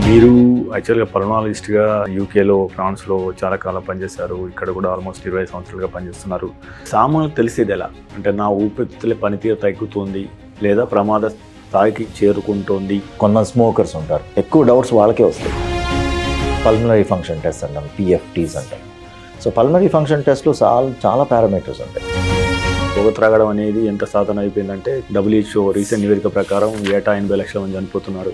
మీరు యాక్చువల్గా పల్మనాలజిస్ట్గా యూకేలో ఫ్రాన్స్లో చాలా కాలం పనిచేశారు. ఇక్కడ కూడా ఆల్మోస్ట్ 20 సంవత్సరాలుగా పనిచేస్తున్నారు. సామాన్యులకు తెలిసేది ఎలా అంటే నా ఊపిరితిత్తుల పనితీరు తగ్గుతుంది లేదా ప్రమాద స్థాయికి చేరుకుంటోంది. కొంతమంది స్మోకర్స్ ఉంటారు, ఎక్కువ డౌట్స్ వాళ్ళకే వస్తాయి. పల్మనరీ ఫంక్షన్ టెస్ట్ అంటాం, PFTs అంటాం. సో పల్మనరీ ఫంక్షన్ టెస్ట్లో చాలా పారామీటర్స్ ఉంటాయి. పొగ త్రాగడం అనేది ఎంత సాధన అయిపోయిందంటే WHO రీసెంట్ నివేదిక ప్రకారం ఏటా 80 లక్షల మంది చనిపోతున్నారు.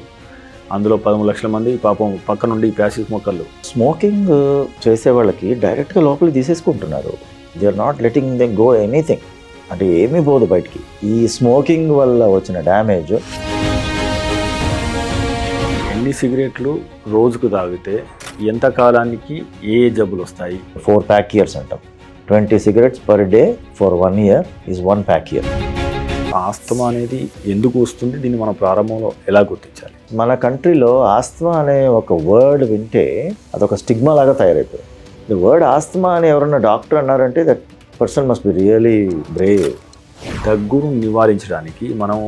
అందులో 13 లక్షల మంది పాపం పక్క నుండి ప్యాసివ్ స్మోకర్లు. స్మోకింగ్ చేసే వాళ్ళకి డైరెక్ట్గా లోపలికి తీసేసుకుంటున్నారు. They are not letting them go anything, అంటే ఏమీ పోదు బయటికి. ఈ స్మోకింగ్ వల్ల వచ్చిన డ్యామేజ్. ఎన్ని సిగరెట్లు రోజుకు తాగితే ఎంత కాలానికి ఏ జబ్బులు వస్తాయి? 4 pack years అంటాం. 20 cigarettes per day for 1 year is 1 pack year. Asthma అనేది ఎందుకు వస్తుంది? దీన్ని మనం ప్రారంభంలో ఎలా గుర్తించాలి? మన కంట్రీలో ఆస్తమా అనే ఒక వర్డ్ వింటే అదొక స్టిగ్మా లాగా తయారైపోయింది. ది వర్డ్ ఆస్తమా అని ఎవరన్నా డాక్టర్ అన్నారంటే that person must be really brave. దగ్గును నివారించడానికి మనం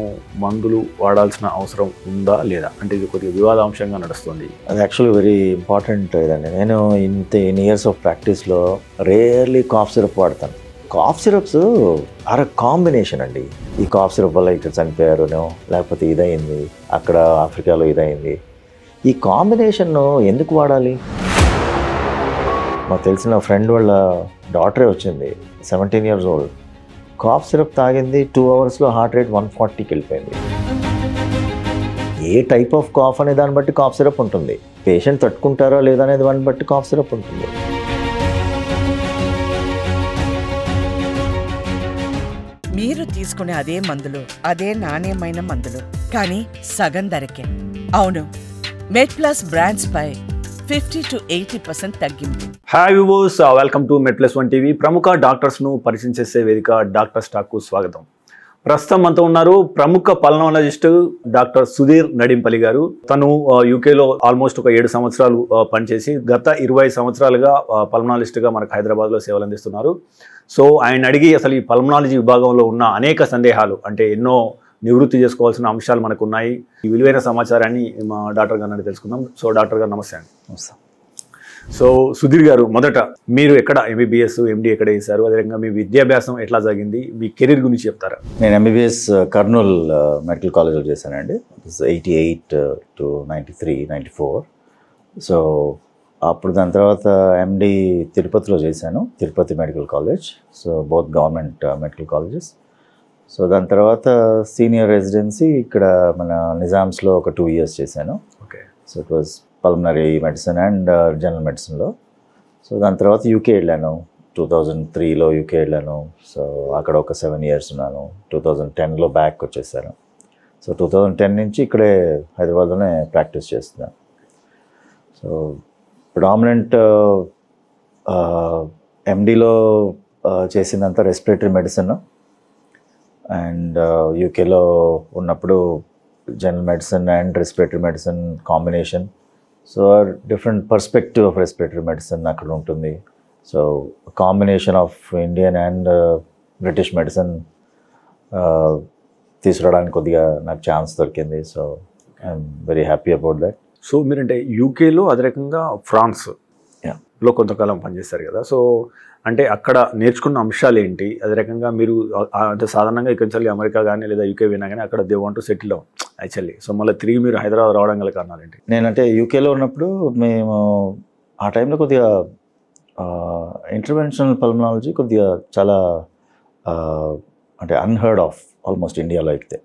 మందులు వాడాల్సిన అవసరం ఉందా లేదా అంటే ఇది కొద్దిగా వివాదాంశంగా నడుస్తుంది. అది యాక్చువల్లీ వెరీ ఇంపార్టెంట్ ఇదండి. నేను ఇన్ ఇయర్స్ ఆఫ్ ప్రాక్టీస్లో రేర్లీ కాఫ్ సిరప్ వాడతాను. Cough syrups are a combination అండి. ఈ కాఫ్ సిరప్ వల్ల ఇక్కడ చనిపోయారు, లేకపోతే ఇదయింది, అక్కడ ఆఫ్రికాలో ఇదయింది. ఈ కాంబినేషన్ ఎందుకు వాడాలి? మాకు తెలిసిన ఫ్రెండ్ వాళ్ళ డాటరే వచ్చింది, 17 years old. కాఫ్ సిరప్ తాగింది, 2 hours హార్ట్ రేట్ 140కి వెళ్ళిపోయింది. ఏ టైప్ ఆఫ్ కాఫ్ అనే దాన్ని బట్టి కాఫ్ సిరప్ ఉంటుంది. పేషెంట్ తట్టుకుంటారా లేదా అనేది దాన్ని బట్టి కాఫ్ సిరప్ ఉంటుంది. మీరు తీసుకునే అదే మందులు, అదే నాణ్యమైన మందులు, కానీ సగం ధరకే. అవును, మెడ్ప్లస్ బ్రాండ్స్ పై 50 to 80% తగ్గింపు. హాయ్ వ్యూవర్స్, వెల్కమ్ టు మెడ్ప్లస్1 టీవీ. ప్రముఖ డాక్టర్స్ను పరిచయం చేసే వేదిక డాక్టర్ స్టాక్కు స్వాగతం. ప్రస్తుతం మనతో ఉన్నారు ప్రముఖ పల్మనాలజిస్ట్ డాక్టర్ సుధీర్ నడింపల్లి గారు. తను యూకేలో ఆల్మోస్ట్ ఒక 7 సంవత్సరాలు పనిచేసి గత 20 సంవత్సరాలుగా పల్మనాలజిస్ట్గా మనకు హైదరాబాద్లో సేవలు అందిస్తున్నారు. సో ఆయన అడిగి అసలు ఈ పల్మనాలజీ విభాగంలో ఉన్న అనేక సందేహాలు, అంటే ఎన్నో నివృత్తి చేసుకోవాల్సిన అంశాలు మనకు ఉన్నాయి. ఈ విలువైన సమాచారాన్ని మా డాక్టర్ గారిని తెలుసుకుందాం. సో డాక్టర్ గారు నమస్తే అండి. నమస్తే. సో సుధీర్ గారు, మొదట మీరు ఎక్కడ MBBS, MD ఎక్కడ చేశారు, అదేవిధంగా మీ విద్యాభ్యాసం ఎట్లా సాగింది, మీ కెరీర్ గురించి చెప్తారా? నేను MBBS కర్నూల్ మెడికల్ కాలేజ్లో చేశానండి. 88 to 93, 94. సో అప్పుడు దాని తర్వాత MD తిరుపతిలో చేశాను, Tirupati medical college. So both government medical colleges. So దాని తర్వాత సీనియర్ రెసిడెన్సీ ఇక్కడ మన నిజామ్స్లో ఒక 2 years చేశాను. Okay. So it was pulmonary medicine and general మెడిసిన్లో. సో దాని తర్వాత UK వెళ్ళాను, 2003లో UK వెళ్ళాను. సో అక్కడ ఒక 7 years ఉన్నాను. 2010లో బ్యాక్ వచ్చేసాను. సో 2010 నుంచి ఇక్కడే హైదరాబాద్లోనే ప్రాక్టీస్ చేస్తున్నాను. సో ప్రిడామినెంట్ MDలో చేసిందంతా రెస్పిరేటరీ మెడిసిన్, అండ్ యూకేలో ఉన్నప్పుడు general medicine and respiratory medicine combination. So different perspective of respiratory medicine అక్కడ ఉంటుంది. So combination of Indian and British medicine తీసుకురావడానికి కొద్దిగా నాకు ఛాన్స్ దొరికింది. So I'm very happy about that. So మీరంటే యూకేలో అదే రకంగా ఫ్రాన్స్లో కొంతకాలం పనిచేస్తారు కదా. సో అంటే అక్కడ నేర్చుకున్న అంశాలు ఏంటి, అదే రకంగా మీరు అంటే సాధారణంగా ఇక్కడ అమెరికా కానీ లేదా UK వినా కానీ అక్కడ they want to settle down actually. So మళ్ళీ తిరిగి మీరు హైదరాబాద్ రావడం గల కారణాలు ఏంటి? నేనంటే యూకేలో ఉన్నప్పుడు మేము ఆ టైంలో కొద్దిగా ఇంటర్వెన్షనల్ పల్మనాలజీ కొద్దిగా చాలా అంటే అన్హర్డ్ ఆఫ్ ఆల్మోస్ట్ ఇండియాలో అయితే.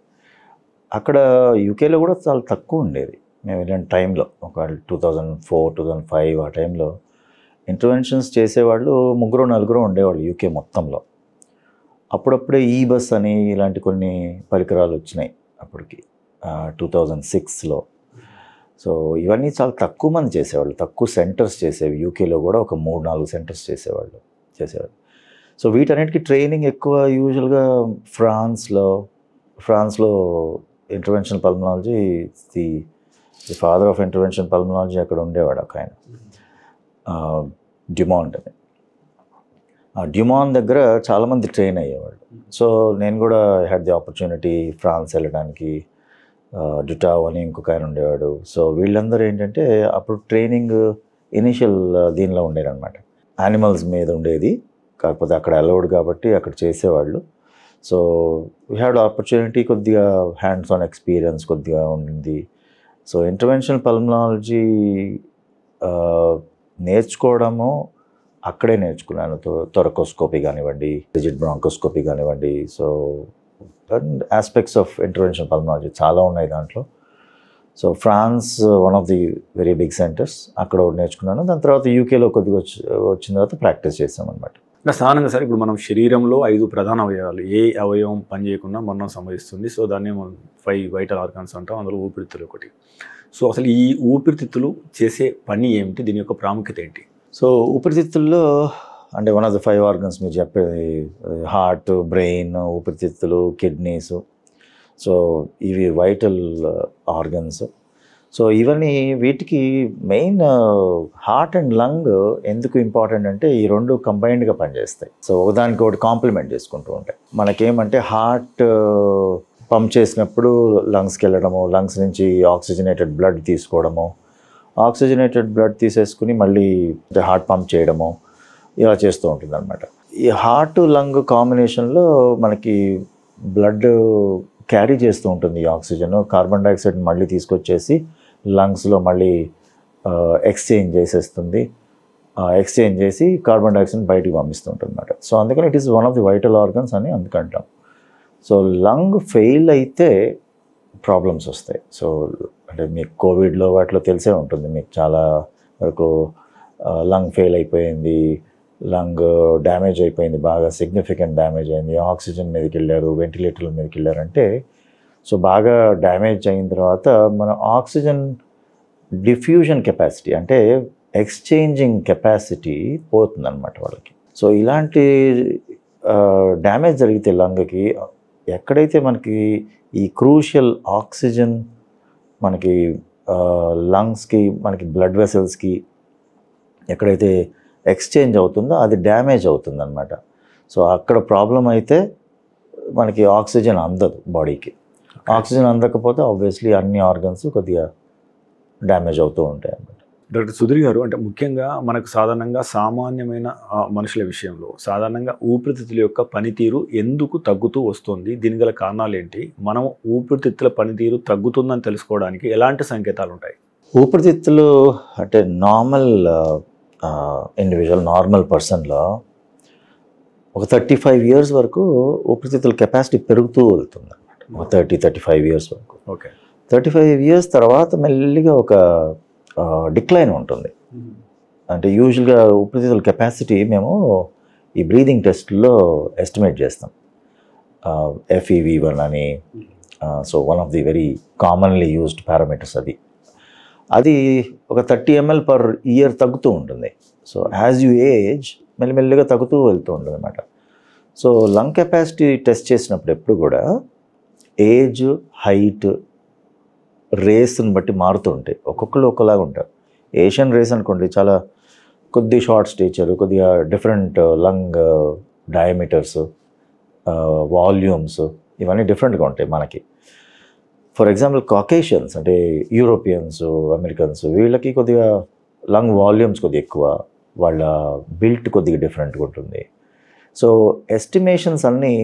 అక్కడ యూకేలో కూడా చాలా తక్కువ ఉండేది. మేము వెళ్ళిన టైంలో ఒక 2004, 2005 ఆ టైంలో ఇంటర్వెన్షన్స్ చేసేవాళ్ళు 3-4 ఉండేవాళ్ళు UK మొత్తంలో. అప్పుడప్పుడే బస్ అని ఇలాంటి కొన్ని పరికరాలు వచ్చినాయి అప్పటికి 2006లో. సో ఇవన్నీ చాలా తక్కువ మంది చేసేవాళ్ళు, తక్కువ సెంటర్స్ చేసేవి. యూకేలో కూడా ఒక 3-4 సెంటర్స్ చేసేవాళ్ళు. సో వీటన్నిటికీ ట్రైనింగ్ ఎక్కువ యూజువల్గా ఫ్రాన్స్లో interventional pulmonology, the father of interventional pulmonology అక్కడ ఉండేవాడు ఒక ఆయన, డ్యుమాంట్ అని. డ్యుమాన్ దగ్గర చాలామంది ట్రైన్ అయ్యేవాళ్ళు. సో నేను కూడా హ్యాడ్ ది ఆపర్చునిటీ ఫ్రాన్స్ వెళ్ళడానికి. డుటావ్ అని ఇంకొక ఆయన ఉండేవాడు. సో వీళ్ళందరూ ఏంటంటే అప్పుడు ట్రైనింగ్ ఇనిషియల్ దీనిలో ఉండేదన్నమాట. యానిమల్స్ మీద ఉండేది, కాకపోతే అక్కడ అలౌడ్ కాబట్టి అక్కడ చేసేవాళ్ళు. సో వీ హ్యాడ్ ఆపర్చునిటీ, కొద్దిగా హ్యాండ్స్ ఆన్ ఎక్స్పీరియన్స్ కొద్దిగా ఉండింది. సో ఇంటర్వెన్షనల్ పల్మనాలజీ నేర్చుకోవడము అక్కడే నేర్చుకున్నాను. థొరకోస్కోపీ కానివ్వండి, రిజిడ్ బ్రాంకోస్కోపీ కానివ్వండి. So and aspects of interventional pulmonology చాలా ఉన్నాయి దాంట్లో. So France one of the very big centres, అక్కడ నేర్చుకున్నాను. దాని తర్వాత యూకేలో కొద్దిగా వచ్చిన తర్వాత ప్రాక్టీస్ చేసామన్నమాట. సాధారణంగా సార్ ఇప్పుడు మనం శరీరంలో 5 ప్రధాన అవయవాలు, ఏ అవయవం పనిచేయకుండా మరణం సంభవిస్తుంది. సో దాన్ని మనం 5 వైటల్ ఆర్గాన్స్ అంటాం, అందులో ఊపిరితిత్తులు ఒకటి. సో అసలు ఈ ఊపిరితిత్తులు చేసే పని ఏమిటి, దీని యొక్క ప్రాముఖ్యత ఏంటి? సో ఊపిరితిత్తుల్లో అంటే వన్ ఆఫ్ ది 5 ఆర్గన్స్ మీరు చెప్పేది హార్ట్, బ్రెయిన్, ఊపిరితిత్తులు, కిడ్నీస్. సో ఇవి వైటల్ ఆర్గన్స్. సో ఇవన్నీ వీటికి మెయిన్ హార్ట్ అండ్ లంగ్ ఎందుకు ఇంపార్టెంట్ అంటే ఈ రెండు కంబైన్డ్గా పనిచేస్తాయి. సో ఒకదానికి ఒకటి కాంప్లిమెంట్ చేసుకుంటూ ఉంటాయి. మనకేమంటే హార్ట్ పంప్ చేసినప్పుడు లంగ్స్కి వెళ్ళడము, లంగ్స్ నుంచి ఆక్సిజనేటెడ్ బ్లడ్ తీసుకోవడము, ఆక్సిజనేటెడ్ బ్లడ్ తీసేసుకుని మళ్ళీ హార్ట్ పంప్ చేయడము, ఇలా చేస్తూ ఉంటుంది అనమాట. ఈ హార్ట్ లంగ్ కాంబినేషన్లో మనకి బ్లడ్ క్యారీ చేస్తూ ఉంటుంది ఈ ఆక్సిజన్. కార్బన్ డైఆక్సైడ్ మళ్ళీ తీసుకొచ్చేసి లంగ్స్లో మళ్ళీ ఎక్స్చేంజ్ చేసేస్తుంది. ఎక్స్చేంజ్ చేసి కార్బన్ డైఆక్సైడ్ బయటికి పంపిస్తూ ఉంటుంది అనమాట. సో అందుకని it is one of the vital organs అని అందుకంటాం. సో లంగ్ ఫెయిల్ అయితే ప్రాబ్లమ్స్ వస్తాయి. సో అంటే మీకు కోవిడ్లో వాటిలో తెలిసే ఉంటుంది, మీకు చాలా వరకు లంగ్ ఫెయిల్ అయిపోయింది, లంగ్ డ్యామేజ్ అయిపోయింది, బాగా సిగ్నిఫికెంట్ డ్యామేజ్ అయింది, ఆక్సిజన్ మీదకి వెళ్ళారు, వెంటిలేటర్ల మీదకి వెళ్ళారంటే. సో బాగా డ్యామేజ్ అయిన తర్వాత మన ఆక్సిజన్ డిఫ్యూజన్ కెపాసిటీ అంటే ఎక్స్చేంజింగ్ కెపాసిటీ పోతుందన్నమాట వాళ్ళకి. సో ఇలాంటి డ్యామేజ్ జరిగితే లంగ్కి ఎక్కడైతే మనకి ఈ క్రూషియల్ ఆక్సిజన్ మనకి లంగ్స్కి, మనకి బ్లడ్ వెసల్స్కి ఎక్కడైతే ఎక్స్చేంజ్ అవుతుందో అది డ్యామేజ్ అవుతుందన్నమాట. సో అక్కడ ప్రాబ్లం అయితే మనకి ఆక్సిజన్ అందదు బాడీకి. ఆక్సిజన్ అందకపోతే ఆబ్వియస్లీ అన్ని ఆర్గన్స్ కొద్దిగా డ్యామేజ్ అవుతూ ఉంటాయి అన్నమాట. డాక్టర్ సుధీర్ గారు, అంటే ముఖ్యంగా మనకు సాధారణంగా సామాన్యమైన మనుషుల విషయంలో సాధారణంగా ఊపిరితిత్తుల యొక్క పనితీరు ఎందుకు తగ్గుతూ వస్తుంది, దీని గల కారణాలు ఏంటి, మనం ఊపిరితిత్తుల పనితీరు తగ్గుతుందని తెలుసుకోవడానికి ఎలాంటి సంకేతాలు ఉంటాయి? ఊపిరితిత్తులు అంటే నార్మల్ ఇండివిజువల్ నార్మల్ పర్సన్లో ఒక 35 years వరకు ఊపిరితిత్తుల కెపాసిటీ పెరుగుతూ వెళ్తుంది అనమాట. ఒక 30-35 years వరకు. ఓకే. 35 years తర్వాత మెల్లిగా ఒక డిక్లైన్ ఉంటుంది. అంటే యూజువల్గా ఊపిరితిత్తుల కెపాసిటీ మేము ఈ బ్రీదింగ్ టెస్ట్లో ఎస్టిమేట్ చేస్తాం. FEV1 అని. So one of the very commonly used parameters అది ఒక 30 ml/year తగ్గుతూ ఉంటుంది. సో యాజ్ యూ ఏజ్ మెల్లిమెల్లిగా తగ్గుతూ వెళ్తూ ఉంటుంది అనమాట. సో లంగ్ కెపాసిటీ టెస్ట్ చేసినప్పుడు ఎప్పుడు కూడా ఏజ్, హైట్, రేస్ని బట్టి మారుతూ ఉంటాయి. ఒక్కొక్కరు ఒకలాగా ఉంటారు. ఏషియన్ రేస్ అనుకోండి, చాలా కొద్ది షార్ట్ స్టేచర్, కొద్దిగా డిఫరెంట్ లంగ్ డయామీటర్స్, వాల్యూమ్స్ ఇవన్నీ డిఫరెంట్గా ఉంటాయి మనకి. ఫర్ ఎగ్జాంపుల్ కాకేషియన్స్ అంటే యూరోపియన్స్, అమెరికన్స్, వీళ్ళకి కొద్దిగా లంగ్ వాల్యూమ్స్ కొద్దిగా ఎక్కువ, వాళ్ళ బిల్ట్ కొద్దిగా డిఫరెంట్గా ఉంటుంది. సో ఎస్టిమేషన్స్ అన్నీ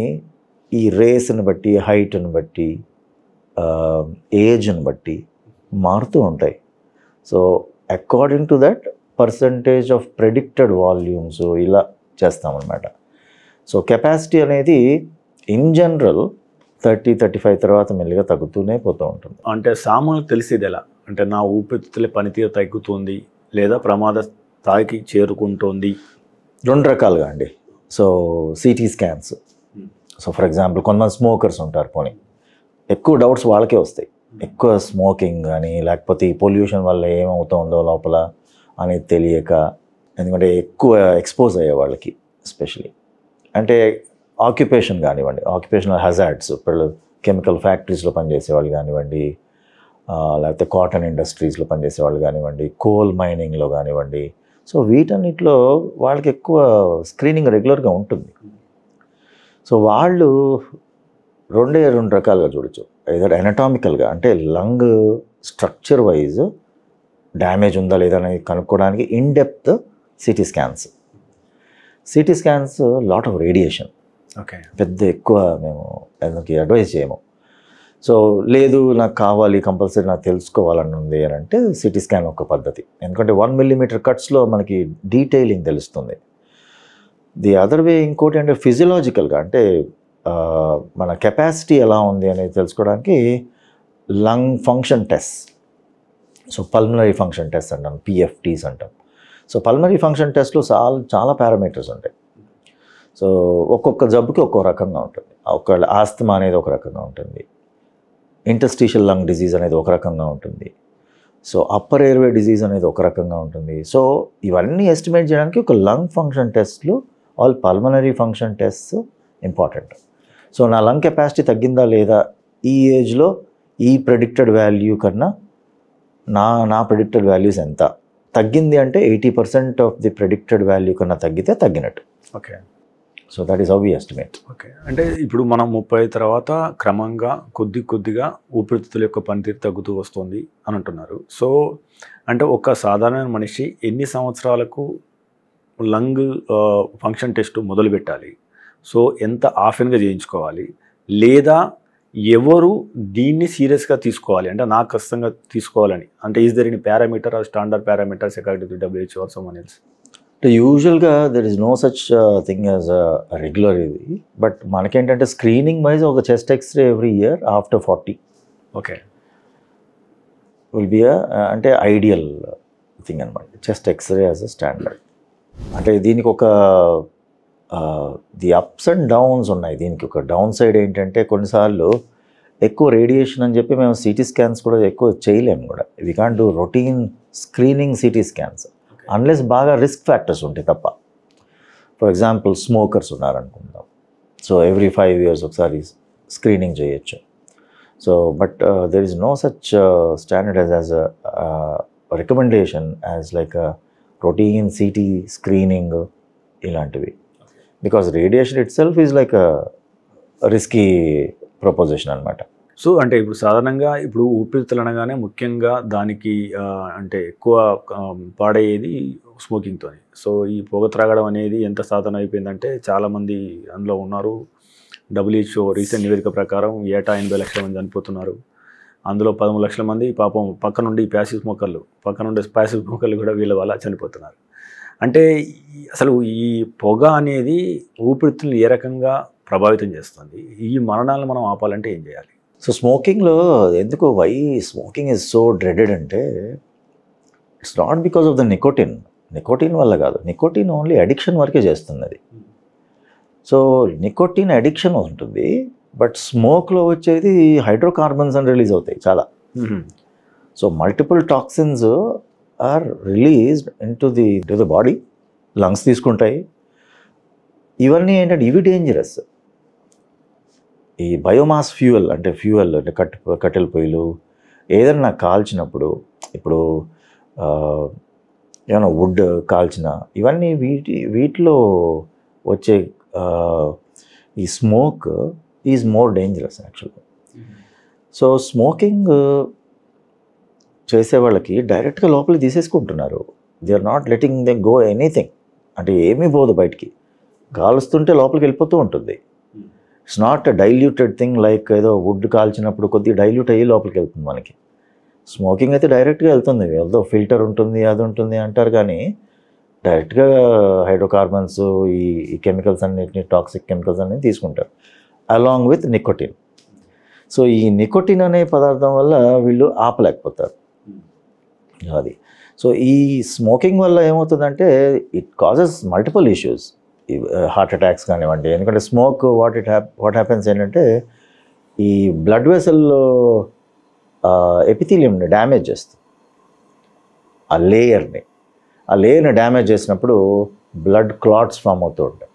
ఈ రేస్ని బట్టి, హైట్ని బట్టి, ఏజ్ని బట్టి మారుతూ ఉంటాయి. So according to that percentage of predicted volumes ఇలా చేస్తామన్నమాట. సో కెపాసిటీ అనేది ఇన్ జనరల్ 30-35 తర్వాత మెల్లిగా తగ్గుతూనే పోతూ ఉంటుంది. అంటే సామాన్యులకు తెలిసేది ఎలా? అంటే నా ఊపిరితిత్తుల పనితీరు తగ్గుతుంది లేదా ప్రమాద స్థాయికి చేరుకుంటోంది? 2 రకాలుగా అండి. So CT scans. So for example కొంతమంది స్మోకర్స్ ఉంటారు, పోనీ ఎక్కువ డౌట్స్ వాళ్ళకే వస్తాయి. ఎక్కువ స్మోకింగ్ కానీ లేకపోతే ఈ పొల్యూషన్ వల్ల ఏమవుతుందో లోపల అనేది తెలియక, ఎందుకంటే ఎక్కువ ఎక్స్పోజ్ అయ్యే వాళ్ళకి ఎస్పెషలీ, అంటే ఆక్యుపేషన్ కానివ్వండి, ఆక్యుపేషనల్ హజార్డ్స్, ఇప్పుడు కెమికల్ ఫ్యాక్టరీస్లో పనిచేసే వాళ్ళు కానివ్వండి, లేకపోతే కాటన్ ఇండస్ట్రీస్లో పనిచేసే వాళ్ళు కానివ్వండి, కోల్ మైనింగ్లో కానివ్వండి. సో వీటన్నిటిలో వాళ్ళకి ఎక్కువ స్క్రీనింగ్ రెగ్యులర్గా ఉంటుంది. సో వాళ్ళు రెండు రకాలుగా చూడొచ్చు. ఏదో ఎనటామికల్గా అంటే లంగ్ స్ట్రక్చర్ వైజ్ డ్యామేజ్ ఉందా లేదా అనేది కనుక్కోవడానికి in depth CT scans. CT scans lot of radiation, okay, పెద్ద ఎక్కువ మేము అందుకే అడ్వైజ్ చేయము. సో లేదు నాకు కావాలి కంపల్సరీ నాకు తెలుసుకోవాలని ఉంది అని అంటే సిటీ స్కాన్ ఒక పద్ధతి. ఎందుకంటే 1 millimeter కట్స్లో మనకి డీటెయిలింగ్ తెలుస్తుంది. ది అదర్ వే ఇంకోటి అంటే ఫిజియలాజికల్గా అంటే మన కెపాసిటీ ఎలా ఉంది అనేది తెలుసుకోవడానికి lung function test, so pulmonary function test అంటాం, పిఎఫ్టీస్ అంటాం. సో పల్మనరీ ఫంక్షన్ టెస్ట్లో చాలా పారామీటర్స్ ఉంటాయి. సో ఒక్కొక్క జబ్బుకి ఒక్కో రకంగా ఉంటుంది. ఒక ఆస్తమా అనేది ఒక రకంగా ఉంటుంది, ఇంటర్స్టిషియల్ లంగ్ డిజీజ్ అనేది ఒక రకంగా ఉంటుంది, సో అప్పర్ ఎయిర్వే డిజీజ్ అనేది ఒక రకంగా ఉంటుంది. సో ఇవన్నీ ఎస్టిమేట్ చేయడానికి ఒక లంగ్ ఫంక్షన్ టెస్ట్లు all pulmonary function tests important. So నా లంగ్ కెపాసిటీ తగ్గిందా లేదా, ఈ ఏజ్లో ఈ ప్రెడిక్టెడ్ వాల్యూ కన్నా నా ప్రెడిక్టెడ్ వాల్యూస్ ఎంత తగ్గింది అంటే 80% ఆఫ్ ది ప్రెడిక్టెడ్ వాల్యూ కన్నా తగ్గితే తగ్గినట్టు. Okay, so that is how we estimate. Okay. అంటే ఇప్పుడు మనం 30 తర్వాత క్రమంగా కొద్దిగా ఊపిరితిత్తుల యొక్క పనితీరు తగ్గుతూ వస్తుంది అని అంటున్నారు. సో అంటే ఒక సాధారణ మనిషి ఎన్ని సంవత్సరాలకు లంగ్ ఫంక్షన్ టెస్ట్ మొదలు పెట్టాలి? సో ఎంత ఆఫెన్గా చేయించుకోవాలి, లేదా ఎవరు దీన్ని సీరియస్గా తీసుకోవాలి అంటే నాకు ఖచ్చితంగా తీసుకోవాలని అంటే is there any parameter or standard parameters according to WHO or someone else? యూజువల్గా there is no such thing as regular ఇది. బట్ మనకేంటంటే స్క్రీనింగ్ వైజ్ ఒక chest x-ray every year after 40 okay will be అంటే ideal thing అనమాట, chest x-ray as a standard. అంటే దీనికి ఒక the ups and downs ఉన్నాయి. దీనికి ఒక డౌన్ సైడ్ ఏంటంటే కొన్నిసార్లు ఎక్కువ రేడియేషన్ అని చెప్పి మేము సిటీ స్కాన్స్ కూడా ఎక్కువ చేయలేము కూడా. We can't do routine screening CT scans unless బాగా రిస్క్ ఫ్యాక్టర్స్ ఉంటాయి తప్ప. ఫర్ ఎగ్జాంపుల్ స్మోకర్స్ ఉన్నారనుకుందాం, సో ఎవ్రీ 5 years ఒకసారి స్క్రీనింగ్ చేయొచ్చు. So but there is no such standard as recommendation as like routine CT screening ఇలాంటివి, because radiation itself is like risky proposition అనమాట. So అంటే ఇప్పుడు సాధారణంగా ఇప్పుడు ఊపిరితిత్తులు అనగానే ముఖ్యంగా దానికి అంటే ఎక్కువ పాడయ్యేది స్మోకింగ్తో. సో ఈ పొగ త్రాగడం అనేది ఎంత సాధన అయిపోయిందంటే చాలామంది అందులో ఉన్నారు. WHO రీసెంట్ నివేదిక ప్రకారం ఏటా 80 లక్షల మంది చనిపోతున్నారు. అందులో 13 లక్షల మంది పాపం పక్కనుండి ప్యాసివ్ స్మోకర్లు కూడా వీళ్ళ వల్ల చనిపోతున్నారు. అంటే అసలు ఈ పొగ అనేది ఊపిరితిత్తులను ఏ రకంగా ప్రభావితం చేస్తుంది? ఈ మరణాలను మనం ఆపాలంటే ఏం చేయాలి? సో స్మోకింగ్లో ఎందుకు why smoking is so dreaded అంటే it's not because of the nicotine వల్ల కాదు. నికోటిన్ ఓన్లీ అడిక్షన్ వరకే చేస్తుంది అది. సో నికోటిన్ అడిక్షన్ ఉంటుంది, బట్ స్మోక్లో వచ్చేది హైడ్రోకార్బన్స్ అని రిలీజ్ అవుతాయి చాలా. So multiple toxins are released to the body, lungs తీసుకుంటాయి. ఇవన్నీ ఏంటంటే ఇవి డేంజరస్. ఈ బయోమాస్ ఫ్యూయల్ అంటే కట్టెల పొయ్యిలు ఏదైనా కాల్చినప్పుడు, ఇప్పుడు ఏమైనా వుడ్ కాల్చిన ఇవన్నీ వీటిలో వచ్చే ఈ స్మోక్ ఈజ్ మోర్ డేంజరస్ యాక్చువల్గా. సో స్మోకింగ్ చేసే వాళ్ళకి డైరెక్ట్గా లోపలికి తీసేసుకుంటున్నారు. They are not letting them go anything, అంటే ఏమీ పోదు బయటికి, కాలుస్తుంటే లోపలికి వెళ్ళిపోతూ ఉంటుంది. It's not a diluted thing like ఏదో వుడ్ కాల్చినప్పుడు కొద్దిగా డైల్యూట్ అయ్యి లోపలికి వెళ్తుంది మనకి. స్మోకింగ్ అయితే డైరెక్ట్గా వెళ్తుంది, ఏదో ఫిల్టర్ ఉంటుంది అది ఉంటుంది అంటారు, కానీ డైరెక్ట్గా హైడ్రోకార్బన్స్ ఈ కెమికల్స్ అన్నిటిని, టాక్సిక్ కెమికల్స్ అన్నీ తీసుకుంటారు అలాంగ్ విత్ నికోటిన్. సో ఈ నికోటిన్ అనే పదార్థం వల్ల వీళ్ళు ఆపలేకపోతారు అది. సో ఈ స్మోకింగ్ వల్ల ఏమవుతుందంటే it causes multiple issues, heart attacks కానివ్వండి. ఎందుకంటే స్మోక్ వాట్ హ్యాపెన్స్ ఏంటంటే ఈ బ్లడ్ వెసల్లో ఎపిథీలియంని డ్యామేజ్ చేస్తుంది. ఆ లేయర్ని డ్యామేజ్ చేసినప్పుడు బ్లడ్ క్లాట్స్ ఫామ్ అవుతూ ఉంటాయి.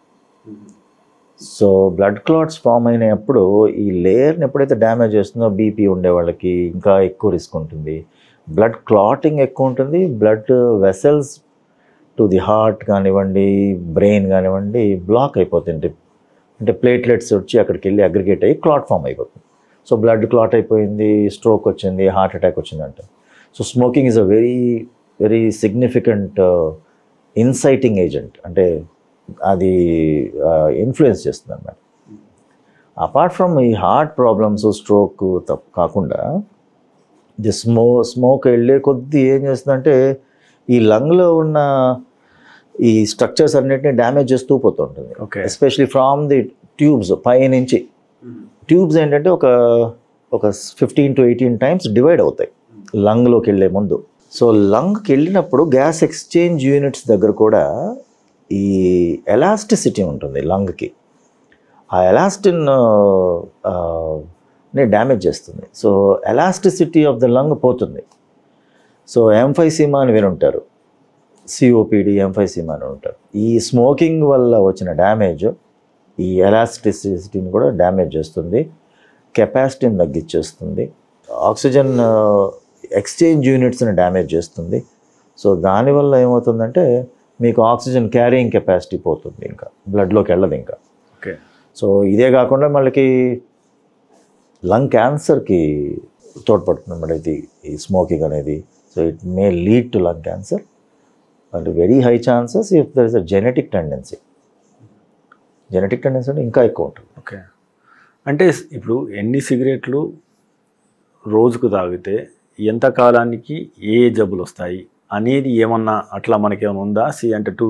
సో బ్లడ్ క్లాట్స్ ఫామ్ అయినప్పుడు ఈ లేయర్ని ఎప్పుడైతే డ్యామేజ్ చేస్తుందో బీపీ ఉండే వాళ్ళకి ఇంకా ఎక్కువ రిస్క్ ఉంటుంది, బ్లడ్ క్లాటింగ్ ఎక్కువ ఉంటుంది, blood vessels to the heart కానివ్వండి, బ్రెయిన్ కానివ్వండి బ్లాక్ అయిపోతుంది అంటే ప్లేట్లెట్స్ వచ్చి అక్కడికి వెళ్ళి అగ్రిగేట్ అయ్యి క్లాట్ ఫామ్ అయిపోతుంది. సో బ్లడ్ క్లాట్ అయిపోయింది, స్ట్రోక్ వచ్చింది, హార్ట్ అటాక్ వచ్చింది అంటే. So smoking is a very very significant inciting agent. అంటే అది ఇన్ఫ్లుయెన్స్ చేస్తుంది అన్నమాట. అపార్ట్ ఫ్రమ్ ఈ హార్ట్ ప్రాబ్లమ్స్, స్ట్రోక్ కాకుండా ది స్మోక్ వెళ్ళే కొద్దీ ఏం చేస్తుందంటే ఈ లంగ్లో ఉన్న ఈ స్ట్రక్చర్స్ అన్నిటిని డ్యామేజ్ చేస్తూ పోతుంటుంది. ఎస్పెషలీ ఫ్రమ్ ది ట్యూబ్స్ పైనుంచి. ట్యూబ్స్ ఏంటంటే ఒక 15 to 18 times డివైడ్ అవుతాయి లంగ్లోకి వెళ్ళే ముందు. సో లంగ్కి వెళ్ళినప్పుడు గ్యాస్ ఎక్స్చేంజ్ యూనిట్స్ దగ్గర కూడా ఈ ఎలాస్టిసిటీ ఉంటుంది లంగ్కి. ఆ ఎలాస్టిన్ ని డ్యామేజ్ చేస్తుంది. So elasticity of the lung పోతుంది. సో ఎంఫైసీమా అని వినుంటారు, సిఓపిడి, ఎంఫైసీమా అని ఉంటారు. ఈ స్మోకింగ్ వల్ల వచ్చిన డ్యామేజ్ ఈ ఎలాస్టిసిటీని కూడా డ్యామేజ్ చేస్తుంది, కెపాసిటీని తగ్గించేస్తుంది, ఆక్సిజన్ ఎక్స్చేంజ్ యూనిట్స్ని డ్యామేజ్ చేస్తుంది. సో దానివల్ల ఏమవుతుందంటే మీకు ఆక్సిజన్ క్యారీయింగ్ కెపాసిటీ పోతుంది, ఇంకా బ్లడ్లోకి వెళ్ళదు ఇంకా. ఓకే. సో ఇదే కాకుండా మళ్ళీ లంగ్ క్యాన్సర్కి తోడ్పడుతుంది అన్నమాట ఇది ఈ స్మోకింగ్ అనేది. So it may lead to lung cancer and very high chances if there is a genetic tendency. Genetic tendency అంటే ఇంకా ఎక్కువ ఉంటుంది. ఓకే. అంటే ఇప్పుడు ఎన్ని సిగరెట్లు రోజుకు తాగితే ఎంత కాలానికి ఏ జబ్బులు వస్తాయి అనేది ఏమన్నా అట్లా మనకేమైనా ఉందా? అంటే to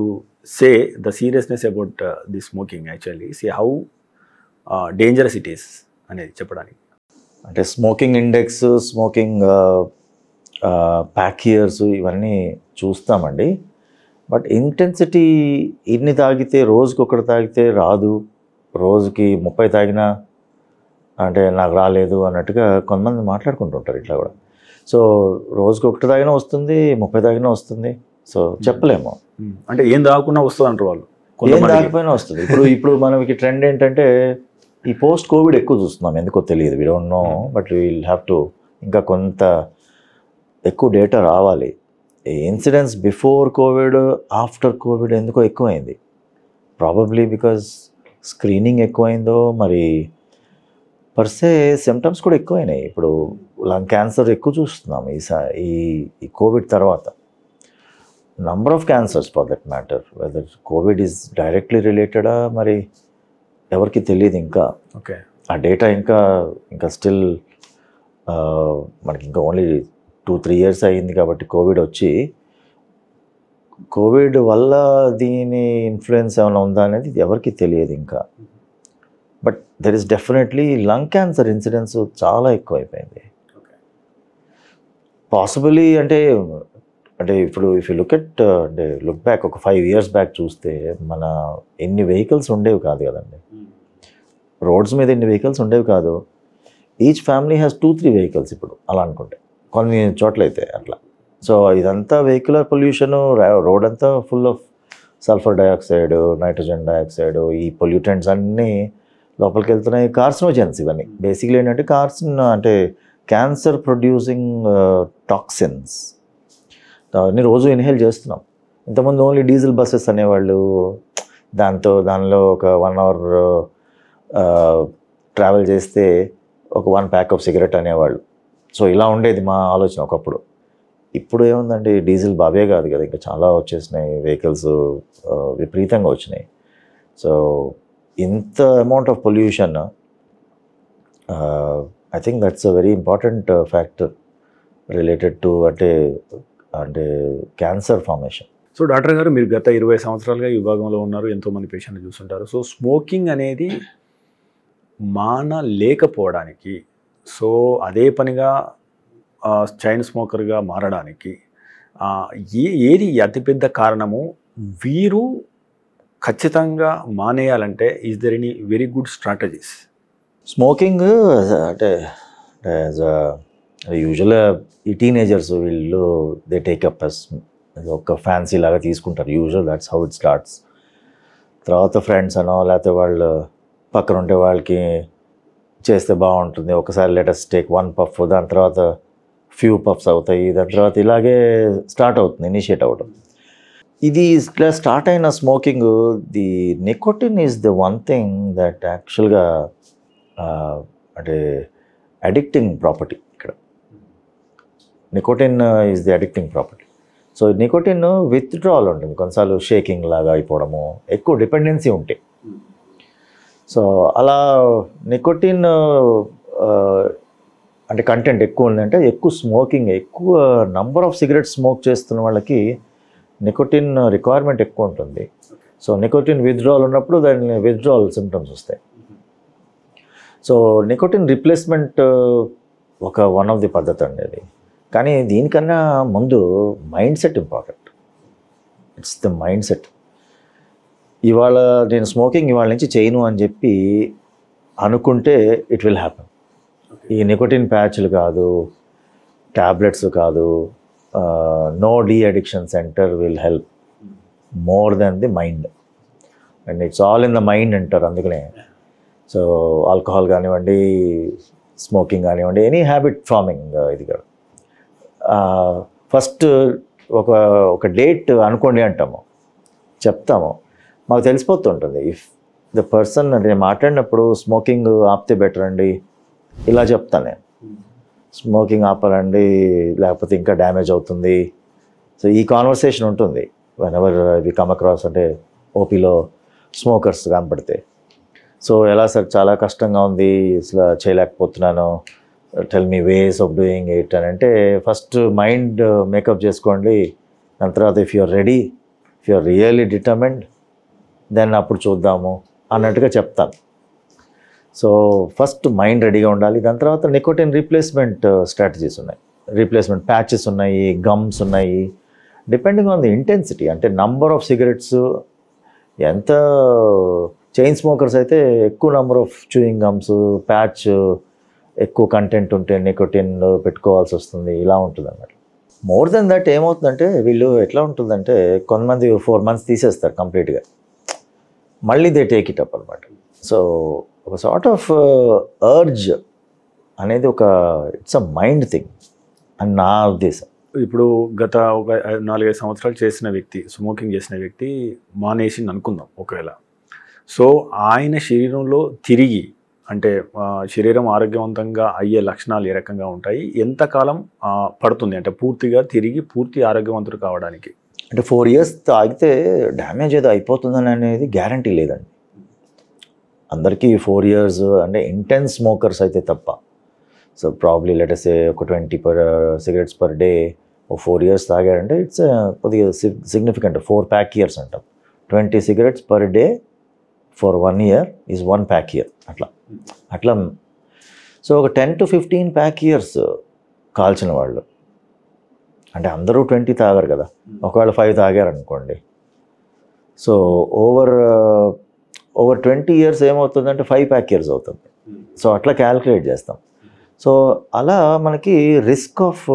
say the seriousness about the smoking actually how dangerous it is అనేది చెప్పడానికి. అంటే smoking index, smoking pack years ఇవన్నీ చూస్తామండి. బట్ ఇంటెన్సిటీ ఇన్ని తాగితే, రోజుకి ఒకటి తాగితే రాదు, రోజుకి 30 తాగినా అంటే నాకు రాలేదు అన్నట్టుగా కొంతమంది మాట్లాడుకుంటుంటారు ఇట్లా కూడా. సో రోజుకి ఒకటి తాగినా వస్తుంది, 30 తాగినా వస్తుంది. సో చెప్పలేము. అంటే ఏం తాగకుండా వస్తుంది అంటారు వాళ్ళు. ఏం తాగిపోయినా వస్తుంది. ఇప్పుడు మనకి ట్రెండ్ ఏంటంటే ఈ పోస్ట్ కోవిడ్ ఎక్కువ చూస్తున్నాం, ఎందుకో తెలియదు, we don't know. But we'll have to ఇంకా కొంత ఎక్కువ డేటా రావాలి. Incidence before Covid, after Covid ఎందుకో ఎక్కువైంది. ప్రాబబ్లీ బికాజ్ స్క్రీనింగ్ ఎక్కువైందో మరి, పర్సే సిమ్టమ్స్ కూడా ఎక్కువైనాయి. ఇప్పుడు లంగ్ క్యాన్సర్ ఎక్కువ చూస్తున్నాం ఈ కోవిడ్ తర్వాత. Number of cancers for that matter, whether covid is directly రిలేటెడా మరి ఎవరికి తెలియదు ఇంకా. ఓకే. ఆ డేటా ఇంకా స్టిల్ మనకి ఇంకా ఓన్లీ 2-3 years అయ్యింది కాబట్టి కోవిడ్ వచ్చి. కోవిడ్ వల్ల దీని ఇన్ఫ్లుయెన్స్ ఏమైనా ఉందా అనేది ఎవరికి తెలియదు ఇంకా. But there is definitely lung cancer incidence చాలా ఎక్కువ అయిపోయింది. పాసిబుల్లీ అంటే ఇప్పుడు ఇఫ్ యూ లుక్ బ్యాక్ ఒక 5 years బ్యాక్ చూస్తే మన ఎన్ని వెహికల్స్ ఉండేవి కాదు కదండి. రోడ్స్ మీద ఎన్ని వెహికల్స్ ఉండేవి కాదు. ఈచ్ ఫ్యామిలీ హ్యాస్ 2-3 vehicles ఇప్పుడు అలా అనుకుంటే, కొన్ని చోట్ల అయితే అట్లా. సో ఇదంతా వెహికులర్ పొల్యూషన్, రోడ్ అంతా full of sulphur dioxide, nitrogen dioxide, ఈ పొల్యూటెంట్స్ అన్నీ లోపలికి వెళ్తున్నాయి. కార్సినోజెన్స్ ఇవన్నీ బేసిక్లీ ఏంటంటే అంటే క్యాన్సర్ ప్రొడ్యూసింగ్ టాక్సిన్స్ అవన్నీ రోజు ఇన్హేల్ చేస్తున్నాం. ఇంతకుముందు ఓన్లీ డీజిల్ బస్సెస్ అనేవాళ్ళు, దానిలో ఒక 1 hour ట్రావెల్ చేస్తే ఒక 1 pack of cigarette అనేవాళ్ళు. సో ఇలా ఉండేది మా ఆలోచన ఒకప్పుడు. ఇప్పుడు ఏముందండి, డీజిల్ బాబే కాదు కదా, ఇంకా చాలా వచ్చేసినాయి వెహికల్స్, విపరీతంగా వచ్చినాయి. సో ఇంత amount of pollution, I think that's a very important factor related to అంటే క్యాన్సర్ ఫార్మేషన్. సో డాక్టర్ గారు, మీరు గత 20 సంవత్సరాలుగా ఈ విభాగంలో ఉన్నారు, ఎంతోమంది పేషెంట్లు చూస్తుంటారు. సో స్మోకింగ్ అనేది లేకపోవడానికి, సో అదే పనిగా చైన్ స్మోకర్గా మారడానికి ఏది అతిపెద్ద కారణము? వీరు ఖచ్చితంగా మానేయాలంటే is there any very good strategies? Smoking అంటే యూజువల్గా ఈ టీనేజర్స్ వీళ్ళు దే టేకప్ ఒక ఫ్యాన్సీ లాగా తీసుకుంటారు. Usual that's how it starts. తర్వాత ఫ్రెండ్స్ అనో లేకపోతే వాళ్ళు పక్కన ఉంటే వాళ్ళకి చేస్తే బాగుంటుంది, ఒకసారి లెటస్ టేక్ 1 puff, దాని తర్వాత ఫ్యూ పఫ్స్ అవుతాయి, దాని తర్వాత ఇలాగే స్టార్ట్ అవుతుంది, ఇనిషియేట్ అవ్వడం. ఇది ఇట్లా స్టార్ట్ అయిన smoking, the nicotine is the one thing that యాక్చువల్గా అంటే అడిక్టింగ్ ప్రాపర్టీ. ఇక్కడ nicotine is the addicting property. So nicotine withdrawal ఉంటుంది, కొన్నిసార్లు షేకింగ్ లాగా అయిపోవడము, ఎక్కువ డిపెండెన్సీ ఉంటాయి. సో అలా నికోటిన్ అంటే కంటెంట్ ఎక్కువ ఉందంటే ఎక్కువ స్మోకింగ్, ఎక్కువ నంబర్ ఆఫ్ సిగరెట్స్ స్మోక్ చేస్తున్న వాళ్ళకి నికోటిన్ రిక్వైర్మెంట్ ఎక్కువ ఉంటుంది. సో నికోటిన్ విత్డ్రాల్ ఉన్నప్పుడు దాని విత్డ్రాల్ సిమ్టమ్స్ వస్తాయి. So nicotine replacement one of the పద్ధతి అండి అది. కానీ దీనికన్నా ముందు mind set important. It's the mind set. ఇవాళ నేను స్మోకింగ్ ఇవాళ నుంచి చేయను అని చెప్పి అనుకుంటే ఇట్ విల్ హ్యాపన్. ఈ నికోటిన్ ప్యాచ్లు కాదు, ట్యాబ్లెట్స్ కాదు, no de addiction centre will help more than the mind. And it's all in the mind అంటారు. అందుకనే సో ఆల్కహాల్ కానివ్వండి, స్మోకింగ్ కానివ్వండి, ఎనీ హ్యాబిట్ ఫార్మింగ్ ఇది కాదు. ఫస్ట్ ఒక డేట్ అనుకోండి అంటాము, చెప్తాము, మాకు తెలిసిపోతుంటుంది. ఇఫ్ ద పర్సన్ అంటే నేను మాట్లాడినప్పుడు స్మోకింగ్ ఆపితే బెటర్ అండి ఇలా చెప్తాను నేను. స్మోకింగ్ ఆపాలండి లేకపోతే ఇంకా డ్యామేజ్ అవుతుంది. సో ఈ కాన్వర్సేషన్ ఉంటుంది whenever we come across, అంటే ఓపీలో స్మోకర్స్ కనపడితే. సో ఎలా సార్ చాలా కష్టంగా ఉంది, అసలు చేయలేకపోతున్నాను, tell me ways of doing it అని అంటే ఫస్ట్ మైండ్ మేకప్ చేసుకోండి. దాని తర్వాత if you're ready, if you're really determined, then అప్పుడు చూద్దాము అన్నట్టుగా చెప్తాను. సో ఫస్ట్ మైండ్ రెడీగా ఉండాలి. దాని తర్వాత నికోటిన్ రీప్లేస్మెంట్ స్ట్రాటజీస్ ఉన్నాయి, రీప్లేస్మెంట్ ప్యాచెస్ ఉన్నాయి, గమ్స్ ఉన్నాయి, డిపెండింగ్ ఆన్ ది ఇంటెన్సిటీ. అంటే నంబర్ ఆఫ్ సిగరెట్స్, ఎంత చైన్ స్మోకర్స్ అయితే ఎక్కువ number of chewing gums, patch ఎక్కువ కంటెంట్ ఉంటే నికోటిన్ పెట్టుకోవాల్సి వస్తుంది. ఇలా ఉంటుంది అన్నమాట. మోర్ దెన్ దట్ ఏమవుతుందంటే వీళ్ళు ఎట్లా ఉంటుందంటే కొంతమంది 4 months తీసేస్తారు కంప్లీట్గా, మళ్ళీ దే టేక్ ఇట్ అప్ అనమాట. సో ఒక సార్ట్ ఆఫ్ అర్జ్ అనేది ఇట్స్ అ మైండ్ థింగ్ అని నా ఉద్దేశం. ఇప్పుడు గత ఒక 4-5 సంవత్సరాలు చేసిన వ్యక్తి, స్మోకింగ్ చేసిన వ్యక్తి మానేసింది అనుకుందాం ఒకవేళ. సో ఆయన శరీరంలో తిరిగి అంటే శరీరం ఆరోగ్యవంతంగా అయ్యే లక్షణాలు ఏ రకంగా ఉంటాయి, ఎంతకాలం పడుతుంది అంటే పూర్తిగా తిరిగి పూర్తి ఆరోగ్యవంతుడు కావడానికి? అంటే 4 years తాగితే డ్యామేజ్ ఏదో అయిపోతుందని అనేది గ్యారంటీ లేదండి అందరికీ. 4 years అంటే ఇంటెన్స్ స్మోకర్స్ అయితే తప్ప. సో ప్రాబ్లీ లెటసే ఒక 20 cigarettes per day 4 years తాగారంటే it's కొద్దిగా సిగ్నిఫికెంట్. 4 pack years అంటాం. 20 cigarettes per day for 1 year is 1 pack year. అట్లా సో ఒక 10 to 15 pack years కాల్చిన వాళ్ళు అంటే అందరూ 20 తాగారు కదా, ఒకవేళ 5 తాగారు అనుకోండి. సో ఓవర్ 20 years ఏమవుతుందంటే 5 pack years అవుతుంది. సో అట్లా క్యాల్కులేట్ చేస్తాం. సో అలా మనకి రిస్క్ ఆఫ్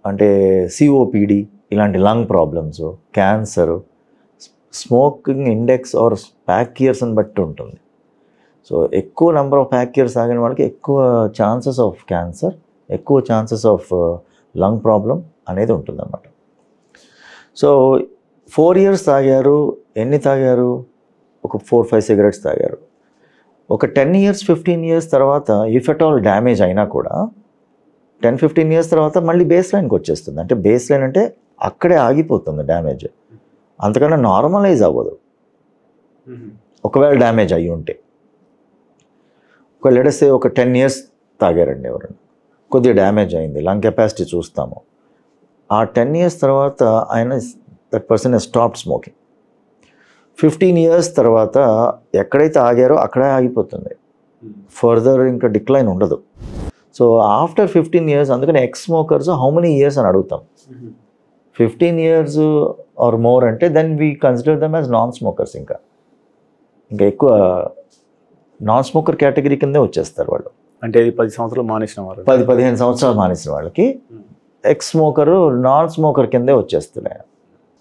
అంటే సిఓపిడి ఇలాంటి lung problems, cancer, smoking index or pack ఇయర్స్ని బట్టి ఉంటుంది. సో ఎక్కువ నెంబర్ ఆఫ్ ప్యాక్ ఇయర్స్ తాగిన వాళ్ళకి ఎక్కువ ఛాన్సెస్ ఆఫ్ క్యాన్సర్, ఎక్కువ ఛాన్సెస్ ఆఫ్ లంగ్ ప్రాబ్లం అనేది ఉంటుందన్నమాట. సో 4 years తాగారు, ఎన్ని తాగారు? ఒక 4-5 cigarettes తాగారు. ఒక 10 years 15 years తర్వాత ఇఫ్ ఎట్ ఆల్ డ్యామేజ్ అయినా కూడా 10-15 years తర్వాత మళ్ళీ బేస్ లైన్కి వచ్చేస్తుంది. అంటే బేస్ లైన్ అంటే అక్కడే ఆగిపోతుంది డ్యామేజ్, అంతకన్నా నార్మలైజ్ అవ్వదు ఒకవేళ డ్యామేజ్ అయ్యి ఉంటే. ఒకవేళ లెట్స్ సే ఒక 10 years తాగారండి ఎవరైనా, కొద్దిగా డ్యామేజ్ అయింది, లంగ్ కెపాసిటీ చూస్తాము. ఆ 10 years తర్వాత that person he's stopped smoking. 15 years తర్వాత ఎక్కడైతే ఆగారో అక్కడే ఆగిపోతుంది, ఫర్దర్ ఇంకా డిక్లైన్ ఉండదు. సో ఆఫ్టర్ 15 years, అందుకని ex smokers how many years అని అడుగుతాం. 15 years ఆర్ మోర్ అంటే then we consider them as non smokers. ఇంకా ఎక్కువ నాన్ స్మోకర్ కేటగిరీ కిందే వచ్చేస్తారు వాళ్ళు. అంటే 10 సంవత్సరాలు మానేసిన వారు, 10-15 సంవత్సరాలు మానేసిన వాళ్ళకి ఎక్స్ స్మోకరు నాన్ స్మోకర్ కిందే వచ్చేస్తున్నాయి.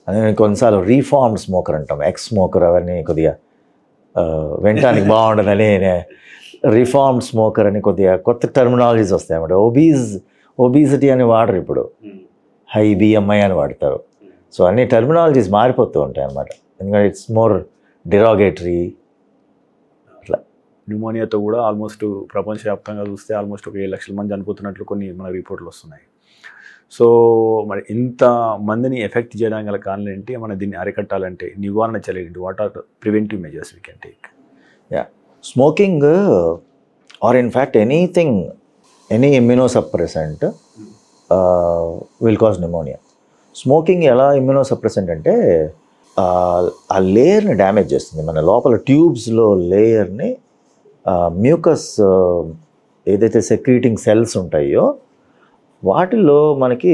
అదే కొన్నిసార్లు రీఫార్మ్డ్ స్మోకర్ అంటాం. ఎక్స్ స్మోకర్ అవన్నీ కొద్దిగా వినటానికి బాగుండదని రిఫార్మ్డ్ స్మోకర్ అని కొద్దిగా కొత్త టర్మినాలజీస్ వస్తాయి అన్నమాట. ఒబీసిటీ అని వాడరు ఇప్పుడు, హై బిఎంఐ అని వాడతారు. సో అన్ని టెర్మినాలజీస్ మారిపోతూ ఉంటాయి అన్నమాట. ఎందుకంటే ఇట్స్ మోర్ డిరాగేటరీ. అట్లా న్యూమోనియాతో కూడా ఆల్మోస్ట్ ప్రపంచవ్యాప్తంగా చూస్తే ఆల్మోస్ట్ ఒక 7 లక్షల మంది చనిపోతున్నట్లు కొన్ని మన రిపోర్ట్లు వస్తున్నాయి. సో మరి ఇంత మందిని ఎఫెక్ట్ చేయడానికి గల కారణాలు ఏంటి? మనం దీన్ని అరికట్టాలంటే నివారణ చర్యలు ఏంటి? What are preventive measures we can take? Smoking or in fact anything, any immunosuppressant will cause pneumonia. Smoking ఎలా ఇమ్యూనోసప్రెసెంట్ అంటే ఆ లేయర్ని డ్యామేజ్ చేస్తుంది. మన లోపల ట్యూబ్స్లో లేయర్ని మ్యూకస్ ఏదైతే సెక్రీటింగ్ సెల్స్ ఉంటాయో వాటిల్లో మనకి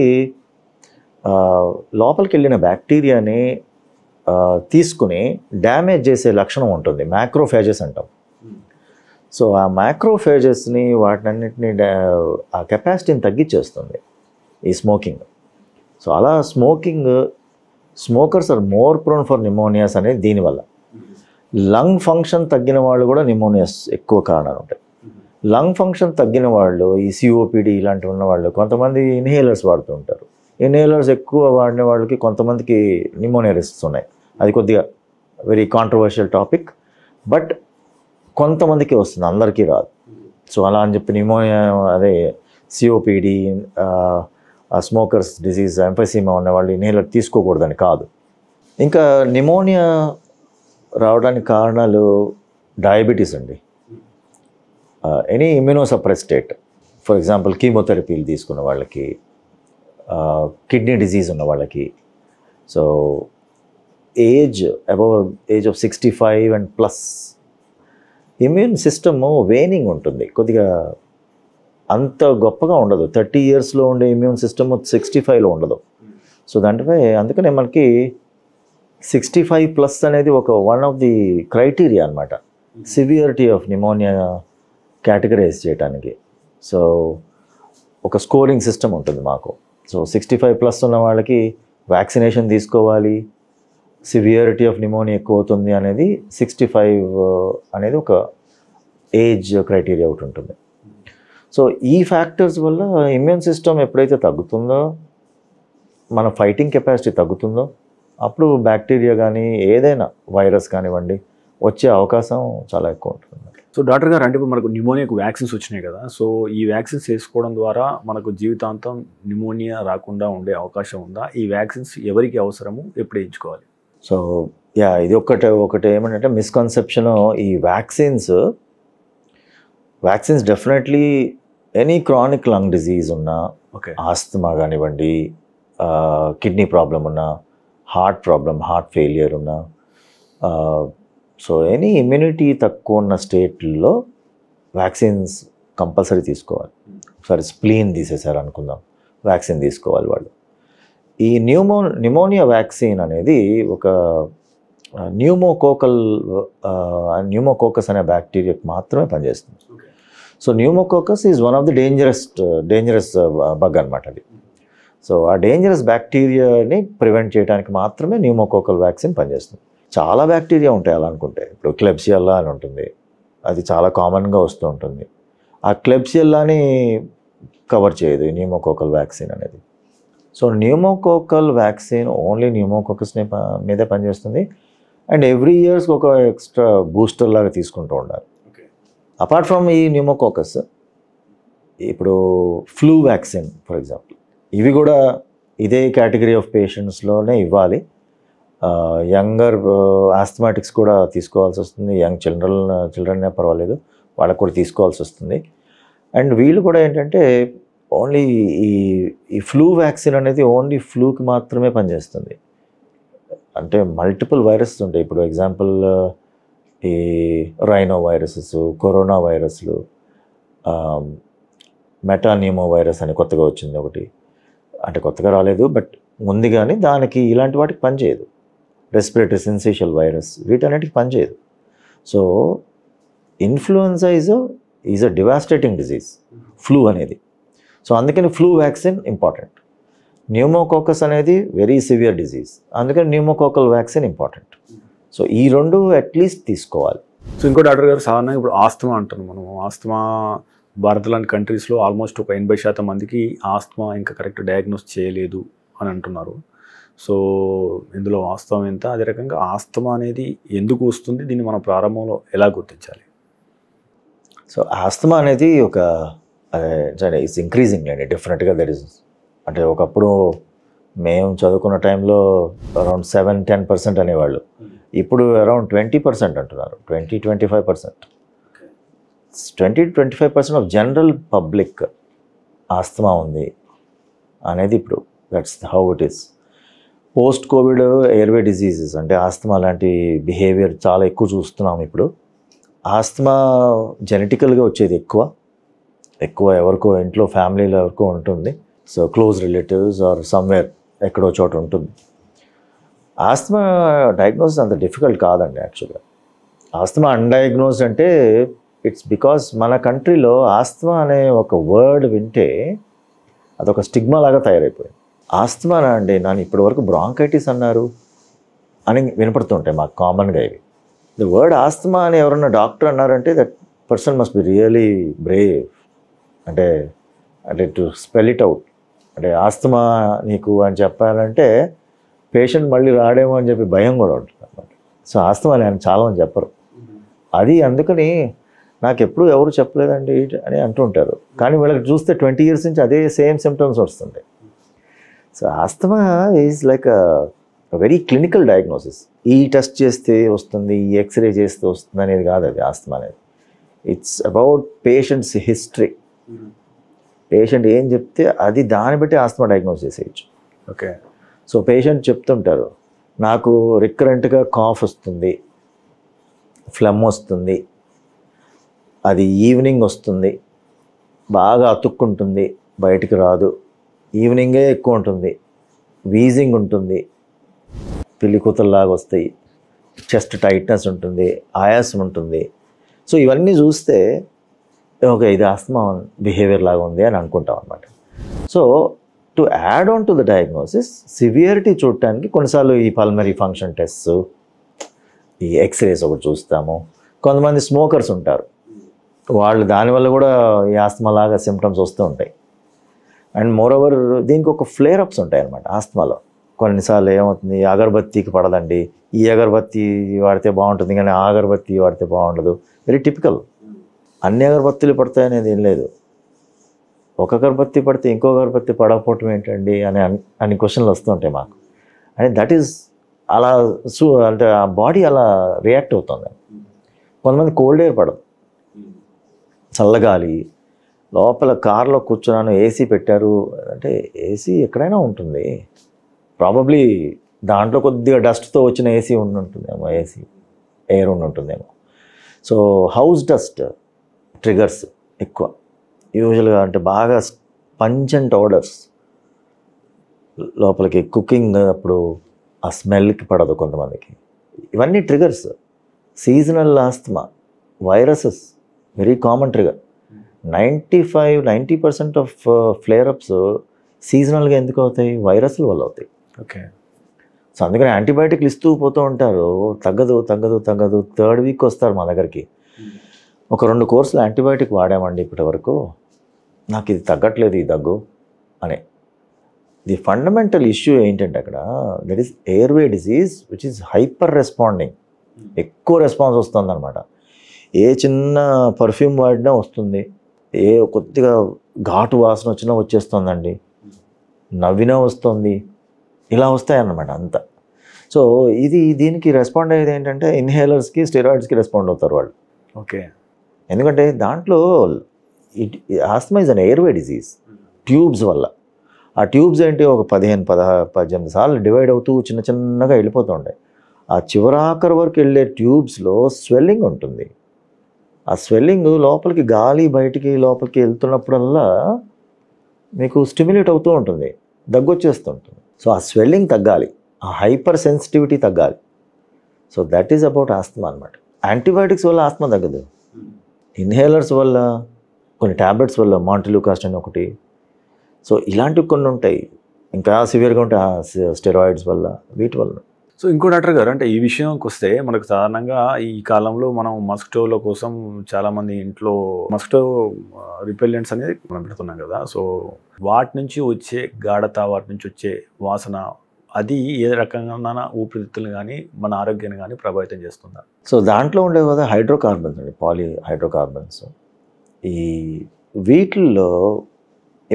లోపలికి వెళ్ళిన బ్యాక్టీరియాని తీసుకుని డ్యామేజ్ చేసే లక్షణం ఉంటుంది. మ్యాక్రోఫేజెస్ అంటాం. సో ఆ మ్యాక్రోఫేజెస్ని వాటినన్నింటినీ ఆ కెపాసిటీని తగ్గించేస్తుంది ఈ స్మోకింగ్. సో అలా smokers are more prone for pneumonias అనేది దీనివల్ల. లంగ్ ఫంక్షన్ తగ్గిన వాళ్ళు కూడా న్యూమోనియాస్ ఎక్కువ కారణాలు ఉంటాయి. లంగ్ ఫంక్షన్ తగ్గిన వాళ్ళు, ఈ సిఓపిడి ఇలాంటివి ఉన్న వాళ్ళు కొంతమంది ఇన్హేలర్స్ వాడుతూ ఉంటారు. ఇన్హేలర్స్ ఎక్కువ వాడిన వాళ్ళకి కొంతమందికి న్యూమోనియా రిస్క్స్ ఉన్నాయి. అది కొద్దిగా వెరీ కాంట్రవర్షియల్ టాపిక్, బట్ కొంతమందికి వస్తుంది, అందరికీ రాదు. సో అలా అని చెప్పి న్యూమోనియా అదే సిఓపిడి, స్మోకర్స్ డిసీజ్, ఎంఫైసీమా ఉన్న వాళ్ళు ఇన్హేలర్ తీసుకోకూడదని కాదు. ఇంకా న్యూమోనియా రావడానికి కారణాలు డయాబెటీస్ అండి. Any immunosuppress state, for example కీమోథెరపీలు తీసుకున్న వాళ్ళకి, కిడ్నీ డిజీజ్ ఉన్న వాళ్ళకి, so above age of 65 and plus immune system waning ఉంటుంది. కొద్దిగా అంత గొప్పగా ఉండదు. 30 ఇయర్స్లో ఉండే ఇమ్యూన్ సిస్టమ్ 65లో ఉండదు. సో దాంట్లో అందుకనే మనకి 65+ అనేది వన్ ఆఫ్ ది క్రైటీరియా అనమాట సివియరిటీ ఆఫ్ న్యూమోనియా కేటగరైజ్ చేయడానికి. సో ఒక స్కోరింగ్ సిస్టమ్ ఉంటుంది మాకు. సో 65+ ఉన్న వాళ్ళకి వ్యాక్సినేషన్ తీసుకోవాలి, సివియరిటీ ఆఫ్ న్యూమోనియా ఎక్కువ అవుతుంది అనేది 65 అనేది ఒక ఏజ్ క్రైటీరియా ఒకటి ఉంటుంది. సో ఈ ఫ్యాక్టర్స్ వల్ల ఇమ్యూన్ సిస్టమ్ ఎప్పుడైతే తగ్గుతుందో, మన ఫైటింగ్ కెపాసిటీ తగ్గుతుందో, అప్పుడు బ్యాక్టీరియా కానీ ఏదైనా వైరస్ కానివ్వండి వచ్చే అవకాశం చాలా ఎక్కువ ఉంటుంది. సో డాక్టర్ గారు, అంటే ఇప్పుడు మనకు న్యూమోనియాకు వ్యాక్సిన్స్ వచ్చినాయి కదా, సో ఈ వ్యాక్సిన్స్ వేసుకోవడం ద్వారా మనకు జీవితాంతం న్యూమోనియా రాకుండా ఉండే అవకాశం ఉందా? ఈ వ్యాక్సిన్స్ ఎవరికి అవసరము, ఎప్పుడు వేయించుకోవాలి? సో ఇది ఒకటి ఏమంటే మిస్కన్సెప్షన్. ఈ vaccines definitely any chronic lung disease ఉన్నా, ఆస్తమా కానివ్వండి, కిడ్నీ ప్రాబ్లం ఉన్నా, హార్ట్ ఫెయిలియర్ ఉన్నా, సో ఎనీ ఇమ్యూనిటీ తక్కువ ఉన్న స్టేట్లో వ్యాక్సిన్స్ కంపల్సరీ తీసుకోవాలి. సరే స్ప్లీన్ తీసేశారు అనుకుందాం, వ్యాక్సిన్ తీసుకోవాలి వాళ్ళు. ఈ న్యూమోనియా వ్యాక్సిన్ అనేది ఒక న్యూమోకోకస్ అనే బ్యాక్టీరియాకి మాత్రమే పనిచేస్తుంది. So pneumococcus is one of the dangerous bug అనమాట అది. సో ఆ డేంజరస్ బ్యాక్టీరియాని ప్రివెంట్ చేయడానికి మాత్రమే న్యూమోకోకల్ వ్యాక్సిన్ పనిచేస్తుంది. చాలా బ్యాక్టీరియా ఉంటాయి అలా అనుకుంటే. ఇప్పుడు క్లెబ్సియల్లా అని ఉంటుంది, అది చాలా కామన్గా వస్తూ ఉంటుంది. ఆ క్లెబ్సియల్లాని కవర్ చేయదు ఈ న్యూమోకోకల్ వ్యాక్సిన్ అనేది. సో న్యూమోకోకల్ వ్యాక్సిన్ ఓన్లీ న్యూమోకోకస్ని మీదే పనిచేస్తుంది. అండ్ ఎవ్రీ ఇయర్స్ ఒక ఎక్స్ట్రా బూస్టర్ లాగా తీసుకుంటూ ఉండాలి. అపార్ట్ ఫ్రమ్ ఈ న్యూమోకోకస్, ఇప్పుడు ఫ్లూ వ్యాక్సిన్ ఫర్ ఎగ్జాంపుల్, ఇవి కూడా ఇదే కేటగిరీ ఆఫ్ పేషెంట్స్లోనే ఇవ్వాలి. యంగర్ ఆస్థమాటిక్స్ కూడా తీసుకోవాల్సి వస్తుంది. యంగ్ చిల్డ్రన్నే పర్వాలేదు, వాళ్ళకు కూడా తీసుకోవాల్సి వస్తుంది. అండ్ వీళ్ళు కూడా ఏంటంటే ఓన్లీ ఈ ఫ్లూ వ్యాక్సిన్ అనేది ఓన్లీ ఫ్లూకి మాత్రమే పనిచేస్తుంది. అంటే మల్టిపుల్ వైరసెస్ ఉంటాయి. ఇప్పుడు ఎగ్జాంపుల్ ఈ రైనో వైరసెస్, కరోనా వైరస్లు, మెటాన్యూమో వైరస్ అని కొత్తగా వచ్చింది ఒకటి. అంటే కొత్తగా రాలేదు, బట్ ఉంది, కానీ దానికి ఇలాంటి వాటికి పనిచేయదు. రెస్పిరేటరీ సిన్సేషియల్ వైరస్, వీటన్నిటికి పనిచేయదు. So influenza is a devastating disease, flu అనేది. సో అందుకని ఫ్లూ వ్యాక్సిన్ ఇంపార్టెంట్. న్యూమోకోకస్ అనేది వెరీ సివియర్ డిజీజ్, అందుకని న్యూమోకోకల్ వ్యాక్సిన్ ఇంపార్టెంట్. సో ఈ రెండు అట్లీస్ట్ తీసుకోవాలి. సో ఇంకో డాక్టర్ గారు, సాధారణంగా ఇప్పుడు ఆస్తమా అంటున్నాం మనం. ఆస్తమా భారత్ లాంటి కంట్రీస్లో ఆల్మోస్ట్ ఒక 80% మందికి ఆస్తమా ఇంకా కరెక్ట్ డయాగ్నోస్ చేయలేదు అని అంటున్నారు. సో ఇందులో వాస్తవం ఎంత, అదే రకంగా ఆస్తమా అనేది ఎందుకు వస్తుంది, దీన్ని మనం ప్రారంభంలో ఎలా గుర్తించాలి? సో ఆస్తమా అనేది ఒక ఇట్స్ ఇంక్రీజింగ్ అండి డెఫినెట్గా. దట్ ఈస్ అంటే ఒకప్పుడు మేము చదువుకున్న టైంలో అరౌండ్ 7-10% అనేవాళ్ళు, ఇప్పుడు అరౌండ్ 20% అంటున్నారు. 20-25%, 20-25% ఆఫ్ జనరల్ పబ్లిక్ ఆస్తమా ఉంది అనేది ఇప్పుడు that's how it is. Post Covid airway diseases అంటే ఆస్తమా లాంటి బిహేవియర్ చాలా ఎక్కువ చూస్తున్నాం ఇప్పుడు. ఆస్తమా జెనెటికల్గా వచ్చేది ఎక్కువ ఎవరికో ఇంట్లో ఫ్యామిలీలో ఎవరికో ఉంటుంది. So close relatives or somewhere ఎక్కడో చోట ఉంటుంది. ఆస్తమా డయాగ్నోసిస్ అంత డిఫికల్ట్ కాదండి యాక్చువల్గా. ఆస్తమా అన్డయాగ్నోస్డ్ అంటే ఇట్స్ బికాస్ మన కంట్రీలో ఆస్తమా అనే ఒక వర్డ్ వింటే అదొక స్టిగ్మా లాగా తయారైపోయింది. ఆస్తమా అండి నన్ను ఇప్పటి వరకు బ్రాంకైటిస్ అన్నారు అని వినపడుతుంటాయి మాకు కామన్గా. ఇవి ద వర్డ్ ఆస్తమా అని ఎవరన్నా డాక్టర్ అన్నారంటే that person must be really Brave. అంటే టు స్పెల్ ఇట్ అవుట్. అంటే ఆస్తమా నీకు అని చెప్పాలంటే పేషెంట్ మళ్ళీ రాడేమో అని చెప్పి భయం కూడా ఉంటుంది అన్నమాట. సో ఆస్తమా అని చాలామంది చెప్పరు. అది అందుకని నాకు ఎప్పుడు ఎవరు చెప్పలేదండి అని అంటుంటారు. కానీ వీళ్ళకి చూస్తే 20 years నుంచి అదే సేమ్ సిమ్టమ్స్ వస్తుంటాయి. So asthma is like very clinical diagnosis. ఈ టెస్ట్ చేస్తే వస్తుంది, ఈ ఎక్స్రే చేస్తే వస్తుంది అనేది కాదు అది ఆస్తమా అనేది. It's about patients history. Patient ఏం చెప్తే అది దాన్ని బట్టి ఆస్తమా డయాగ్నోస్ చేసేయచ్చు. ఓకే. సో పేషెంట్ చెప్తుంటారు నాకు రికరెంట్గా కాఫ్ వస్తుంది, ఫ్లమ్ వస్తుంది, అది ఈవినింగ్ వస్తుంది, బాగా అతుక్కుంటుంది, బయటికి రాదు, ఈవినింగే ఎక్కువ ఉంటుంది, వీజింగ్ ఉంటుంది, పిల్లి కూతుల్లాగా వస్తాయి, చెస్ట్ టైట్నెస్ ఉంటుంది, ఆయాసం ఉంటుంది. సో ఇవన్నీ చూస్తే ఓకే ఇది ఆస్తమా బిహేవియర్ లాగా ఉంది అని అనుకుంటాం అనమాట. So to add on to the diagnosis severity చూడటానికి కొన్నిసార్లు ఈ పల్మరీ ఫంక్షన్ టెస్ట్, ఈ ఎక్స్రేస్ ఒకటి చూస్తాము. కొంతమంది స్మోకర్స్ ఉంటారు, వాళ్ళు దానివల్ల కూడా ఈ ఆస్తమా లాగా సిమ్టమ్స్ వస్తూ ఉంటాయి. అండ్ మోరోవర్ దీనికి ఒక ఫ్లేర్ అప్స్ ఉంటాయి అన్నమాట ఆస్తమాలో. కొన్నిసార్లు ఏమవుతుంది, అగరబత్తికి పడదండి, ఈ అగరబత్తి వాడితే బాగుంటుంది కానీ ఆ అగరబత్తి వాడితే బాగుండదు. Very typical. అన్ని అగరబత్తులు పడతాయనేది ఏం లేదు. ఒక అగరబత్తి పడితే ఇంకో అగరబత్తి పడకపోవటం ఏంటండి అని క్వశ్చన్లు వస్తుంటాయి మాకు. అంటే దట్ ఈస్ అలా అంటే ఆ బాడీ అలా రియాక్ట్ అవుతుంది. కొంతమంది కోల్డ్ ఎయిర్ పడదు, చల్లగాలి. లోపల కార్లో కూర్చున్నాను, ఏసీ పెట్టారు అంటే ఏసీ ఎక్కడైనా ఉంటుంది, ప్రాబబ్లీ దాంట్లో కొద్దిగా డస్ట్తో వచ్చిన ఏసీ ఉంటుందేమో, ఏసీ ఎయిర్ ఉంటుందేమో. సో హౌస్ డస్ట్ ట్రిగర్స్ ఎక్కువ యూజువల్గా. అంటే బాగా పంచెంట్ ఆర్డర్స్ లోపలికి కుకింగ్ అప్పుడు ఆ స్మెల్కి పడదు కొంతమందికి. ఇవన్నీ triggers. Seasonal asthma, viruses very common trigger. 95-90% of flare-ups సీజనల్గా ఎందుకు అవుతాయి, వైరస్ల వల్ల అవుతాయి. ఓకే. సో అందుకని యాంటీబయాటిక్లు ఇస్తూ పోతూ ఉంటారు, తగ్గదు 3rd week వస్తారు మా దగ్గరికి. ఒక 2 కోర్సులు యాంటీబయాటిక్ వాడామండి ఇప్పటి వరకు, నాకు ఇది తగ్గట్లేదు ఈ దగ్గు అని. ది ఫండమెంటల్ ఇష్యూ ఏంటంటే అక్కడ that is airway disease which is hyper responding. ఎక్కువ రెస్పాన్స్ వస్తుందన్నమాట. ఏ చిన్న పర్ఫ్యూమ్ వాడినా వస్తుంది, ఏ కొద్దిగా ఘాటు వాసన వచ్చినా వచ్చేస్తుందండి, నవ్వినా వస్తుంది, ఇలా వస్తాయన్నమాట అంతా. సో దీనికి రెస్పాండ్ అయ్యేది ఏంటంటే ఇన్హేలర్స్కి, స్టెరాయిడ్స్కి రెస్పాండ్ అవుతారు వాళ్ళు. ఓకే. ఎందుకంటే దాంట్లో asthma is an airway disease tubes వల్ల. ఆ ట్యూబ్స్ ఏంటి ఒక 15-18 సార్లు డివైడ్ అవుతూ చిన్నగా వెళ్ళిపోతూ ఉంటాయి. ఆ చివరాఖరి వరకు వెళ్ళే ట్యూబ్స్లో స్వెల్లింగ్ ఉంటుంది. ఆ స్వెల్లింగ్ లోపలికి గాలి బయటికి లోపలికి వెళ్తున్నప్పుడల్లా మీకు స్టిమ్యులేట్ అవుతూ ఉంటుంది, దగ్గు వచ్చేస్తుంటుంది. సో ఆ స్వెల్లింగ్ తగ్గాలి, ఆ హైపర్ సెన్సిటివిటీ తగ్గాలి. So that is about asthma అనమాట. యాంటీబయాటిక్స్ వల్ల ఆస్తమా తగ్గదు, ఇన్హేలర్స్ వల్ల, కొన్ని ట్యాబ్లెట్స్ వల్ల, మాంటిల్యూకాస్ట్ అని ఒకటి. సో ఇలాంటివి కొన్ని ఉంటాయి, ఇంకా సివియర్గా ఉంటాయి స్టెరాయిడ్స్ వల్ల, వీటి వల్ల. సో ఇంకో డాక్టర్ గారు, అంటే ఈ విషయంకి వస్తే మనకు సాధారణంగా ఈ కాలంలో మనం మస్కిటోల కోసం చాలామంది ఇంట్లో మస్కిటో రిపెల్లెంట్స్ అనేది మనం పెడుతున్నాం కదా. సో వాటి నుంచి వచ్చే గాఢత, వాటి నుంచి వచ్చే వాసన, అది ఏ రకంగా ఊపిరితిత్తులు కానీ మన ఆరోగ్యాన్ని కానీ ప్రభావితం చేస్తుందా? సో దాంట్లో ఉండే కదా హైడ్రోకార్బన్స్ అండి, పాలీ హైడ్రోకార్బన్స్. ఈ వీటిల్లో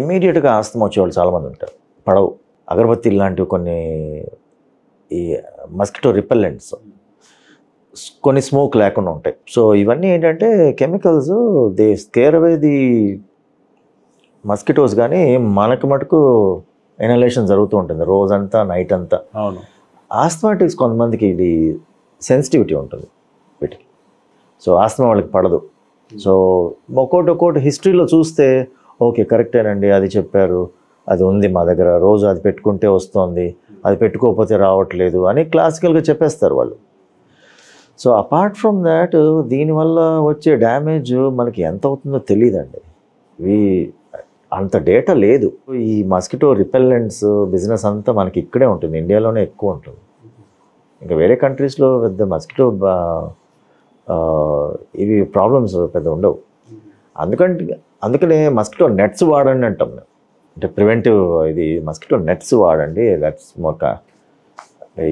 ఇమ్మీడియట్గా ఆస్తమా వచ్చేవాళ్ళు చాలామంది ఉంటారు. పడవు. అగరబత్తి లాంటివి కొన్ని ఈ మస్కిటో రిపెల్లెంట్స్ కొన్ని స్మోక్ లేకుండా ఉంటాయి. సో ఇవన్నీ ఏంటంటే chemicals, they scare away the mosquitoes. కానీ మనకు మటుకు ఇనలేషన్ జరుగుతూ ఉంటుంది రోజంతా, నైట్ అంతా. అవును. ఆస్థమాటిక్స్ కొంతమందికి ఇది సెన్సిటివిటీ ఉంటుంది వీటికి. సో ఆస్తమా వాళ్ళకి పడదు. సో ఒక్కోటి హిస్టరీలో చూస్తే ఓకే కరెక్టేనండి, అది చెప్పారు, అది ఉంది మా దగ్గర, రోజు అది పెట్టుకుంటే వస్తుంది, అది పెట్టుకోకపోతే రావట్లేదు అని క్లాసికల్గా చెప్పేస్తారు వాళ్ళు. సో అపార్ట్ ఫ్రమ్ దాట్ దీనివల్ల వచ్చే డ్యామేజ్ మనకి ఎంత అవుతుందో తెలియదండి. అంత డేటా లేదు. ఈ మస్కిటో రిపెల్లెంట్స్ బిజినెస్ అంతా మనకి ఇక్కడే ఉంటుంది, ఇండియాలోనే ఎక్కువ ఉంటుంది. ఇంకా వేరే కంట్రీస్లో పెద్ద మస్కిటో ఇవి ప్రాబ్లమ్స్ పెద్ద ఉండవు. అందుకనే మస్కిటో నెట్స్ వాడండి అంటాం మేము. అంటే ప్రివెంటివ్ ఇది మస్కిటో నెట్స్ వాడండి, దట్స్ మోర్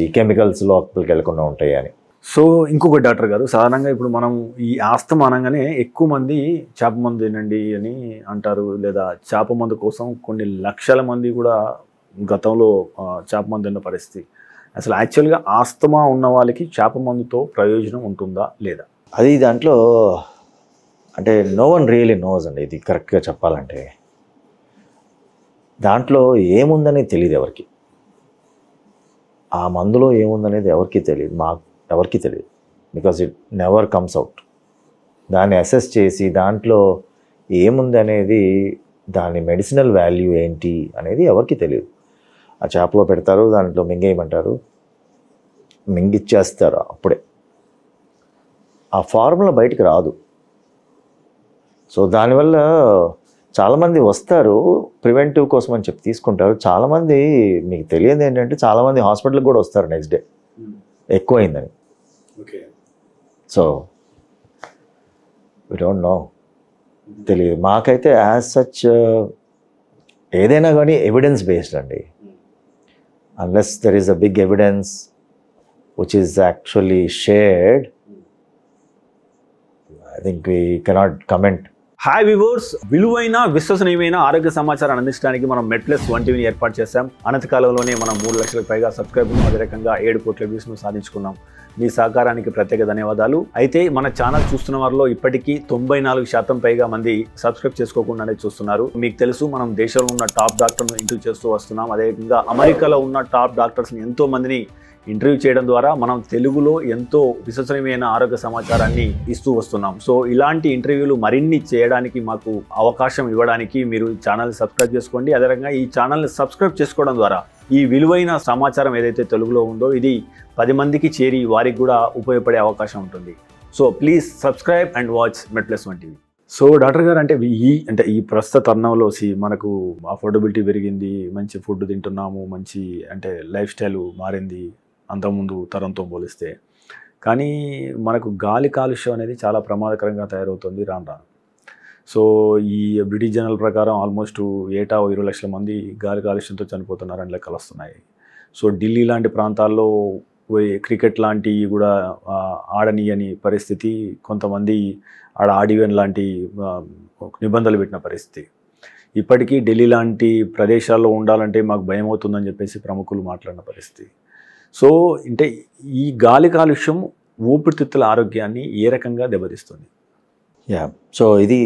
ఈ కెమికల్స్ లోపలికి వెళ్ళకుండా ఉంటాయి అని. సో ఇంకొక డాక్టర్ గారు, సాధారణంగా ఇప్పుడు మనం ఈ ఆస్తమా అనగానే ఎక్కువ మంది చేప మందు తినండి అని అంటారు, లేదా చేప మందు కోసం కొన్ని లక్షల మంది కూడా గతంలో చేప మందు తిన్న పరిస్థితి. అసలు యాక్చువల్గా ఆస్తమా ఉన్న వాళ్ళకి చేప మందుతో ప్రయోజనం ఉంటుందా లేదా? అది దాంట్లో అంటే నో వన్ రియలీ నోస్ అండి, ఇది కరెక్ట్గా చెప్పాలంటే. దాంట్లో ఏముందనేది తెలియదు ఎవరికి. ఆ మందులో ఏముందనేది ఎవరికి తెలియదు, ఎవరికి తెలియదు. Because it never comes out. దాన్ని అసెస్ చేసి దాంట్లో ఏముంది అనేది, దాని మెడిసినల్ వాల్యూ ఏంటి అనేది ఎవరికి తెలియదు. ఆ చేపలో పెడతారు, దాంట్లో మింగేయమంటారు, మింగిచ్చేస్తారు. అప్పుడే ఆ ఫార్ములా బయటికి రాదు. సో దానివల్ల చాలామంది వస్తారు ప్రివెంటివ్ కోసం అని చెప్పి తీసుకుంటారు. చాలామంది, మీకు తెలియదు ఏంటంటే, చాలామంది హాస్పిటల్కి కూడా వస్తారు నెక్స్ట్ డే ఎక్కువైందని. Okay. So we don't know, తెలియదు మాకైతే. యాజ్ సచ్ ఏదైనా కానీ ఎవిడెన్స్ బేస్డ్ అండి. Unless there is a big evidence which is actually shared, I think we cannot comment. Hi viewers, విలువైన విశ్వసనీయమైన ఆరోగ్య సమాచారాన్ని అందించడానికి మనం మెడ్+1 టీవీని ఏర్పాటు చేశాం. అనతి కాలంలోనే మనం 3 లక్షలకు పైగా సబ్స్క్రైబర్లు, అదే రకంగా 7 కోట్ల వ్యూస్ను సాధించుకున్నాం. మీ సహకారానికి ప్రత్యేక ధన్యవాదాలు. అయితే మన ఛానల్ చూస్తున్న వారిలో ఇప్పటికీ 94% పైగా మంది సబ్స్క్రైబ్ చేసుకోకుండానే చూస్తున్నారు. మీకు తెలుసు, మనం దేశంలో ఉన్న టాప్ డాక్టర్ను ఇంటర్వ్యూ చేస్తూ వస్తున్నాం. అదేవిధంగా అమెరికాలో ఉన్న టాప్ డాక్టర్స్ని ఎంతో మందిని ఇంటర్వ్యూ చేయడం ద్వారా మనం తెలుగులో ఎంతో విశ్వసనీయమైన ఆరోగ్య సమాచారాన్ని ఇస్తూ వస్తున్నాం. సో ఇలాంటి ఇంటర్వ్యూలు మరిన్ని చేయడానికి, మాకు అవకాశం ఇవ్వడానికి మీరు ఈ ఛానల్ని సబ్స్క్రైబ్ చేసుకోండి. అదే రకంగా ఈ ఛానల్ని సబ్స్క్రైబ్ చేసుకోవడం ద్వారా ఈ విలువైన సమాచారం ఏదైతే తెలుగులో ఉందో ఇది 10 మందికి చేరి వారికి కూడా ఉపయోగపడే అవకాశం ఉంటుంది. So please subscribe and watch మెడ్+1 టీవీ. సో డాక్టర్ గారు, అంటే ఈ ప్రస్తుత తరుణంలో మనకు అఫోర్డబిలిటీ పెరిగింది, మంచి ఫుడ్ తింటున్నాము, మంచి అంటే లైఫ్ స్టైల్ మారింది అంతకుముందు తరంతో పోలిస్తే. కానీ మనకు గాలి కాలుష్యం అనేది చాలా ప్రమాదకరంగా తయారవుతుంది రాను రాను. సో ఈ బ్రిటిష్ జర్నల్ ప్రకారం ఆల్మోస్ట్ ఏటా 20 లక్షల మంది గాలి కాలుష్యంతో చనిపోతున్నారని లెక్కలు వస్తున్నాయి. సో ఢిల్లీ లాంటి ప్రాంతాల్లో క్రికెట్ లాంటివి కూడా ఆడనీయని పరిస్థితి, కొంతమంది ఆడ ఆడివెన్ లాంటి నిబంధనలు పెట్టిన పరిస్థితి. ఇప్పటికీ ఢిల్లీ లాంటి ప్రదేశాల్లో ఉండాలంటే మాకు భయం అవుతుందని చెప్పేసి ప్రముఖులు మాట్లాడిన పరిస్థితి. సో అంటే ఈ గాలి కాలుష్యం ఊపిరితిత్తుల ఆరోగ్యాన్ని ఏ రకంగా దెబ్బతీస్తుంది? సో ఇది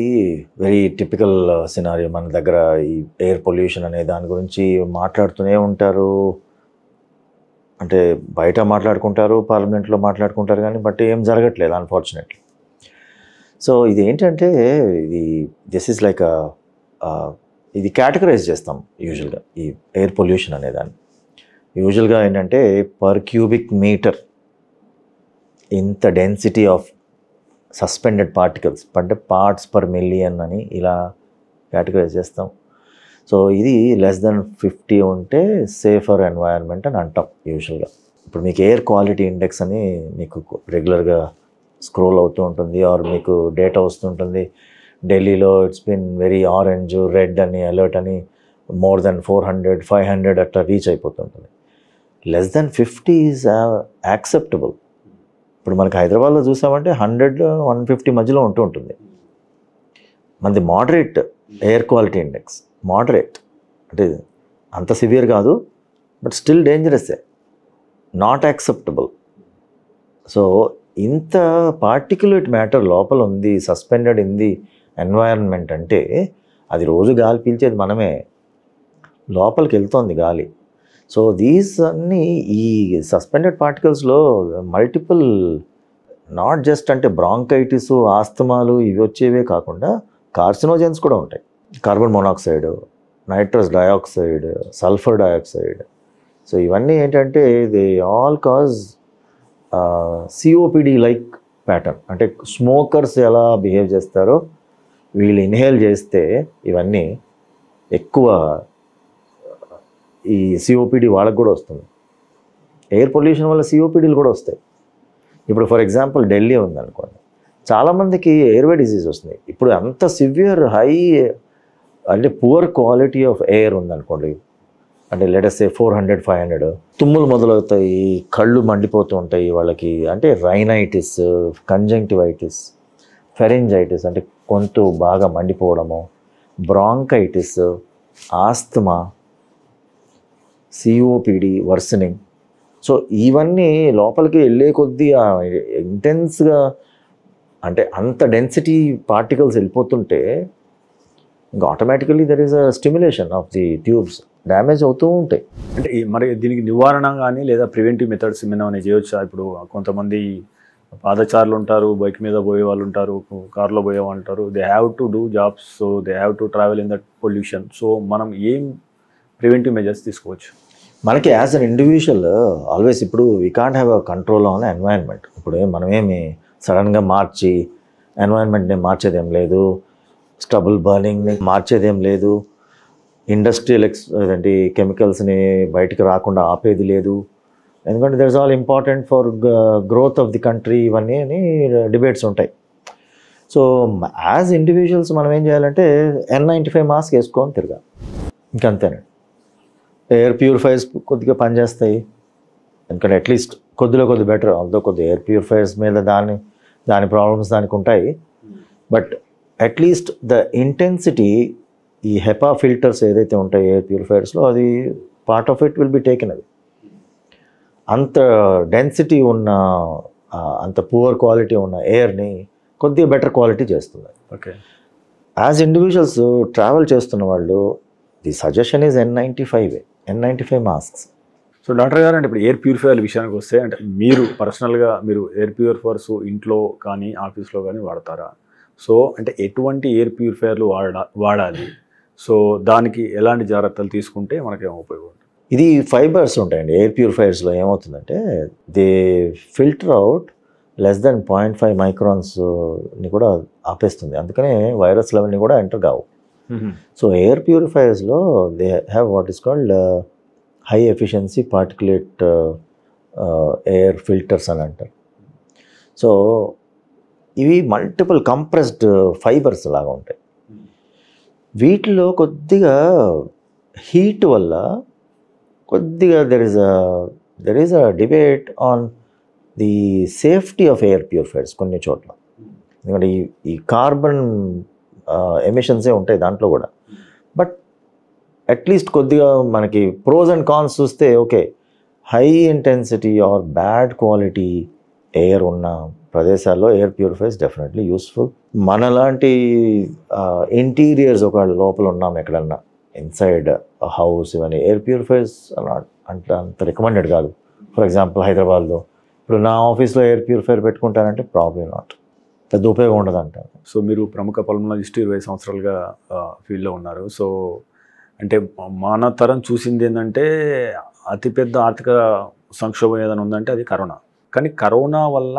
వెరీ టిపికల్ సినారియో. మన దగ్గర ఈ ఎయిర్ పొల్యూషన్ అనే దాని గురించి మాట్లాడుతూనే ఉంటారు. అంటే బయట మాట్లాడుకుంటారు, పార్లమెంట్లో మాట్లాడుకుంటారు, కానీ బట్ ఏం జరగట్లేదు అన్ఫార్చునేట్లీ. సో ఇది ఏంటంటే, దిస్ ఈజ్ లైక్ ఇది కేటగరైజ్ చేస్తాం యూజువల్గా ఈ ఎయిర్ పొల్యూషన్ అనేదాన్ని. యూజువల్గా ఏంటంటే పర్ క్యూబిక్ మీటర్ ఇంత డెన్సిటీ ఆఫ్ సస్పెండెడ్ పార్టికల్స్, అంటే పార్ట్స్ పర్ మిలియన్ అని ఇలా కేటగరైజ్ చేస్తాం. సో ఇది లెస్ దెన్ 50 ఉంటే సేఫర్ ఎన్వైరన్మెంట్ అని అంటాం యూజువల్గా. ఇప్పుడు మీకు ఎయిర్ క్వాలిటీ ఇండెక్స్ అని మీకు రెగ్యులర్గా స్క్రోల్ అవుతూ ఉంటుంది, ఆర్ మీకు డేటా వస్తుంటుంది. ఢిల్లీలో it's been very orange, red అని, అలర్ట్ అని, మోర్ దెన్ 400, 500 అట్లా రీచ్ అయిపోతుంటుంది. Less than 50 is acceptable. ఇప్పుడు మనకి హైదరాబాద్లో చూసామంటే 100-150 మధ్యలో ఉంటుంది. మనది moderate air quality index, moderate అంటే అంత సివియర్ కాదు, బట్ స్టిల్ డేంజరస్సే, నాట్ యాక్సెప్టబుల్. సో ఇంత పార్టిక్యులేట్ మ్యాటర్ లోపల ఉంది, సస్పెండెడ్ ఇన్ ది ఎన్వైరన్మెంట్ అంటే అది రోజు గాలి పీల్చేది మనమే, లోపలికి వెళ్తోంది గాలి. సో దీస్ అన్నీ ఈ సస్పెండెడ్ పార్టికల్స్లో మల్టిపుల్, నాట్ జస్ట్ అంటే బ్రాంకైటిస్, ఆస్తమాలు ఇవి వచ్చేవే కాకుండా కార్సినోజెన్స్ కూడా ఉంటాయి. Carbon monoxide, nitrous dioxide, sulphur dioxide. So ఇవన్నీ ఏంటంటే they all cause COPD like pattern. అంటే స్మోకర్స్ ఎలా బిహేవ్ చేస్తారో వీళ్ళు ఇన్హేల్ చేస్తే ఇవన్నీ ఎక్కువ ఈ సిఓపిడి వాళ్ళకు కూడా వస్తుంది. ఎయిర్ పొల్యూషన్ వల్ల సిఓపిడీలు కూడా వస్తాయి. ఇప్పుడు ఫర్ ఎగ్జాంపుల్ ఢిల్లీ ఉందనుకోండి, చాలామందికి ఎయిర్వే డిసీజ్ వస్తుంది. ఇప్పుడు అంత సివియర్ హై అంటే పువర్ క్వాలిటీ ఆఫ్ ఎయిర్ ఉందనుకోండి, అంటే లెటస్ సే 400-500 తుమ్ములు మొదలవుతాయి, కళ్ళు మండిపోతూ ఉంటాయి వాళ్ళకి. అంటే రైనైటిస్, కంజంక్టివైటిస్, ఫెరింజైటిస్ అంటే గొంతు బాగా మండిపోవడము, bronchitis, asthma, COPD worsening. So ఇవన్నీ లోపలికి వెళ్ళే కొద్దీ ఇంటెన్స్గా అంటే అంత డెన్సిటీ పార్టికల్స్ వెళ్ళిపోతుంటే ఇంకా automatically there is a stimulation of the tubes, damage అవుతూ ఉంటాయి. అంటే మరి దీనికి నివారణ కానీ లేదా ప్రివెంటివ్ మెథడ్స్ ఏమైనా చేయొచ్చా? ఇప్పుడు కొంతమంది పాదచారులు ఉంటారు, బైక్ మీద పోయే వాళ్ళు ఉంటారు, కార్లో పోయే వాళ్ళు ఉంటారు, they have to do jobs, so they have to travel in that pollution. So మనం ఏం ప్రివెంటివ్ మెజర్స్ తీసుకోవచ్చు? మనకి యాజ్ అన్ ఇండివిజువల్ ఆల్వేస్ ఇప్పుడు we can't have a control on environment. ఇప్పుడు మనమేమి సడన్గా మార్చి ఎన్వైరన్మెంట్ని మార్చేదేం లేదు, స్టబుల్ బర్నింగ్ని మార్చేదేం లేదు, ఇండస్ట్రియల్ అదేంటి కెమికల్స్ని బయటకు రాకుండా ఆపేది లేదు. ఎందుకంటే that is all important for growth of the country, ఇవన్నీ అని డిబేట్స్ ఉంటాయి. సో యాజ్ ఇండివిజువల్స్ మనం ఏం చేయాలంటే N95 మాస్క్ వేసుకొని తిరగాలి, ఇంకంతేనండి. ఎయిర్ ప్యూరిఫైర్స్ కొద్దిగా పనిచేస్తాయి, ఎందుకంటే అట్లీస్ట్ కొద్ది బెటర్. ఆల్దో కొద్ది ఎయిర్ ప్యూరిఫైర్స్ మీద దాని ప్రాబ్లమ్స్ దానికి ఉంటాయి, బట్ అట్లీస్ట్ ద ఇంటెన్సిటీ, ఈ హెపా ఫిల్టర్స్ ఏదైతే ఉంటాయి ఎయిర్ ప్యూరిఫైర్స్లో, అది part of it will be taken. అది అంత డెన్సిటీ ఉన్న అంత పువర్ క్వాలిటీ ఉన్న ఎయిర్ని కొద్దిగా బెటర్ క్వాలిటీ చేస్తుంది. ఓకే, యాజ్ ఇండివిజువల్స్ ట్రావెల్ చేస్తున్న వాళ్ళు the suggestion is N95 masks. So doctor గారు, అంటే ఇప్పుడు ఎయిర్ ప్యూరిఫైయర్ విషయానికి వస్తే, అంటే మీరు పర్సనల్గా మీరు ఎయిర్ ప్యూరిఫైయర్స్ ఇంట్లో కానీ ఆఫీస్లో కానీ వాడతారా? సో అంటే ఎటువంటి ఎయిర్ ప్యూరిఫైయర్లు వాడాలి, సో దానికి ఎలాంటి జాగ్రత్తలు తీసుకుంటే మనకేమో ఉపయోగం? ఇది ఫైబర్స్ ఉంటాయండి ఎయిర్ ప్యూరిఫైయర్స్లో. ఏమవుతుందంటే they filter out less than 0.5 మైక్రాన్స్ని కూడా ఆపేస్తుంది, అందుకనే వైరస్ లెవెల్ని కూడా ఎంటర్ కావు. సో ఎయిర్ ప్యూరిఫైయర్స్లో they have what is called high efficiency particulate air filters అని అంటారు. సో ఇవి మల్టిపుల్ కంప్రెస్డ్ ఫైబర్స్ లాగా ఉంటాయి. వీటిలో కొద్దిగా హీట్ వల్ల కొద్దిగా there is a debate on the safety of air purifiers కొన్ని చోట్ల. ఎందుకంటే ఈ కార్బన్ ఎమిషన్సే ఉంటాయి దాంట్లో కూడా. బట్ అట్లీస్ట్ కొద్దిగా మనకి ప్రోస్ అండ్ కాన్స్ చూస్తే okay, high intensity or bad quality air ఉన్న ప్రదేశాల్లో ఎయిర్ ప్యూరిఫైర్స్ డెఫినెట్లీ యూస్ఫుల్. మనలాంటి ఇంటీరియర్స్ ఒక లోపల ఉన్నాం ఎక్కడన్నా ఇన్సైడ్ హౌస్, ఇవన్నీ ఎయిర్ ప్యూరిఫైర్స్ అంత రికమెండెడ్ కాదు. ఫర్ ఎగ్జాంపుల్ హైదరాబాద్లో ఇప్పుడు నా ఆఫీస్లో ఎయిర్ ప్యూరిఫైర్ పెట్టుకుంటానంటే ప్రాబ్లం నాట్, పెద్ద ఉపయోగం ఉండదు అంటారు. సో మీరు ప్రముఖ పల్మనాలజిస్ట్, 20 సంవత్సరాలుగా ఫీల్డ్లో ఉన్నారు. సో అంటే మన తరం చూసింది ఏంటంటే అతిపెద్ద ఆర్థిక సంక్షోభం ఏదైనా ఉందంటే అది కరోనా. కానీ కరోనా వల్ల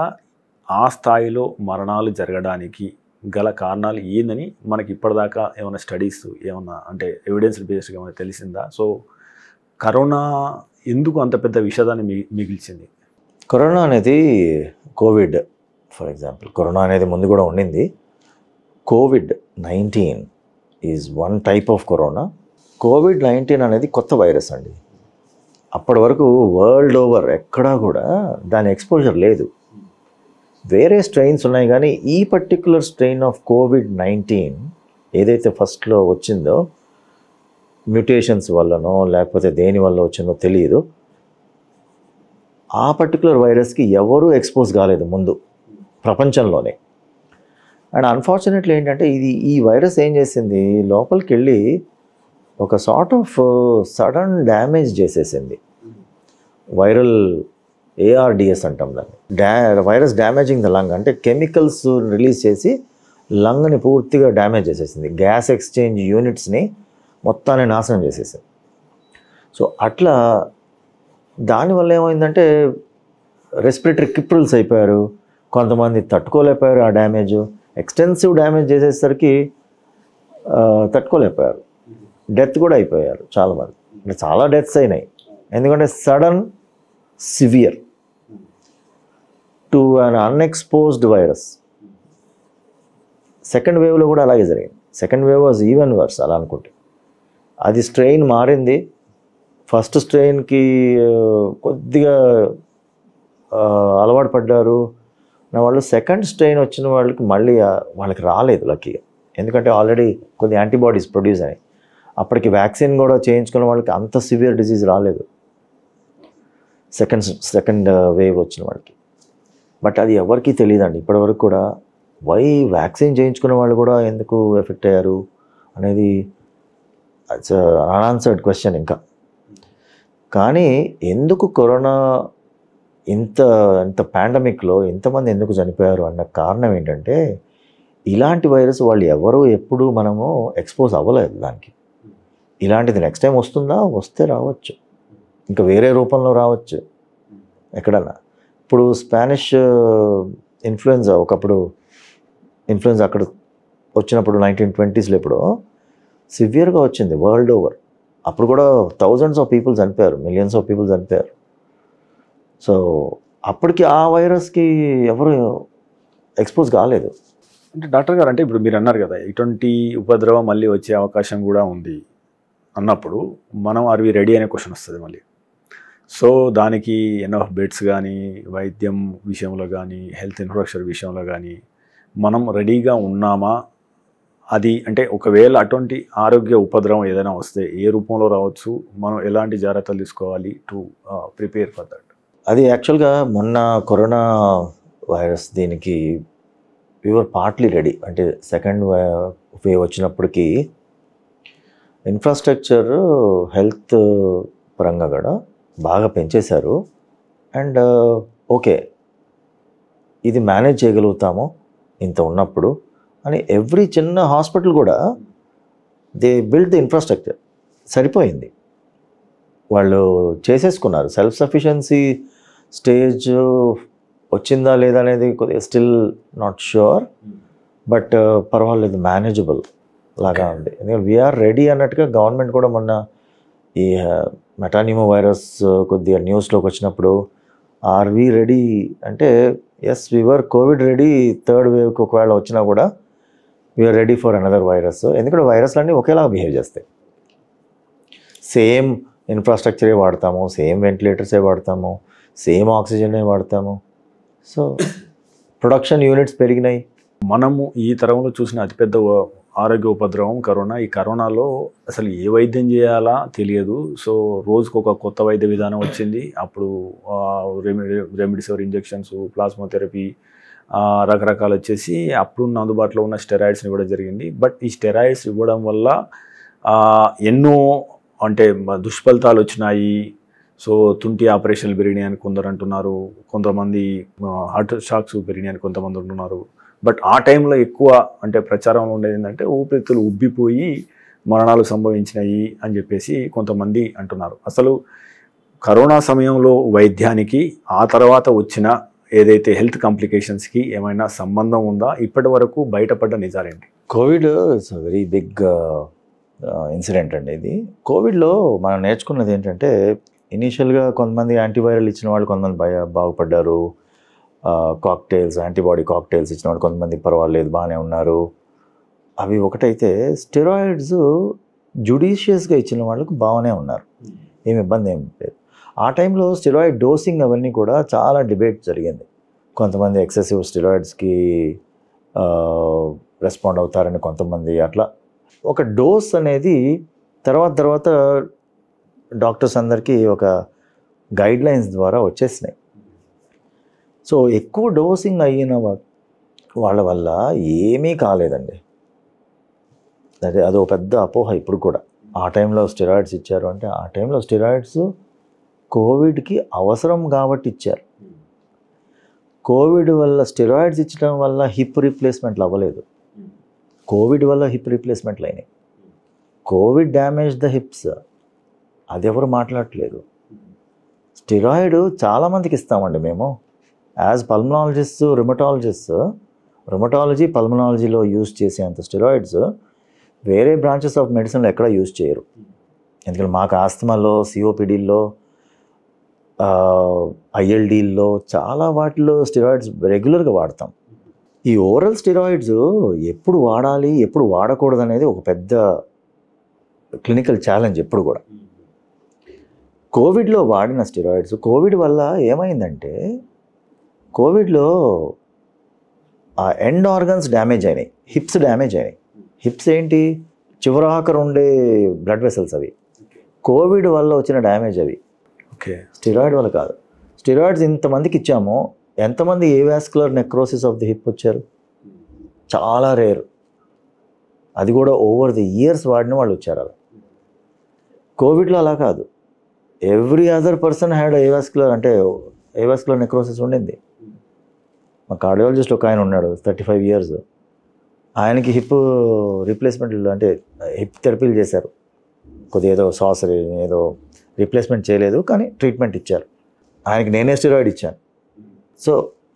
ఆ స్థాయిలో మరణాలు జరగడానికి గల కారణాలు ఏందని మనకి ఇప్పటిదాకా ఏమైనా స్టడీస్ ఏమన్నా అంటే ఎవిడెన్స్ బేస్డ్గా ఏమైనా తెలిసిందా? సో కరోనా ఎందుకు అంత పెద్ద విషాదాన్ని మిగిల్చింది? కరోనా అనేది కోవిడ్, ఫర్ ఎగ్జాంపుల్ కరోనా అనేది ముందు కూడా ఉండింది. COVID-19 is one type of corona. COVID-19 అనేది కొత్త వైరస్ అండి. అప్పటి వరకు వరల్డ్ ఓవర్ ఎక్కడా కూడా దాని ఎక్స్పోజర్ లేదు. వేరే స్ట్రెయిన్స్ ఉన్నాయి కానీ ఈ పర్టిక్యులర్ స్ట్రెయిన్ ఆఫ్ COVID-19 ఏదైతే ఫస్ట్లో వచ్చిందో మ్యూటేషన్స్ వల్లనో లేకపోతే దేని వల్ల వచ్చిందో తెలియదు, ఆ పర్టిక్యులర్ వైరస్కి ఎవరూ ఎక్స్పోజ్ కాలేదు ముందు ప్రపంచంలోనే. అండ్ అన్ఫార్చునేట్లీ ఏంటంటే ఈ వైరస్ ఏం చేసింది, లోపలికి వెళ్ళి ఒక సార్ట్ ఆఫ్ సడన్ డ్యామేజ్ చేసేసింది. వైరల్ ARDS అంటాం దాన్ని, వైరస్ డ్యామేజింగ్ ద లంగ్. అంటే కెమికల్స్ రిలీజ్ చేసి లంగ్ని పూర్తిగా డ్యామేజ్ చేసేసింది. గ్యాస్ ఎక్స్చేంజ్ యూనిట్స్ని మొత్తాన్ని నాశనం చేసేసింది. సో అట్లా దానివల్ల ఏమైందంటే రెస్పిరేటరీ క్రిప్రల్స్ అయిపోయారు, కొంతమంది తట్టుకోలేకపోయారు ఆ డ్యామేజ్. ఎక్స్టెన్సివ్ డ్యామేజ్ చేసేసరికి తట్టుకోలేకపోయారు, డెత్ కూడా అయిపోయారు చాలామంది. అంటే చాలా డెత్స్ అయినాయి, ఎందుకంటే sudden severe to un unexposed virus. Second వేవ్లో కూడా అలాగే జరిగింది. Second wave was even worse అలా అనుకుంటే. అది స్ట్రెయిన్ మారింది. ఫస్ట్ స్ట్రెయిన్కి కొద్దిగా అలవాటు పడ్డారు నా వాళ్ళు. సెకండ్ స్ట్రెయిన్ వచ్చిన వాళ్ళకి మళ్ళీ వాళ్ళకి రాలేదు లక్కీగా, ఎందుకంటే ఆల్రెడీ కొద్ది యాంటీబాడీస్ ప్రొడ్యూస్ అయ్యాయి. అప్పటికి వ్యాక్సిన్ కూడా చేయించుకున్న వాళ్ళకి అంత సివియర్ డిసీజ్ రాలేదు సెకండ్ వేవ్ వచ్చిన వాళ్ళకి. బట్ అది ఎవరికీ తెలియదండి ఇప్పటివరకు కూడా. వై వ్యాక్సిన్ చేయించుకున్న వాళ్ళు కూడా ఎందుకు ఎఫెక్ట్ అయ్యారు అనేది ఇట్స్ అన్ఆన్సర్డ్ క్వశ్చన్ ఇంకా. కానీ ఎందుకు కరోనా ఇంత పాండమిక్లో ఎంతమంది ఎందుకు చనిపోయారు అన్న కారణం ఏంటంటే, ఇలాంటి వైరస్ వాళ్ళు ఎవరు ఎప్పుడు మనము ఎక్స్పోజ్ అవ్వలేదు దానికి. ఇలాంటిది నెక్స్ట్ టైం వస్తుందా, వస్తే రావచ్చు, ఇంకా వేరే రూపంలో రావచ్చు ఎక్కడన్నా. ఇప్పుడు స్పానిష్ ఇన్ఫ్లుయెన్జా, ఒకప్పుడు ఇన్ఫ్లుయెన్జా అక్కడ వచ్చినప్పుడు 1920s ఎప్పుడో సివియర్గా వచ్చింది వరల్డ్ ఓవర్. అప్పుడు కూడా థౌజండ్స్ ఆఫ్ పీపుల్ చనిపోయారు, మిలియన్స్ ఆఫ్ పీపుల్ చనిపోయారు. సో అప్పటికి ఆ వైరస్కి ఎవరు ఎక్స్పోజ్ కాలేదు. అంటే డాక్టర్ గారు, అంటే ఇప్పుడు మీరు అన్నారు కదా ఇటువంటి ఉపద్రవం మళ్ళీ వచ్చే అవకాశం కూడా ఉంది అన్నప్పుడు మనం ఆర్ వి రెడీ అనే క్వశ్చన్ వస్తుంది మళ్ళీ. సో దానికి ఎనఫ్ బెడ్స్ కానీ, వైద్యం విషయంలో కానీ, హెల్త్ ఇన్ఫ్రాస్ట్రక్చర్ విషయంలో కానీ మనం రెడీగా ఉన్నామా? అది అంటే ఒకవేళ అటువంటి ఆరోగ్య ఉపద్రవం ఏదైనా వస్తే ఏ రూపంలో రావచ్చు, మనం ఎలాంటి జాగ్రత్తలు తీసుకోవాలి టు ప్రిపేర్ ఫర్ దట్? అది యాక్చువల్గా మొన్న కరోనా వైరస్ దీనికి వీఆర్ పార్ట్లీ రెడీ. అంటే సెకండ్ వేవ్ వచ్చినప్పటికీ ఇన్ఫ్రాస్ట్రక్చర్ హెల్త్ పరంగా కూడా బాగా పెంచేశారు. అండ్ ఓకే, ఇది మేనేజ్ చేయగలుగుతాము ఇంత ఉన్నప్పుడు అని ఎవ్రీ చిన్న హాస్పిటల్ కూడా దే బిల్డ్ ద ఇన్ఫ్రాస్ట్రక్చర్. సరిపోయింది, వాళ్ళు చేసేసుకున్నారు. సెల్ఫ్ సఫిషియన్సీ స్టేజ్ వచ్చిందా లేదా అనేది కొద్దిగా స్టిల్ నాట్ ష్యూర్, బట్ పర్వాలేదు, మేనేజబుల్ లాగా ఉంది. ఎందుకంటే వీఆర్ రెడీ అన్నట్టుగా గవర్నమెంట్ కూడా మొన్న ఈ మెటానిమో వైరస్ కొద్దిగా న్యూస్లోకి వచ్చినప్పుడు ఆర్ వి రెడీ అంటే yes we are covid ready, third వేవ్కి ఒకవేళ వచ్చినా కూడా we are ready for another virus. ఎందుకంటే వైరస్లన్నీ ఒకేలా బిహేవ్ చేస్తాయి. సేమ్ ఇన్ఫ్రాస్ట్రక్చరే వాడతాము, సేమ్ వెంటిలేటర్సే వాడతాము, సేమ్ ఆక్సిజనే వాడతాము. సో ప్రొడక్షన్ యూనిట్స్ పెరిగినాయి. మనము ఈ తరంలో చూసిన అతిపెద్ద ఆరోగ్య ఉపద్రవం కరోనా. ఈ కరోనాలో అసలు ఏ వైద్యం చేయాలా తెలియదు. సో రోజుకు ఒక కొత్త వైద్య విధానం వచ్చింది. అప్పుడు రెమిడిసివిర్ ఇంజెక్షన్స్, ప్లాస్మోథెరపీ రకరకాలు వచ్చేసి అప్పుడున్న అందుబాటులో ఉన్న స్టెరాయిడ్స్ని ఇవ్వడం జరిగింది. బట్ ఈ స్టెరాయిడ్స్ ఇవ్వడం వల్ల ఎన్నో అంటే దుష్ఫలితాలు వచ్చినాయి. సో తుంటి ఆపరేషన్లు పెరిగినాయి అని కొందరు అంటున్నారు, కొంతమంది హార్ట్ షాక్స్ పెరిగినాయి అని కొంతమంది అంటున్నారు. బట్ ఆ టైంలో ఎక్కువ అంటే ప్రచారంలో ఉండేది ఏంటంటే ఊపిరితిత్తులు ఉబ్బిపోయి మరణాలు సంభవించినాయి అని చెప్పేసి కొంతమంది అంటున్నారు. అసలు కరోనా సమయంలో వైద్యానికి ఆ తర్వాత వచ్చిన ఏదైతే హెల్త్ కాంప్లికేషన్స్కి ఏమైనా సంబంధం ఉందా? ఇప్పటి వరకు బయటపడ్డ నిజాలేంటి? Covid it's a very big incident అండి ఇది. కోవిడ్లో మనం నేర్చుకున్నది ఏంటంటే, ఇనీషియల్గా కొంతమంది యాంటీవైరల్ ఇచ్చిన వాళ్ళు కొంతమంది బాగుపడ్డారు, కాక్టైల్స్ యాంటీబాడీ కాక్టైల్స్ ఇచ్చిన వాళ్ళు కొంతమంది పర్వాలేదు బాగానే ఉన్నారు. అవి ఒకటైతే స్టెరాయిడ్స్ జుడిషియస్గా ఇచ్చిన వాళ్ళకు బాగానే ఉన్నారు, ఏమి ఇబ్బంది ఏమి లేదు. ఆ టైంలో స్టెరాయిడ్ డోసింగ్ అవన్నీ కూడా చాలా డిబేట్ జరిగింది. కొంతమంది ఎక్సెసివ్ స్టెరాయిడ్స్కి రెస్పాండ్ అవుతారని, కొంతమంది అట్లా ఒక డోస్ అనేది తర్వాత డాక్టర్స్ అందరికీ ఒక గైడ్ లైన్స్ ద్వారా వచ్చేసినాయి. సో ఎక్కువ డోసింగ్ అయిన వాళ్ళ వల్ల ఏమీ కాలేదండి. అదో పెద్ద అపోహ ఇప్పుడు కూడా. ఆ టైంలో స్టెరాయిడ్స్ ఇచ్చారు అంటే, ఆ టైంలో స్టెరాయిడ్స్ కోవిడ్కి అవసరం కాబట్టి ఇచ్చారు. కోవిడ్ వల్ల స్టెరాయిడ్స్ ఇచ్చడం వల్ల హిప్ రీప్లేస్మెంట్లు అవ్వలేదు, కోవిడ్ వల్ల హిప్ రీప్లేస్మెంట్లు అయినాయి. కోవిడ్ డ్యామేజ్ ద హిప్స్, అది ఎవరు మాట్లాడట్లేదు. స్టెరాయిడ్ చాలామందికి ఇస్తామండి మేము యాజ్ పల్మనాలజిస్ట్, రుమటాలజీ పల్మనాలజీలో యూజ్ చేసేంత స్టెరాయిడ్స్ వేరే బ్రాంచెస్ ఆఫ్ మెడిసిన్లో ఎక్కడ యూజ్ చేయరు. ఎందుకంటే మాకు ఆస్తమాలో, సిఓపిడిల్లో, ఐఎల్డీల్లో చాలా వాటిలో స్టెరాయిడ్స్ రెగ్యులర్గా వాడతాం. ఈ ఓరల్ స్టెరాయిడ్స్ ఎప్పుడు వాడాలి, ఎప్పుడు వాడకూడదు అనేది ఒక పెద్ద క్లినికల్ ఛాలెంజ్ ఎప్పుడు కూడా. కోవిడ్లో వాడిన స్టెరాయిడ్స్, కోవిడ్ వల్ల ఏమైందంటే కోవిడ్లో ఆ ఎండ్ ఆర్గన్స్ డ్యామేజ్ అయినాయి, హిప్స్ డ్యామేజ్ అయినాయి. హిప్స్ ఏంటి, చివరాకర ఉండే బ్లడ్ వెసల్స్, అవి కోవిడ్ వల్ల వచ్చిన డ్యామేజ్ అవి. ఓకే, స్టెరాయిడ్ వల్ల కాదు. స్టెరాయిడ్స్ ఇంతమందికి ఇచ్చాము, ఎంతమంది avascular necrosis of the hip వచ్చారు? చాలా రేర్. అది కూడా ఓవర్ ది ఇయర్స్ వాడిన వాళ్ళు వచ్చారు. అలా కోవిడ్లో అలా కాదు, every other person had avascular necrosis ఉండింది. మా కార్డియాలజిస్ట్ ఒక ఆయన ఉన్నాడు, 35 years. ఆయనకి హిప్ రీప్లేస్మెంట్ అంటే హిప్ థెరపీలు చేశారు. కొద్దిగా ఏదో రీప్లేస్మెంట్ చేయలేదు, కానీ ట్రీట్మెంట్ ఇచ్చారు. ఆయనకి నేనే స్టెరాయిడ్ ఇచ్చాను. సో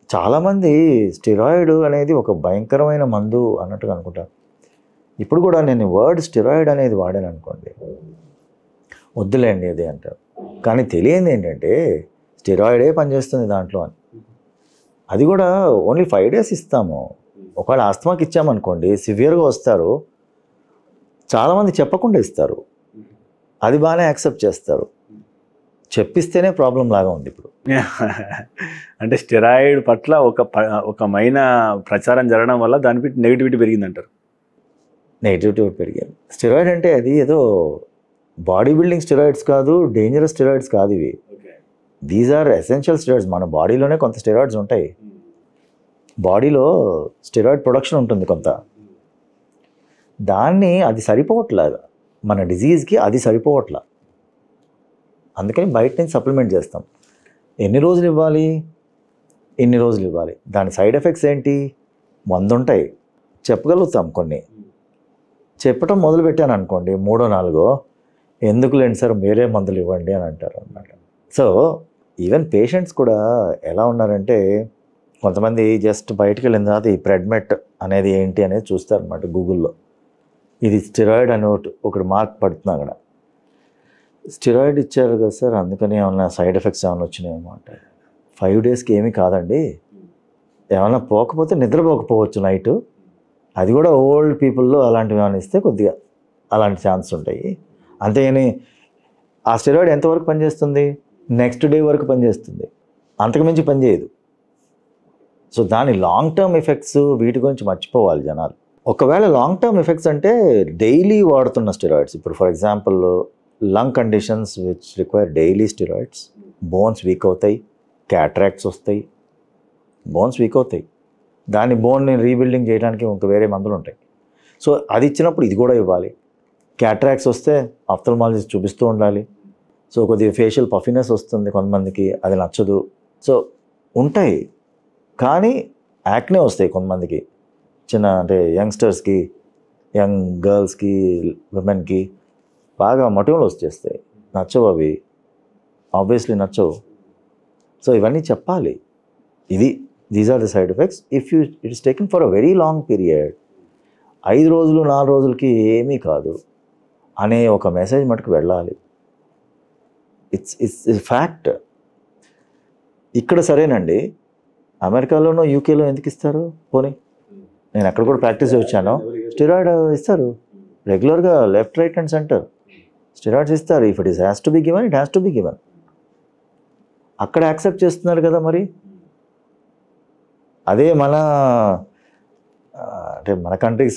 చాలామంది స్టెరాయిడ్ అనేది ఒక భయంకరమైన మందు అన్నట్టుగా అనుకుంటారు. ఇప్పుడు కూడా నేను వర్డ్ స్టెరాయిడ్ అనేది వాడాను అనుకోండి, వద్దులేండి ఇది అంటారు. కానీ తెలియంది ఏంటంటే స్టెరాయిడే పనిచేస్తుంది దాంట్లో అని. అది కూడా ఓన్లీ 5 days ఇస్తాము. ఒకవేళ ఆస్తమాకి ఇచ్చామనుకోండి, సివియర్గా వస్తారు. చాలామంది చెప్పకుండా ఇస్తారు, అది బాగానే యాక్సెప్ట్ చేస్తారు. చెప్పిస్తేనే ప్రాబ్లం లాగా ఉంది ఇప్పుడు. అంటే స్టెరాయిడ్ పట్ల ఒక మైన ప్రచారం జరగడం వల్ల దానిపై నెగిటివిటీ పెరిగిందంటారు. నెగిటివిటీ పెరిగింది. స్టెరాయిడ్ అంటే అది ఏదో బాడీ బిల్డింగ్ స్టెరాయిడ్స్ కాదు, డేంజరస్ స్టెరాయిడ్స్ కాదు ఇవి. These are essential steroids. మన బాడీలోనే కొంత స్టెరాయిడ్స్ ఉంటాయి. బాడీలో స్టెరాయిడ్ ప్రొడక్షన్ ఉంటుంది కొంత, దాన్ని అది సరిపోవట్లేదు, మన డిజీజ్కి అది సరిపోవట్లా. అందుకని బయట నుంచి సప్లిమెంట్ చేస్తాం. ఎన్ని రోజులు ఇవ్వాలి, ఎన్ని రోజులు ఇవ్వాలి, దాని సైడ్ ఎఫెక్ట్స్ ఏంటి, 100 ఉంటాయి. చెప్పగలుగుతాం కొన్ని. చెప్పటం మొదలుపెట్టాను అనుకోండి, 3వ 4వ ఎందుకు లేండి సార్ వేరే మందులు ఇవ్వండి అని అంటారు అన్నమాట. సో ఈవెన్ పేషెంట్స్ కూడా ఎలా ఉన్నారంటే, కొంతమంది జస్ట్ బయటకు వెళ్ళిన తర్వాత ఈ ప్రెడ్మెట్ అనేది ఏంటి అనేది చూస్తారనమాట గూగుల్లో. ఇది స్టెరాయిడ్ అని ఒకటి మార్క్ పడుతుంది అక్కడ. స్టెరాయిడ్ ఇచ్చారు కదా సార్, అందుకని ఏమన్నా సైడ్ ఎఫెక్ట్స్ ఏమైనా వచ్చినాయేమో అంటే, 5 daysకి ఏమీ కాదండి. ఏమైనా పోకపోతే నిద్రపోకపోవచ్చు నైటు, అది కూడా ఓల్డ్ పీపుల్లో అలాంటివి ఏమైనా ఇస్తే కొద్దిగా అలాంటి ఛాన్స్ ఉంటాయి. అంతేగాని ఆ స్టెరాయిడ్ ఎంతవరకు పనిచేస్తుంది, నెక్స్ట్ డే వరకు పనిచేస్తుంది, అంతకుమించి పనిచేయదు. సో దాని లాంగ్ టర్మ్ ఎఫెక్ట్స్ వీటి గురించి మర్చిపోవాలి జనాలు. ఒకవేళ లాంగ్ టర్మ్ ఎఫెక్ట్స్ అంటే డైలీ వాడుతున్న స్టెరాయిడ్స్, ఇప్పుడు for example lung conditions which require daily steroids, bones week అవుతాయి, క్యాట్రాక్ట్స్ వస్తాయి, బోన్స్ వీక్ అవుతాయి. దాన్ని బోన్ని రీబిల్డింగ్ చేయడానికి ఇంకా వేరే మందులు ఉంటాయి. సో అది ఇచ్చినప్పుడు ఇది కూడా ఇవ్వాలి. క్యాట్రాక్ట్స్ వస్తే ఆఫ్థల్మాలజిస్ట్ చూపిస్తూ ఉండాలి. సో కొద్దిగా ఫేషియల్ పఫినెస్ వస్తుంది కొంతమందికి, అది నచ్చదు. సో ఉంటాయి, కానీ యాక్నే వస్తాయి కొంతమందికి, చిన్న అంటే యంగ్స్టర్స్కి, యంగ్ గర్ల్స్కి, విమెన్కి బాగా మొటిమలు వచ్చేస్తాయి. నచ్చవు అవి, ఆబ్వియస్లీ నచ్చవు. సో ఇవన్నీ చెప్పాలి. These are the side effects if it is taken for a very long period. 5 రోజులు 4 రోజులకి ఏమీ కాదు అనే ఒక మెసేజ్ మటుకు వెళ్ళాలి. It's fact. ఇక్కడ సరేనండి, అమెరికాలోనో యూకేలో ఎందుకు ఇస్తారు? పోనీ నేను అక్కడ కూడా ప్రాక్టీస్ వచ్చాను. స్టెరాయిడ్ ఇస్తారు రెగ్యులర్గా, left right and centre steroids ఇస్తారు. If it has to be given, it has to be given. అక్కడ యాక్సెప్ట్ చేస్తున్నారు కదా మరి. అదే మన అంటే మన కంట్రీకి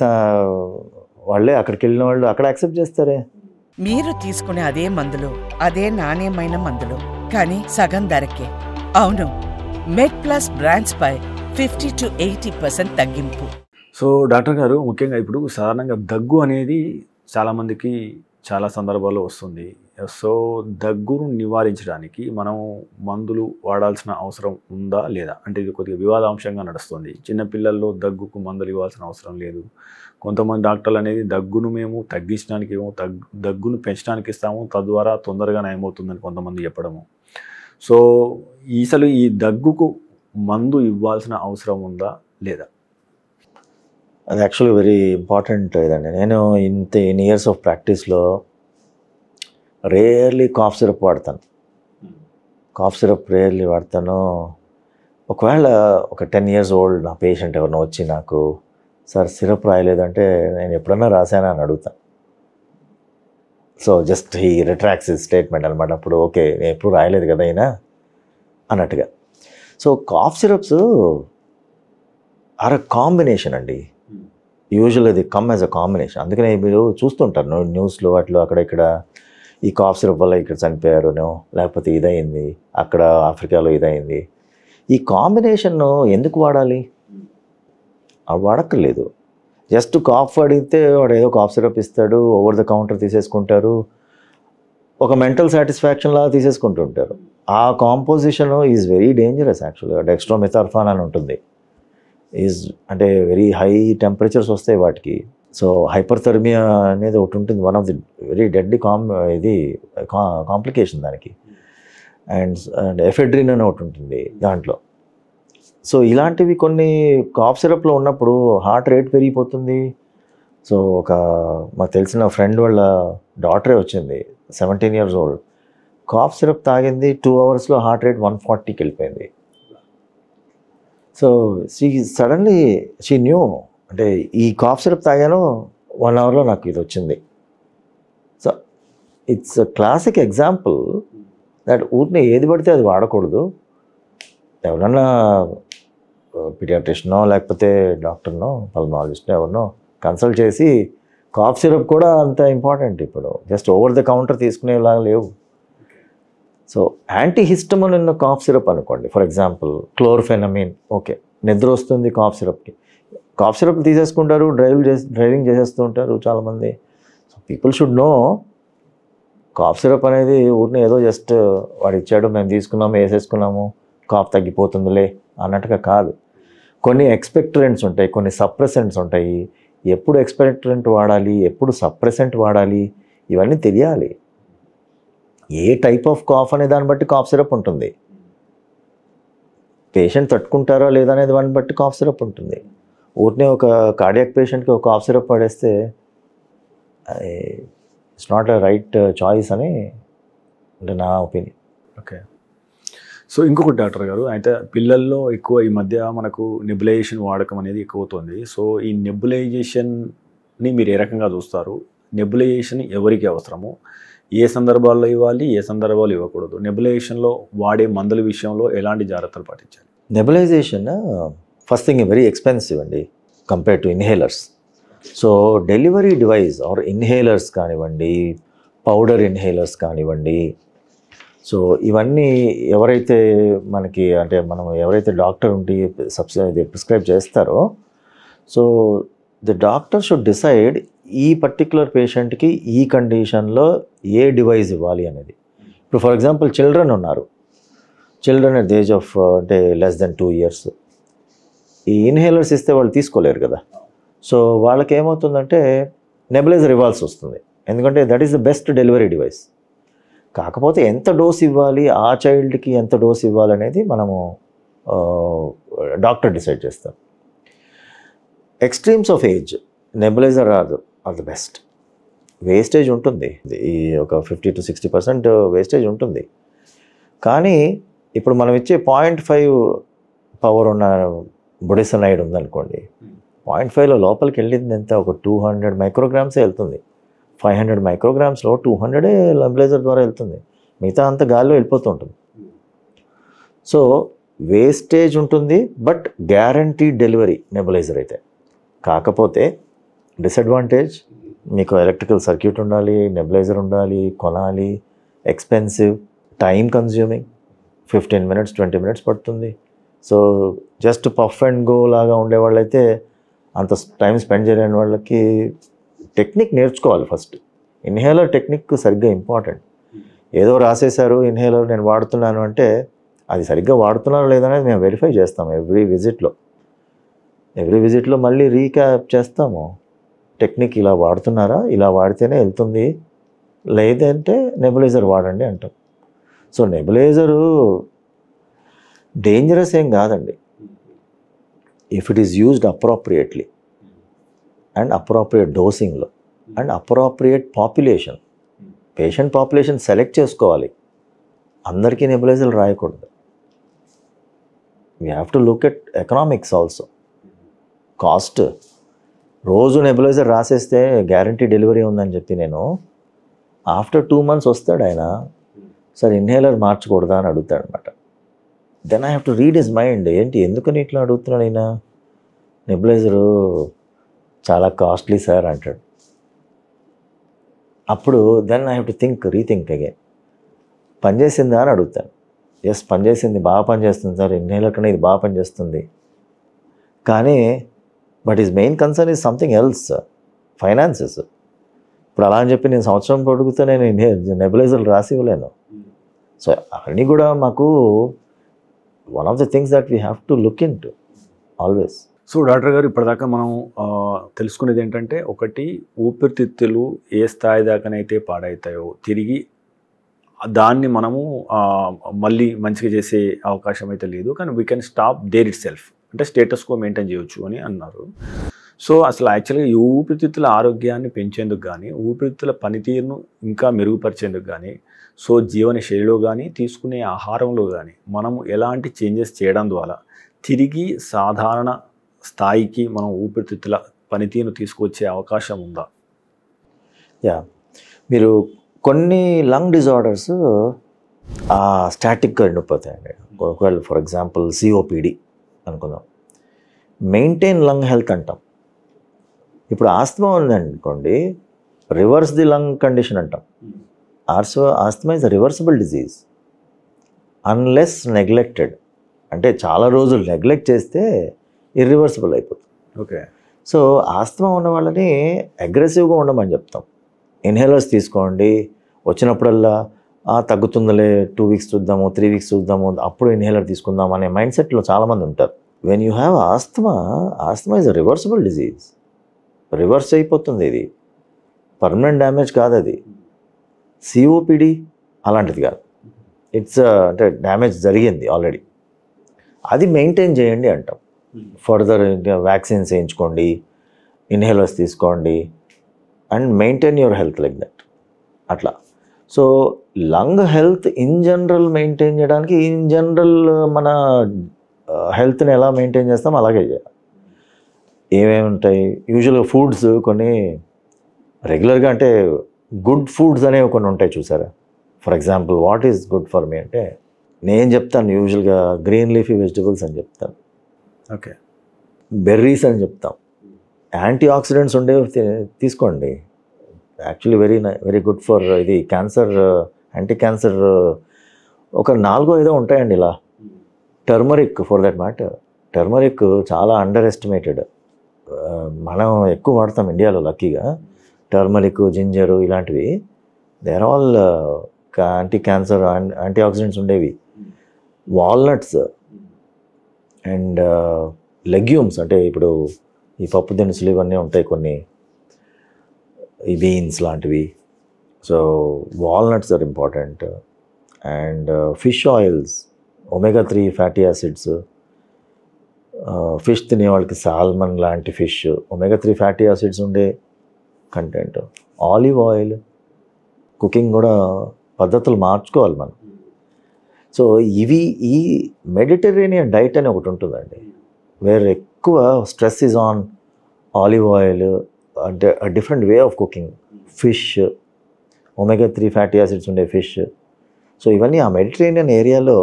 వాళ్ళే అక్కడికి వెళ్ళిన వాళ్ళు అక్కడ యాక్సెప్ట్ చేస్తారే. మీరు తీసుకునే అదే మందులు అదే నాణ్యమైన మందులు కానీ సగం ధరకే. అవును, మెడ్ ప్లస్ బ్రాండ్స్ పై 50 to 80% తగ్గింపు. సో డాక్టర్ గారు, ముఖ్యంగా ఇప్పుడు సాధారణంగా దగ్గు అనేది చాలామందికి చాలా సందర్భాల్లో వస్తుంది. సో దగ్గును నివారించడానికి మనం మందులు వాడాల్సిన అవసరం ఉందా లేదా అంటే ఇది కొద్దిగా వివాదాంశంగా నడుస్తుంది. చిన్నపిల్లల్లో దగ్గుకు మందులు ఇవ్వాల్సిన అవసరం లేదు. కొంతమంది డాక్టర్లు అనేది దగ్గును మేము తగ్గించడానికి ఏమో దగ్గును పెంచడానికి ఇస్తాము, తద్వారా తొందరగా నయమవుతుందని కొంతమంది చెప్పడము. సో అసలు ఈ దగ్గుకు మందు ఇవ్వాల్సిన అవసరం ఉందా లేదా? అది యాక్చువల్లీ వెరీ ఇంపార్టెంట్ ఇదండి. నేను ఇన్ ఇయర్స్ ఆఫ్ ప్రాక్టీస్లో రేర్లీ కాఫ్ సిరప్ వాడతాను. కాఫ్ సిరప్ రేర్లీ వాడతాను. ఒకవేళ ఒక 10 years ఓల్డ్ నా పేషెంట్ ఎవరినో వచ్చి నాకు సార్ సిరప్ రాయలేదంటే నేను ఎప్పుడన్నా రాశానా అని అడుగుతాను. So just he retracts his statement అనమాట. అప్పుడు ఓకే నేను ఎప్పుడు రాయలేదు కదా అయినా అన్నట్టుగా. So cough syrups are a combination అండి. యూజువల్ అది కమ్ యాజ్ అ కాంబినేషన్. అందుకనే మీరు చూస్తుంటారు న్యూస్లో వాటిలో అక్కడ ఇక్కడ ఈ కాఫ్ సిరప్ వల్ల ఇక్కడ చనిపోయారునో లేకపోతే ఇదయింది, అక్కడ ఆఫ్రికాలో ఇదయింది. ఈ కాంబినేషన్ ఎందుకు వాడాలి? అవి వాడక్కర్లేదు. జస్ట్ కాఫ్ అడిగితే వాడు ఏదో కాఫ్ సిరప్ ఇస్తాడు, ఓవర్ ద కౌంటర్ తీసేసుకుంటారు, ఒక మెంటల్ సాటిస్ఫాక్షన్ లాగా తీసేసుకుంటుంటారు. ఆ కాంపోజిషన్ ఈజ్ వెరీ డేంజరస్ యాక్చువల్గా. డెక్స్ట్రోమెథార్ఫాన్ అని ఉంటుంది. అంటే వెరీ హై టెంపరేచర్స్ వస్తాయి వాటికి. సో హైపర్థర్మియా అనేది ఒకటి ఉంటుంది, one of the very deadly complication దానికి. అండ్ ఎఫెడ్రిన్ అని ఒకటి ఉంటుంది దాంట్లో. సో ఇలాంటివి కొన్ని కాఫ్ సిరప్లో ఉన్నప్పుడు హార్ట్ రేట్ పెరిగిపోతుంది. సో మాకు తెలిసిన ఫ్రెండ్ వాళ్ళ డాటరే వచ్చింది, 17 years ఓల్డ్. కాఫ్ సిరప్ తాగింది, 2 hours హార్ట్ రేట్ 140కి వెళ్ళిపోయింది. సో సడన్లీ షీ న్యూ, అంటే ఈ కాఫ్ సిరప్ తాగాను 1 hourలో నాకు ఇది వచ్చింది. So it's a classic example that ఊరిని ఏది పడితే అది వాడకూడదు. ఎవరన్నా పీడియాట్రిషనో లేకపోతే డాక్టర్నో పల్మనాలజిస్ట్నో ఎవరినో కన్సల్ట్ చేసి, కాఫ్ సిరప్ కూడా అంత ఇంపార్టెంట్ ఇప్పుడు. జస్ట్ ఓవర్ ద కౌంటర్ తీసుకునేలాగా లేవు. సో యాంటీహిస్టమిన్ ఉన్న కాఫ్ సిరప్ అనుకోండి, ఫర్ ఎగ్జాంపుల్ క్లోర్ఫెనమిన్. ఓకే, నిద్ర వస్తుంది కాఫ్ సిరప్కి, కాఫ్ సిరప్ తీసేసుకుంటారు, డ్రైవింగ్ చేసేస్తూ ఉంటారు చాలామంది. So people should know cough syrup అనేది ఊరిని ఏదో జస్ట్ వాడు ఇచ్చాడు మేము తీసుకున్నాము వేసేసుకున్నాము కాఫ్ తగ్గిపోతుందిలే అన్నట్టుగా కాదు. కొన్ని ఎక్స్పెక్టరెంట్స్ ఉంటాయి, కొన్ని సప్రెసెంట్స్ ఉంటాయి. ఎప్పుడు ఎక్స్పెక్టరెంట్ వాడాలి, ఎప్పుడు సప్రెసెంట్ వాడాలి, ఇవన్నీ తెలియాలి. ఏ టైప్ ఆఫ్ కాఫ్ అనే దాన్ని బట్టి కాఫ్ సిరప్ ఉంటుంది. పేషెంట్ తట్టుకుంటారా లేదా అనేది దాన్ని బట్టి కాఫ్ సిరప్ ఉంటుంది. ఊరినే ఒక కార్డియాక్ పేషెంట్కి ఒక కాఫ్ సిరప్ పడేస్తే it's not a right choice అని అంటే నా ఒపీనియన్. ఓకే. సో ఇంకొకటి డాక్టర్ గారు, అయితే పిల్లల్లో ఎక్కువ ఈ మధ్య మనకు నెబులైజేషన్ వాడకం అనేది ఎక్కువ అవుతుంది. సో ఈ నెబులైజేషన్ని మీరు ఏ రకంగా చూస్తారు? నెబులైజేషన్ ఎవరికి అవసరము, ఏ సందర్భాల్లో ఇవ్వాలి, ఏ సందర్భాల్లో ఇవ్వకూడదు, నెబులైజేషన్లో వాడే మందుల విషయంలో ఎలాంటి జాగ్రత్తలు పాటించాలి? Nebulisation first thing very expensive అండి compare to inhalers. So delivery device or inhalers కానివ్వండి, పౌడర్ ఇన్హేలర్స్ కానివ్వండి, సో ఇవన్నీ ఎవరైతే మనకి అంటే మనం ఎవరైతే డాక్టర్ ఉండి ప్రిస్క్రైబ్ చేస్తారో, so the doctor should decide ఈ పర్టిక్యులర్ పేషెంట్కి ఈ కండిషన్లో ఏ డివైస్ ఇవ్వాలి అనేది. ఇప్పుడు ఫర్ ఎగ్జాంపుల్ చిల్డ్రన్ ఉన్నారు, children at the age of అంటే లెస్ దెన్ 2 years, ఈ ఇన్హేలర్స్ ఇస్తే వాళ్ళు తీసుకోలేరు కదా. సో వాళ్ళకి ఏమవుతుందంటే నెబులైజర్ ఇవ్వాల్సి వస్తుంది, ఎందుకంటే that is the best delivery device. కాకపోతే ఎంత డోస్ ఇవ్వాలి, ఆ చైల్డ్కి ఎంత డోస్ ఇవ్వాలనేది మనము డాక్టర్ డిసైడ్ చేస్తారు. Extremes of age nebuliser are the best. Wastage ఉంటుంది, ఈ ఒక 50 to 60% వేస్టేజ్ ఉంటుంది. కానీ ఇప్పుడు మనం ఇచ్చే 0.5 పవర్ ఉన్న బుడిసనైడ్ ఉందనుకోండి, 0.5లో లోపలికి వెళ్ళింది ఎంత, ఒక 200 micrograms వెళ్తుంది. 500 micrograms 200 నెబులైజర్ ద్వారా వెళ్తుంది, మిగతా అంత గాల్లో వెళ్ళిపోతూ ఉంటుంది. సో వేస్టేజ్ ఉంటుంది, బట్ గ్యారంటీడ్ డెలివరీ నెబులైజర్ అయితే. కాకపోతే డిసడ్వాంటేజ్, మీకు ఎలక్ట్రికల్ సర్క్యూట్ ఉండాలి, నెబులైజర్ ఉండాలి, కొనాలి, expensive, time consuming, 15 minutes 20 minutes పడుతుంది. So just puff and go లాగా ఉండేవాళ్ళైతే అంత టైం స్పెండ్ చేయలేని వాళ్ళకి టెక్నిక్ నేర్చుకోవాలి ఫస్ట్. ఇన్హేలర్ టెక్నిక్ సరిగ్గా ఇంపార్టెంట్. ఏదో రాసేశారు ఇన్హేలర్ నేను వాడుతున్నాను అంటే అది సరిగ్గా వాడుతున్నారో లేదనేది మేము వెరిఫై చేస్తాము ఎవ్రీ విజిట్లో మళ్ళీ రీక్యాప్ చేస్తాము. టెక్నిక్ ఇలా వాడుతున్నారా, ఇలా వాడితేనే వెళ్తుంది, లేదంటే నెబులైజర్ వాడండి అంటాం. సో నెబులైజరు డేంజరస్ ఏం కాదండి, if it is used appropriately and appropriate డోసింగ్లో and appropriate population. Patient population select చేసుకోవాలి, అందరికీ నెబులైజర్లు రాయకూడదు. We have to look at economics also. Cost, రోజు నెబులైజర్ రాసేస్తే గ్యారంటీ డెలివరీ ఉందని చెప్పి నేను ఆఫ్టర్ 2 months వస్తాడు ఆయన, సార్ ఇన్హేలర్ మార్చకూడదా అని అడుగుతాడు అనమాట. Then I have to read his mind, ఏంటి ఎందుకని ఇట్లా అడుగుతున్నాడు ఆయన, నెబులైజరు చాలా కాస్ట్లీ సార్ అంటాడు. అప్పుడు then I have to rethink again, పనిచేసిందా అని అడుగుతాను. ఎస్ పనిచేసింది, బాగా పనిచేస్తుంది సార్, ఇన్హేలర్ కన్నా ఇది బాగా పనిచేస్తుంది. కానీ but is main concern is something else, finances. ఇప్పుడు అలా అని చెప్పి నేను సంవత్సరం పొడుగుతా నేను నెబులైజర్లు రాసి ఇవ్వలేను. సో అవన్నీ కూడా మాకు one of the things that we have to look in to always. So doctor గారు ఇప్పటిదాకా మనం తెలుసుకునేది ఏంటంటే, ఒకటి ఊపిరితిత్తులు ఏ స్థాయి దాకానైతే పాడవుతాయో తిరిగి దాన్ని మనము మళ్ళీ మంచిగా చేసే అవకాశం అయితే లేదు, కానీ we can stop there itself, అంటే స్టేటస్ కో మెయింటైన్ చేయొచ్చు అని అన్నారు. సో అసలు యాక్చువల్గా ఈ ఊపిరితిత్తుల ఆరోగ్యాన్ని పెంచేందుకు కానీ, ఊపిరితిత్తుల పనితీరును ఇంకా మెరుగుపరిచేందుకు కానీ, సో జీవన శైలిలో కానీ, తీసుకునే ఆహారంలో కానీ మనము ఎలాంటి చేంజెస్ చేయడం ద్వారా తిరిగి సాధారణ స్థాయికి మనం ఊపిరితిత్తుల పనితీరును తీసుకొచ్చే అవకాశం ఉందా? యా, మీరు కొన్ని లంగ్ డిజార్డర్స్ స్టాటిక్గా ఉండిపోతాయండి. ఒకవేళ ఫర్ ఎగ్జాంపుల్ సిఓపిడి అనుకుందాం, మెయింటైన్ లంగ్ హెల్త్ అంటాం. ఇప్పుడు ఆస్తమా ఉందనుకోండి, రివర్స్ ది లంగ్ కండిషన్ అంటాం. Asthma is a reversible disease unless neglected. అంటే చాలా రోజులు నెగ్లెక్ట్ చేస్తే ఇర్రివర్సిబుల్ అయిపోతుంది. ఓకే. సో ఆస్తమా ఉన్న వాళ్ళని అగ్రెసివ్గా ఉండమని చెప్తాం. ఇన్హేలర్స్ తీసుకోండి, వచ్చినప్పుడల్లా తగ్గుతుందిలే, 2 weeks చూద్దాము, 3 weeks చూద్దాము, అప్పుడు ఇన్హేలర్ తీసుకుందాం అనే మైండ్ సెట్లో చాలామంది ఉంటారు. When you have asthma is a reversible disease. Reverse అయిపోతుంది, ఇది పర్మనెంట్ డ్యామేజ్ కాదు. అది సిఓపిడి అలాంటిది కాదు, ఇట్స్ అంటే డ్యామేజ్ జరిగింది ఆల్రెడీ. అది మెయింటైన్ చేయండి అంటాం. ఫర్దర్ వ్యాక్సిన్స్ వేయించుకోండి, ఇన్హేలర్స్ తీసుకోండి and maintain your health like that అట్లా. So lung health in general maintain చేయడానికి ఇన్ జనరల్ మన హెల్త్ని ఎలా మెయింటైన్ చేస్తాం అలాగే చేయాలి. ఏమేమి ఉంటాయి యూజువల్గా ఫుడ్స్ కొన్ని రెగ్యులర్గా, అంటే గుడ్ ఫుడ్స్ అనేవి కొన్ని ఉంటాయి చూసారా. For example what is good for me అంటే నేను చెప్తాను యూజువల్గా గ్రీన్ లీఫీ వెజిటబుల్స్ అని చెప్తాను. ఓకే. బెర్రీస్ అని చెప్తాం. యాంటీ ఆక్సిడెంట్స్ ఉండేవి తీసుకోండి, యాక్చువల్లీ వెరీ గుడ్ ఫర్ ఇది క్యాన్సర్, యాంటీ క్యాన్సర్. ఒక 4-5 ఉంటాయండి ఇలా. Turmeric for that matter, turmeric చాలా అండర్ ఎస్టిమేటెడ్. మనం ఎక్కువ వాడతాం ఇండియాలో లక్కీగా. టర్మరిక్, జింజరు ఇలాంటివి they are all anticancer, antioxidants ఉండేవి. వాల్నట్స్ అండ్ లెగ్యూమ్స్, అంటే ఇప్పుడు ఈ పప్పు దినుసులు ఇవన్నీ ఉంటాయి కొన్ని, ఈ బీన్స్ లాంటివి. So walnuts are important. And fish oils, omega-3 fatty acids. Fish తినే వాళ్ళకి సాల్మన్ లాంటి ఫిష్, omega-3 ఫ్యాటీ యాసిడ్స్ ఉండే కంటెంట్. ఆలివ్ ఆయిల్, కుకింగ్ కూడా పద్ధతులు మార్చుకోవాలి మనం. సో ఇవి ఈ మెడిటరేనియన్ డైట్ అని ఒకటి ఉంటుందండి, వేర్ ఎక్కువ stress is on olive oil, అంటే different way of cooking. Fish, omega-3 fatty acids ఉండే ఫిష్. సో ఇవన్నీ ఆ మెడిటరేనియన్ ఏరియాలో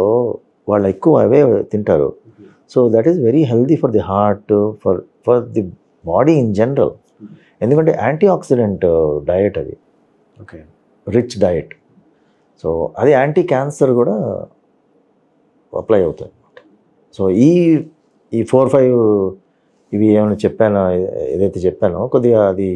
వాళ్ళు ఎక్కువ అవే తింటారు. So that is very healthy for the heart, for the body in general. ఎందుకంటే యాంటీ ఆక్సిడెంట్ డయట్ అది, ఓకే, రిచ్ డయట్. సో అది యాంటీ క్యాన్సర్ కూడా అప్లై అవుతుంది అనమాట. సో ఈ 4-5 ఇవి ఏమైనా చెప్పానో, ఏదైతే చెప్పానో కొద్దిగా అది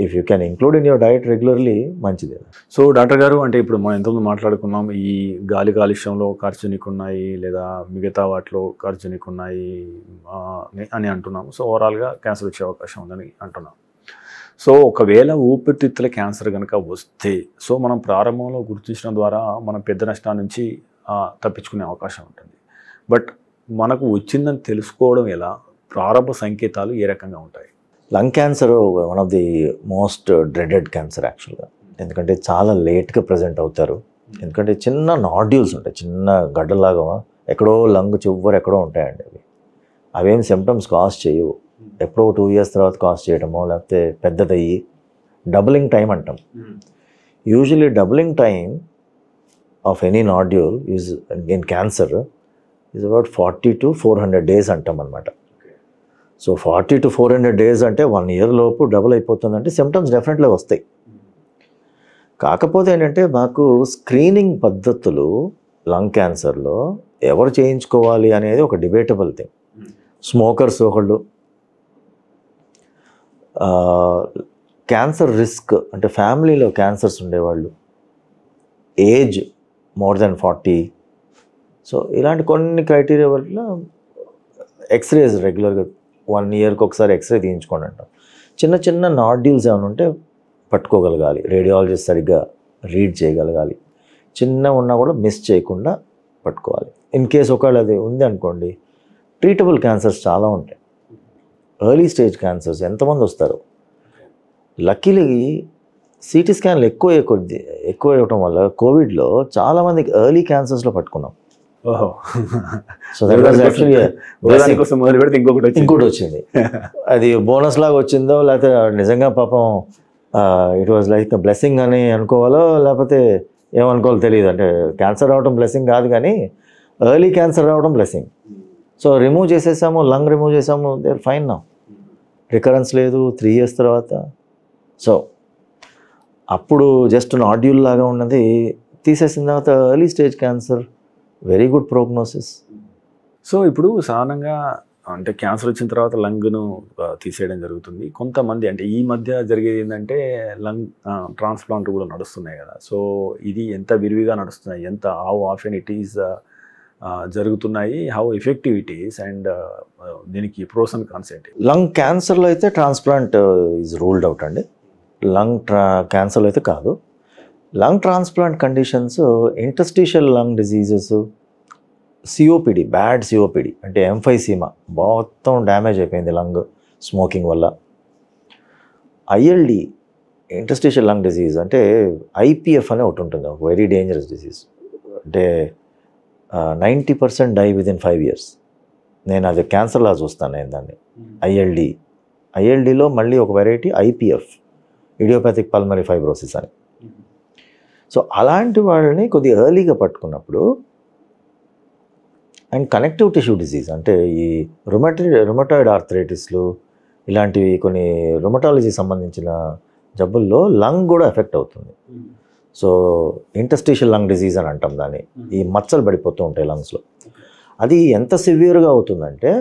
if you can include in your diet regularly మంచిది. సో డాక్టర్ గారు, అంటే ఇప్పుడు మనం ఎంతమంది మాట్లాడుకున్నాం, ఈ గాలి కాలుష్యంలో కార్సినిక్ ఉన్నాయి లేదా మిగతా వాటిలో కార్సినిక్ ఉన్నాయి అని అంటున్నాము. సో ఓవరాల్గా క్యాన్సర్ వచ్చే అవకాశం ఉందని అంటున్నాం. సో ఒకవేళ ఊపిరితిత్తుల క్యాన్సర్ కనుక వస్తే, సో మనం ప్రారంభంలో గుర్తించడం ద్వారా మనం పెద్ద నష్టాల నుంచి తప్పించుకునే అవకాశం ఉంటుంది. బట్ మనకు వచ్చిందని తెలుసుకోవడం ఎలా? ప్రారంభ సంకేతాలు ఏ రకంగా ఉంటాయి? Lung cancer one of the most dreaded cancer యాక్చువల్గా. ఎందుకంటే చాలా లేట్గా ప్రజెంట్ అవుతారు. ఎందుకంటే చిన్న నాడ్యూల్స్ ఉంటాయి, చిన్న గడ్డలాగా ఎక్కడో లంగ్ చివరి ఎక్కడో ఉంటాయండి. అవేం సిమ్టమ్స్ కాజ్ చేయవు. ఎప్పుడో 2 years తర్వాత కాజ్ చేయడమో, లేకపోతే పెద్దదయ్యి డబులింగ్ టైం అంటాం. Usually doubling time of any nodule is in cancer is about 40 to 400 days అంటాం అనమాట. సో 40 to 400 days అంటే 1 year లోపు డబుల్ అయిపోతుందంటే సిమ్టమ్స్ డెఫినెట్లీ వస్తాయి. కాకపోతే ఏంటంటే మాకు స్క్రీనింగ్ పద్ధతులు లంగ్ క్యాన్సర్లో ఎవరు చేయించుకోవాలి అనేది ఒక డిబేటబుల్ థింగ్. స్మోకర్స్ ఒకళ్ళు, క్యాన్సర్ రిస్క్ అంటే ఫ్యామిలీలో క్యాన్సర్స్ ఉండేవాళ్ళు, ఏజ్ మోర్ దెన్ 40. సో ఇలాంటి కొన్ని క్రైటీరియా వల్ల ఎక్స్రేస్ రెగ్యులర్గా 1 yearకి ఒకసారి ఎక్స్రే తీయించుకోండి అంటాం. చిన్న చిన్న నాడ్యూల్స్ ఏమైనా ఉంటే పట్టుకోగలగాలి, రేడియాలజిస్ట్ సరిగ్గా రీడ్ చేయగలగాలి. చిన్న ఉన్నా కూడా మిస్ చేయకుండా పట్టుకోవాలి. ఇన్ కేస్ ఒకవేళ అది ఉంది అనుకోండి, ట్రీటబుల్ క్యాన్సర్స్ చాలా ఉంటాయి. ఎర్లీ స్టేజ్ క్యాన్సర్స్ ఎంతమంది వస్తారు. లక్కీలీ సిటీ స్కాన్లు ఎక్కువ ఇవ్వటం వల్ల కోవిడ్లో చాలామందికి ఎర్లీ క్యాన్సర్స్లో పట్టుకున్నాం. సో దట్ వాజ్ యాక్చువల్లీ ఇంకోటి వచ్చింది. అది బోనస్ లాగా వచ్చిందో లేకపోతే నిజంగా పాపం ఇట్ వాజ్ లైక్ బ్లెస్సింగ్ అని అనుకోవాలో లేకపోతే ఏమనుకోవాలో తెలియదు. అంటే క్యాన్సర్ రావడం బ్లెస్సింగ్ కాదు, కానీ ఎర్లీ క్యాన్సర్ రావడం బ్లెస్సింగ్. సో రిమూవ్ చేసేసాము, లంగ్ రిమూవ్ చేసాము, they are fine now. Recurrence లేదు 3 years తర్వాత. సో అప్పుడు జస్ట్ నాడ్యూల్ లాగా ఉన్నది తీసేసిన తర్వాత early stage cancer, very good prognosis. So ఇప్పుడు సాధారణంగా అంటే క్యాన్సర్ వచ్చిన తర్వాత లంగ్ను తీసేయడం జరుగుతుంది. కొంతమంది అంటే ఈ మధ్య జరిగేది ఏంటంటే లంగ్ ట్రాన్స్ప్లాంట్ కూడా నడుస్తున్నాయి కదా. సో ఇది ఎంత విరివిగా నడుస్తున్నాయి, ఎంత హౌ ఆఫెన్ ఇట్ ఈస్ జరుగుతున్నాయి, how effective it is, and దీనికి ప్రోస్ అండ్ కాన్స్ ఏంటి? లంగ్ క్యాన్సర్లో అయితే ట్రాన్స్ప్లాంట్ ఈజ్ రూల్డ్ అవుట్ అండి. లంగ్ క్యాన్సర్లో అయితే కాదు. Lung transplant conditions interstitial lung diseases, COPD, bad COPD అంటే ఎంఫైసీమా మొత్తం డ్యామేజ్ అయిపోయింది లంగ్ స్మోకింగ్ వల్ల. ఐఎల్డి ఇంటర్స్టిషియల్ లంగ్ డిజీజ్ అంటే ఐపిఎఫ్ అనే ఒకటి ఉంటుంది, ఒక వెరీ డేంజరస్ డిజీజ్. అంటే 90% డై విదిన్ 5 years. నేను అది క్యాన్సర్లా చూస్తాను నేను దాన్ని. ఐఎల్డిలో మళ్ళీ ఒక వెరైటీ ఐపిఎఫ్, ఇడియోపాథిక్ పల్మరీ ఫైబ్రోసిస్ అని. సో అలాంటి వాళ్ళని కొద్దిగా ఎర్లీగా పట్టుకున్నప్పుడు, అండ్ కనెక్టివ్ టిష్యూ డిజీజ్ అంటే ఈ రుమటాయిడ్ ఆర్థరైటిస్లు ఇలాంటివి కొన్ని రుమటాలజీ సంబంధించిన జబ్బుల్లో లంగ్ కూడా ఎఫెక్ట్ అవుతుంది. సో ఇంటర్స్టిషియల్ లంగ్ డిజీజ్ అని అంటాం దాన్ని. ఈ మచ్చలు పడిపోతూ ఉంటాయి లంగ్స్లో. అది ఎంత సివియర్గా అవుతుందంటే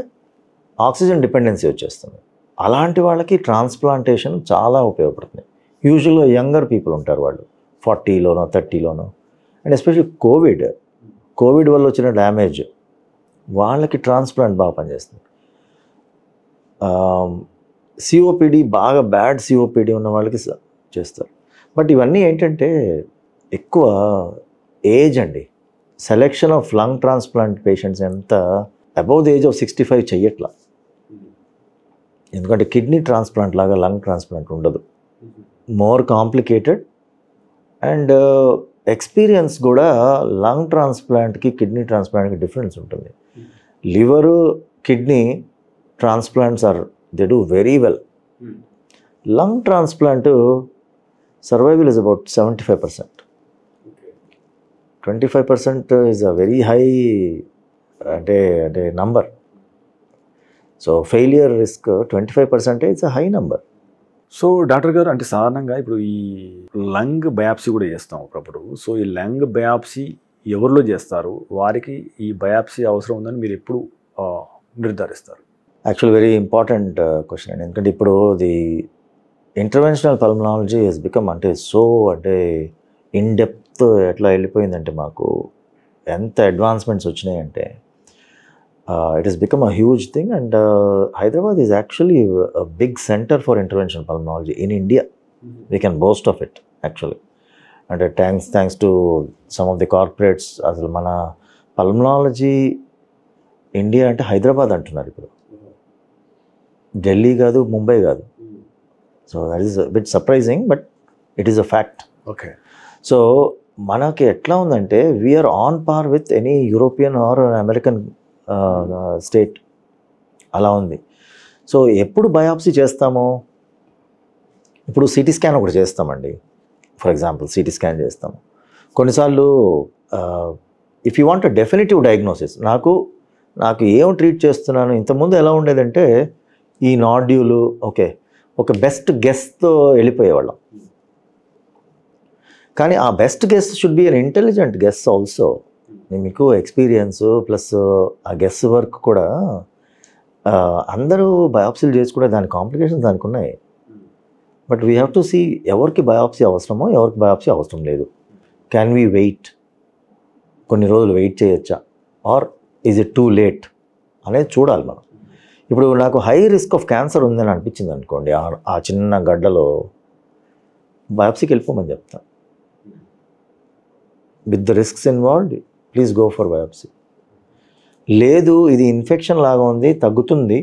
ఆక్సిజన్ డిపెండెన్సీ వచ్చేస్తుంది. అలాంటి వాళ్ళకి ట్రాన్స్ప్లాంటేషన్ చాలా ఉపయోగపడుతుంది. యూజువల్గా యంగర్ పీపుల్ ఉంటారు, వాళ్ళు 40లోనో 30లోనో. అండ్ ఎస్పెషల్లీ కోవిడ్ వల్ల వచ్చిన డ్యామేజ్ వాళ్ళకి ట్రాన్స్ప్లాంట్ బాగా పనిచేస్తుంది. సిఓపిడి, బాగా బ్యాడ్ సిఓపిడి ఉన్న వాళ్ళకి చేస్తారు. బట్ ఇవన్నీ ఏంటంటే ఎక్కువ ఏజ్ అండి. Selection of lung transplant patients ఎంత అబౌవ్ ది ఏజ్ ఆఫ్ 65 చెయ్యట్లా. ఎందుకంటే కిడ్నీ ట్రాన్స్ప్లాంట్ లాగా లంగ్ ట్రాన్స్ప్లాంట్ ఉండదు, మోర్ కాంప్లికేటెడ్. అండ్ ఎక్స్పీరియన్స్ కూడా లంగ్ ట్రాన్స్ప్లాంట్కి కిడ్నీ ట్రాన్స్ప్లాంట్కి డిఫరెన్స్ ఉంటుంది. Liver kidney transplants they do very well. Lung transplant survival is about 75%. 25% is a very high అంటే అంటే number. So failure risk 25% it's a high number. So doctor గారు, అంటే సాధారణంగా ఇప్పుడు ఈ lung biopsy కూడా చేస్తాం అప్పుడప్పుడు. సో ఈ లంగ్ బయాప్సీ ఎవరిలో చేస్తారు, వారికి ఈ బయాప్సీ అవసరం ఉందని మీరు ఎప్పుడు నిర్ధారిస్తారు? యాక్చువల్ వెరీ ఇంపార్టెంట్ క్వశ్చన్ అండి. ఎందుకంటే ఇప్పుడు the interventional pulmonology has become అంటే సో అంటే ఇన్ డెప్త్ ఎట్లా వెళ్ళిపోయిందంటే మాకు ఎంత అడ్వాన్స్మెంట్స్ వచ్చినాయంటే it has become a huge thing. And Hyderabad is actually big centre for interventional pulmonology in India. We can boast of it actually. అంటే thanks to some of the corporates. అసలు మన pulmonology India అంటే హైదరాబాద్ అంటున్నారు ఇప్పుడు, ఢిల్లీ కాదు, ముంబై కాదు. So that is bit surprising, but it is a fact. Okay. So మనకి ఎట్లా ఉందంటే we're on par with any European or American state అలా ఉంది. సో ఎప్పుడు బయాప్సీ చేస్తామో, ఇప్పుడు సిటీ స్కాన్ ఒకటి చేస్తామండి. ఫర్ ఎగ్జాంపుల్ సిటీ స్కాన్ చేస్తాము. కొన్నిసార్లు if you want a definitive diagnosis, నాకు ఏం ట్రీట్ చేస్తున్నాను, ఇంతకుముందు ఎలా ఉండేదంటే ఈ నాడ్యూలు ఓకే ఒక బెస్ట్ గెస్ట్తో వెళ్ళిపోయేవాళ్ళం. కానీ ఆ best guest should be an intelligent guest also. మీకు ఎక్స్పీరియన్స్ ప్లస్ ఆ గెస్ట్ వర్క్ కూడా అందరూ బయాప్సీలు చేసుకుంటే దాని కాంప్లికేషన్స్ దానికి ఉన్నాయి. But we have to see ఎవరికి బయాప్సీ అవసరమో ఎవరికి బయాప్సీ అవసరం లేదు. క్యాన్ వీ వెయిట్, కొన్ని రోజులు వెయిట్ చేయొచ్చా, or is it too late అనేది చూడాలి మనం. ఇప్పుడు నాకు హై రిస్క్ ఆఫ్ క్యాన్సర్ ఉందని అనిపించింది అనుకోండి, ఆ చిన్న గడ్డలో బయాప్సీకి వెళ్ళిపోమని చెప్తాను. With the risks involved please go for biopsy. లేదు ఇది ఇన్ఫెక్షన్ లాగా ఉంది, తగ్గుతుంది,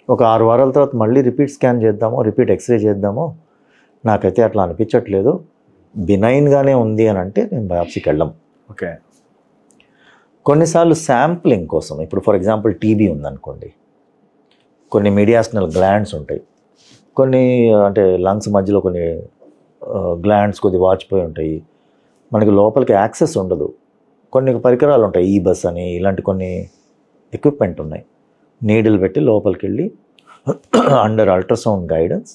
ఒక 6 వారాల తర్వాత మళ్ళీ రిపీట్ స్కాన్ చేద్దామో, రిపీట్ ఎక్స్రే చేద్దామో, నాకైతే అట్లా అనిపించట్లేదు, బినైన్గానే ఉంది అని అంటే నేను బయాప్సీకి వెళ్ళాం. ఓకే. కొన్నిసార్లు శాంప్లింగ్ కోసం, ఇప్పుడు ఫర్ ఎగ్జాంపుల్ టీబీ ఉందనుకోండి, కొన్ని మీడియాస్నల్ గ్లాండ్స్ ఉంటాయి, కొన్ని అంటే లంగ్స్ మధ్యలో కొన్ని గ్లాండ్స్ కొద్ది వాచిపోయి ఉంటాయి, మనకి లోపలికి యాక్సెస్ ఉండదు. కొన్ని పరికరాలు ఉంటాయి, ఈ బస్ అని ఇలాంటి కొన్ని ఎక్విప్మెంట్ ఉన్నాయి, నీడిల్ పెట్టి లోపలికి వెళ్ళి అండర్ అల్ట్రాసౌండ్ గైడెన్స్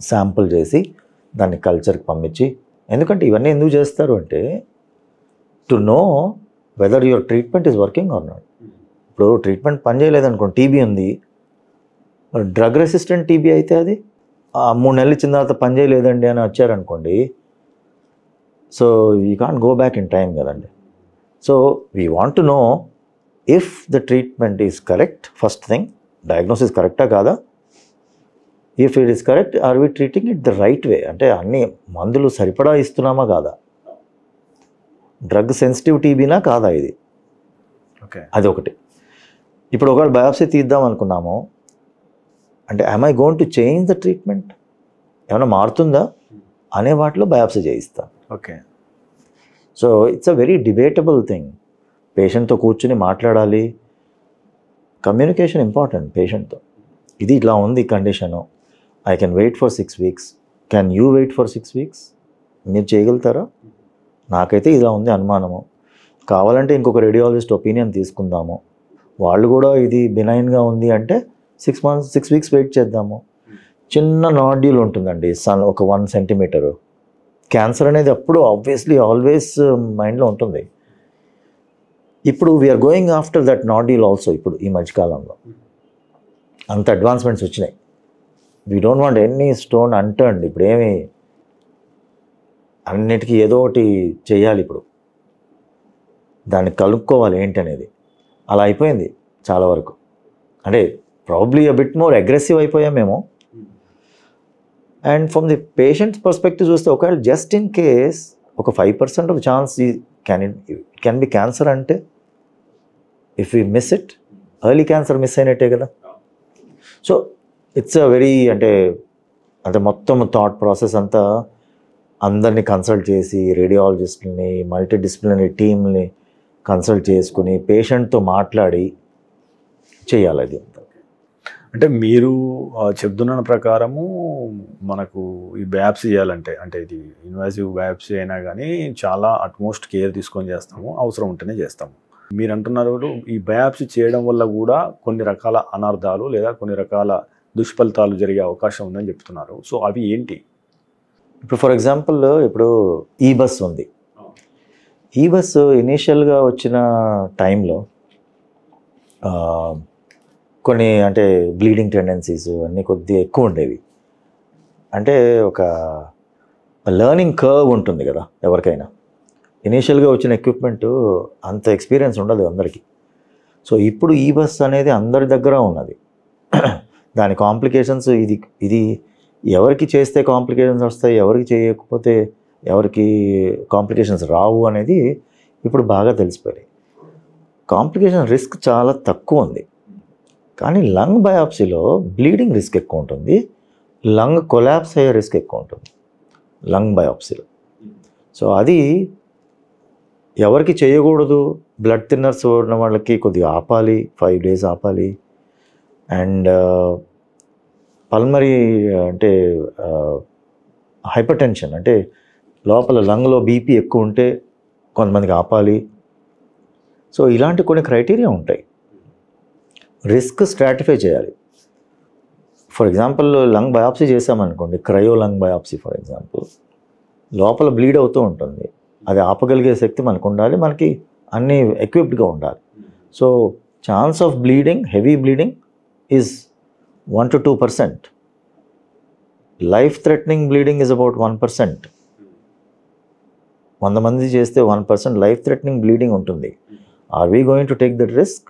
శాంపుల్ చేసి దాన్ని కల్చర్కి పంపించి. ఎందుకంటే ఇవన్నీ ఎందుకు చేస్తారు అంటే to know whether your treatment is working or not. ఇప్పుడు ట్రీట్మెంట్ పనిచేయలేదనుకోండి, టీబీ ఉంది, డ్రగ్ రెసిస్టెంట్ టీబీ అయితే అది 3 నెలలు ఇచ్చిన తర్వాత పనిచేయలేదండి అని వచ్చారనుకోండి, so you can't go back in time కదండి. So we want to know if the treatment is correct. First thing, diagnosis కరెక్టా కాదా, if it is correct or we treating it the right way, అంటే అన్ని మందులు సరిపడా ఇస్తున్నామా కాదా, drug sensitive టీబీనా కాదా ఇది, ఓకే, అది ఒకటి. ఇప్పుడు ఒకవేళ బయాప్సీ తీద్దాం అనుకున్నాము అంటే am I going to change the treatment, ఏమైనా మారుతుందా అనే వాటిలో బయాప్సీ చేయిస్తాను. Okay. So it's a very debatable thing. పేషెంట్తో కూర్చుని మాట్లాడాలి, కమ్యూనికేషన్ ఇంపార్టెంట్ పేషెంట్తో. ఇది ఇట్లా ఉంది condition, I can wait for 6 weeks, can you wait for 6 weeks, మీరు చేయగలుగుతారా, నాకైతే ఇలా ఉంది అనుమానము, కావాలంటే ఇంకొక రేడియాలజిస్ట్ ఒపీనియన్ తీసుకుందాము, వాళ్ళు కూడా ఇది బినైన్గా ఉంది అంటే 6 weeks వెయిట్ చేద్దాము. చిన్న నాడ్యూల్ ఉంటుందండి, ఒక 1 centimeter. క్యాన్సర్ అనేది అప్పుడు ఆబ్వియస్లీ ఆల్వేస్ మైండ్లో ఉంటుంది. ఇప్పుడు we're going after that nodule also. ఇప్పుడు ఈ మధ్యకాలంలో అంత అడ్వాన్స్మెంట్స్ వచ్చినాయి. We don't want any stone unturned. ఇప్పుడు ఏమి అన్నిటికీ ఏదో ఒకటి చేయాలి, ఇప్పుడు దాన్ని కలుపుకోవాలి ఏంటి అనేది. అలా అయిపోయింది చాలా వరకు. అంటే probably a bit more aggressive అయిపోయామేమో. And from the patient's perspective చూస్తే ఒకవేళ జస్ట్ ఇన్ కేస్ ఒక 5% of chance can be cancer అంటే if you miss it, early cancer miss అయినట్టే కదా. సో ఇట్స్ అ వెరీ అంటే మొత్తం థాట్ ప్రాసెస్ అంతా అందరినీ కన్సల్ట్ చేసి, రేడియాలజిస్ట్ని, మల్టీడిసిప్లినరీ టీమ్ని కన్సల్ట్ చేసుకుని పేషెంట్తో మాట్లాడి చేయాలి అది. అంటే మీరు చెప్తున్న ప్రకారము మనకు ఈ బయాప్సీ చేయాలంటే అంటే ఇది ఇన్వాసివ్ బయాప్సీ అయినా కానీ చాలా అట్మోస్ట్ కేర్ తీసుకొని చేస్తాము, అవసరం ఉంటేనే చేస్తాము. మీరు అంటున్నారు ఈ బయాప్సీ చేయడం వల్ల కూడా కొన్ని రకాల అనర్థాలు లేదా కొన్ని రకాల దుష్ఫలితాలు జరిగే అవకాశం ఉందని చెప్తున్నారు. సో అవి ఏంటి? ఇప్పుడు ఫర్ ఎగ్జాంపుల్ ఇప్పుడు ఈ బస్ ఉంది. ఈ బస్సు ఇనీషియల్గా వచ్చిన టైంలో కొన్ని అంటే బ్లీడింగ్ టెండెన్సీస్ అన్నీ కొద్దిగా ఎక్కువ ఉండేవి. అంటే ఒక లెర్నింగ్ కర్వ్ ఉంటుంది కదా ఎవరికైనా. ఇనీషియల్గా వచ్చిన ఎక్విప్మెంట్ అంత ఎక్స్పీరియన్స్ ఉండదు అందరికీ. సో ఇప్పుడు ఈ బస్ అనేది అందరి దగ్గర ఉన్నది. దాని కాంప్లికేషన్స్ ఇది ఎవరికి చేస్తే కాంప్లికేషన్స్ వస్తాయి, ఎవరికి చేయకపోతే ఎవరికి కాంప్లికేషన్స్ రావు అనేది ఇప్పుడు బాగా తెలిసిపోయాయి. కాంప్లికేషన్ రిస్క్ చాలా తక్కువ ఉంది. కానీ లంగ్ బయాప్సీలో బ్లీడింగ్ రిస్క్ ఎక్కువ ఉంటుంది, లంగ్ కొలాప్స్ అయ్యే రిస్క్ ఎక్కువ ఉంటుంది లంగ్ బయాప్సీలో. సో అది ఎవరికి చేయకూడదు. బ్లడ్ థిన్నర్స్ ఉన్న వాళ్ళకి కొద్దిగా ఆపాలి, 5 days ఆపాలి. అండ్ పల్మరీ అంటే హైపర్ టెన్షన్ అంటే లోపల లంగ్లో బీపీ ఎక్కువ ఉంటే కొంతమందికి ఆపాలి. సో ఇలాంటి కొన్ని క్రైటీరియా ఉంటాయి. రిస్క్ స్ట్రాటిఫై చేయాలి. ఫర్ ఎగ్జాంపుల్ లంగ్ బయాప్సీ చేసామనుకోండి, cryo lung biopsy for example, లోపల బ్లీడ్ అవుతూ ఉంటుంది. అది ఆపగలిగే శక్తి మనకు ఉండాలి, మనకి అన్నీ ఎక్విప్డ్గా ఉండాలి. So chance of bleeding, heavy bleeding is 1 to 2%. Life threatening bleeding is about 1%. 100 మంది చేస్తే 1% లైఫ్ థ్రెటనింగ్ బ్లీడింగ్ ఉంటుంది. Are we going to take that risk?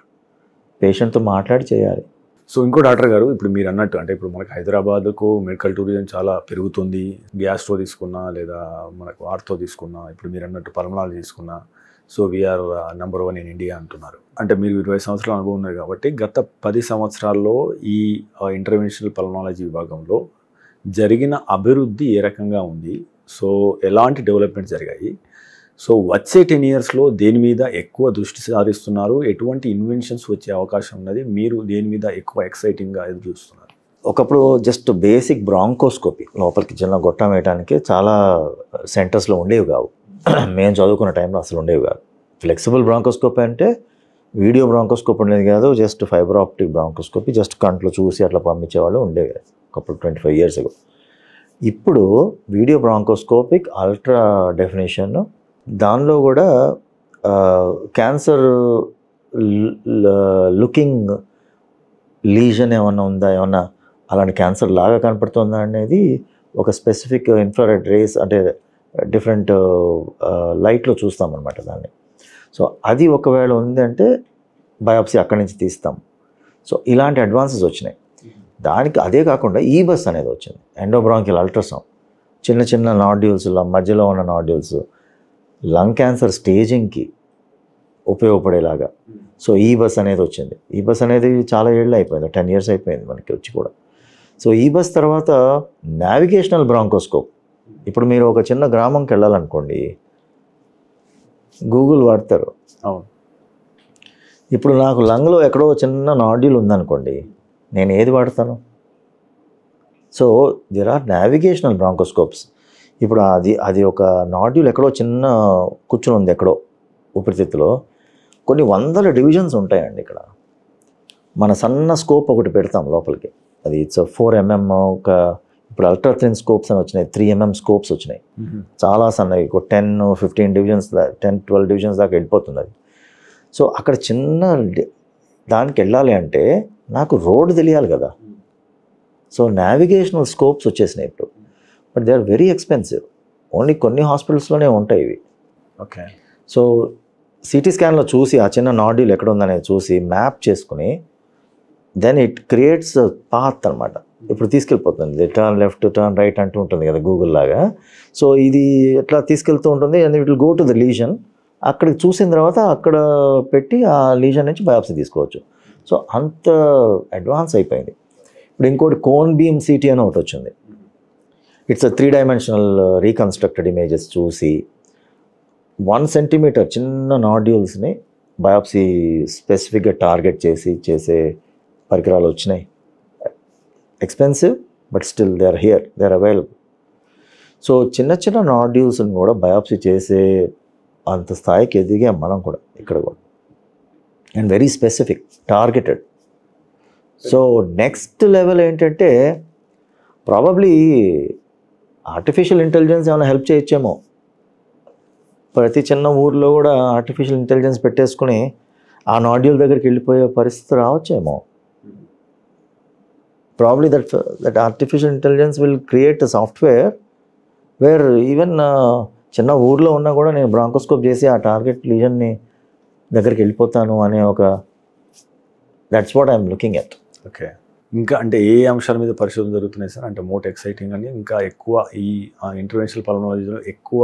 పేషెంట్తో మాట్లాడి చేయాలి. సో ఇంకో డాక్టర్ గారు, ఇప్పుడు మీరు అన్నట్టు అంటే ఇప్పుడు మనకి హైదరాబాద్కు మెడికల్ టూరిజం చాలా పెరుగుతుంది. గ్యాస్ట్రో తీసుకున్నా లేదా మనకు ఆర్థో తీసుకున్నా, ఇప్పుడు మీరు అన్నట్టు పల్మనాలజీ తీసుకున్నా, so we are number 1 in India అంటున్నారు. అంటే మీరు 20 సంవత్సరాల అనుభవం ఉన్నారు కాబట్టి గత 10 సంవత్సరాల్లో ఈ ఇంటర్వెన్షనల్ పల్మనాలజీ విభాగంలో జరిగిన అభివృద్ధి ఏ రకంగా ఉంది? సో ఎలాంటి డెవలప్మెంట్ జరిగాయి? సో వచ్చే 10 yearsలో దేని మీద ఎక్కువ దృష్టి సారిస్తున్నారు? ఎటువంటి ఇన్వెన్షన్స్ వచ్చే అవకాశం ఉన్నది? మీరు దేని మీద ఎక్కువ ఎక్సైటింగ్గా ఎదురు చూస్తున్నారు? ఒకప్పుడు జస్ట్ బేసిక్ బ్రాంకోస్కోపీ, లోపలికి చిన్న గొట్టం వేయడానికి చాలా సెంటర్స్లో ఉండేవి కావు. మేము చదువుకున్న టైంలో అసలు ఉండేవి కాదు. ఫ్లెక్సిబుల్ బ్రాంకోస్కోపీ అంటే వీడియో బ్రాంకోస్కోపీ ఉండేది కాదు, just fibre optic bronchoscopy, just కంట్లో చూసి అట్లా పంపించేవాళ్ళు ఉండేవి ఒకప్పుడు 25 years ago. ఇప్పుడు వీడియో బ్రాంకోస్కోపిక్ అల్ట్రా డెఫినేషన్, దానిలో కూడా క్యాన్సర్ లుకింగ్ లీజన్ ఏమన్నా ఉందా, ఏమన్నా అలాంటి క్యాన్సర్ లాగా కనపడుతుందా అనేది ఒక స్పెసిఫిక్ ఇన్ఫ్రారెడ్ రేస్ అంటే డిఫరెంట్ లైట్లో చూస్తామన్నమాట దాన్ని. సో అది ఒకవేళ ఉందంటే బయాప్సీ అక్కడి నుంచి తీస్తాం. సో ఇలాంటి అడ్వాన్సెస్ వచ్చినాయి. దానికి అదే కాకుండా ఈ బస్ అనేది వచ్చింది, ఎండోబ్రాంకియల్ అల్ట్రాసౌండ్. చిన్న చిన్న నాడ్యూల్స్, మధ్యలో ఉన్న నాడ్యూల్స్ లంగ్ క్యాన్సర్ స్టేజింగ్కి ఉపయోగపడేలాగా. సో ఈ బస్ అనేది వచ్చింది. ఈ బస్ అనేది చాలా ఏళ్ళు అయిపోయింది, 10 years అయిపోయింది మనకి వచ్చి కూడా. సో ఈ బస్ తర్వాత నావిగేషనల్ బ్రాంకోస్కోప్. ఇప్పుడు మీరు ఒక చిన్న గ్రామంకి వెళ్ళాలనుకోండి, గూగుల్ వాడతారు. అవును. ఇప్పుడు నాకు లంగ్లో ఎక్కడో చిన్న నాడ్యూల్ ఉందనుకోండి, నేను ఏది వాడతాను? So there are navigational bronchoscopes. ఇప్పుడు అది ఒక నాడ్యూల్ ఎక్కడో చిన్న కూర్చుని ఉంది ఎక్కడో ఊపిరితిత్తులో, కొన్ని 100 divisions ఉంటాయండి ఇక్కడ. మన సన్న స్కోప్ ఒకటి పెడతాం లోపలికి, అది ఇట్స్ 4 mm. ఒక ఇప్పుడు అల్ట్రా థిన్ స్కోప్స్ అని వచ్చినాయి, 3 mm స్కోప్స్ వచ్చినాయి, చాలా సన్నవి, 10-15 divisions, 10-12 divisions దాకా వెళ్ళిపోతుంది అది. సో అక్కడ చిన్న దానికి వెళ్ళాలి అంటే నాకు రోడ్ తెలియాలి కదా. సో నావిగేషనల్ స్కోప్స్ వచ్చేసినాయి ఇప్పుడు, but they are very expensive. Only కొన్ని హాస్పిటల్స్లోనే ఉంటాయి ఇవి. ఓకే. సో సిటీ స్కాన్లో చూసి ఆ చిన్న నాడ్యూల్ ఎక్కడ ఉందనేది చూసి మ్యాప్ చేసుకుని దెన్ ఇట్ క్రియేట్స్ పాత్ అనమాట. ఇప్పుడు తీసుకెళ్ళిపోతుంది, టర్న్ లెఫ్ట్, టర్న్ రైట్ అంటూ ఉంటుంది కదా గూగుల్ లాగా. సో ఇది ఎట్లా తీసుకెళ్తూ ఉంటుంది, and it will go to the lesion. అక్కడికి చూసిన తర్వాత అక్కడ పెట్టి ఆ లీజన్ నుంచి బయాప్సీ తీసుకోవచ్చు. సో అంత అడ్వాన్స్ అయిపోయింది. ఇప్పుడు ఇంకోటి కోన్ బీమ్ సిటీ అని ఒకటి వచ్చింది. ఇట్స్ 3-dimensional రీకన్స్ట్రక్టెడ్ ఇమేజెస్ చూసి 1 centimeter చిన్న నాడ్యూల్స్ని బయాప్సీ స్పెసిఫిక్గా టార్గెట్ చేసే పరికరాలు వచ్చినాయి. Expensive but still they are here, they are available. So చిన్న చిన్న నాడ్యూల్స్ని కూడా బయాప్సీ చేసే అంత స్థాయికి ఎదిగాం మనం కూడా ఇక్కడ కూడా. And very specific, targeted. So next level ఏంటంటే ప్రాబబ్లీ ఆర్టిఫిషియల్ ఇంటెలిజెన్స్ ఏమైనా హెల్ప్ చేయొచ్చేమో. ప్రతి చిన్న ఊర్లో కూడా ఆర్టిఫిషియల్ ఇంటెలిజెన్స్ పెట్టేసుకుని ఆ నాడ్యూల్ దగ్గరికి వెళ్ళిపోయే పరిస్థితి రావచ్చేమో. Probably that artificial intelligence will create a software where even చిన్న ఊర్లో ఉన్నా కూడా నేను బ్రాంకోస్కోప్ చేసి ఆ టార్గెట్ లీజన్ని దగ్గరికి వెళ్ళిపోతాను అనే ఒక, that's what I'm looking at. Okay, ఇంకా అంటే ఏ అంశాల మీద పరిశోధన జరుగుతున్నాయి సార్? అంటే మోస్ట్ ఎక్సైటింగ్ అని ఇంకా ఎక్కువ ఈ ఇంటర్వెన్షనల్ పల్మనాలజీలో ఎక్కువ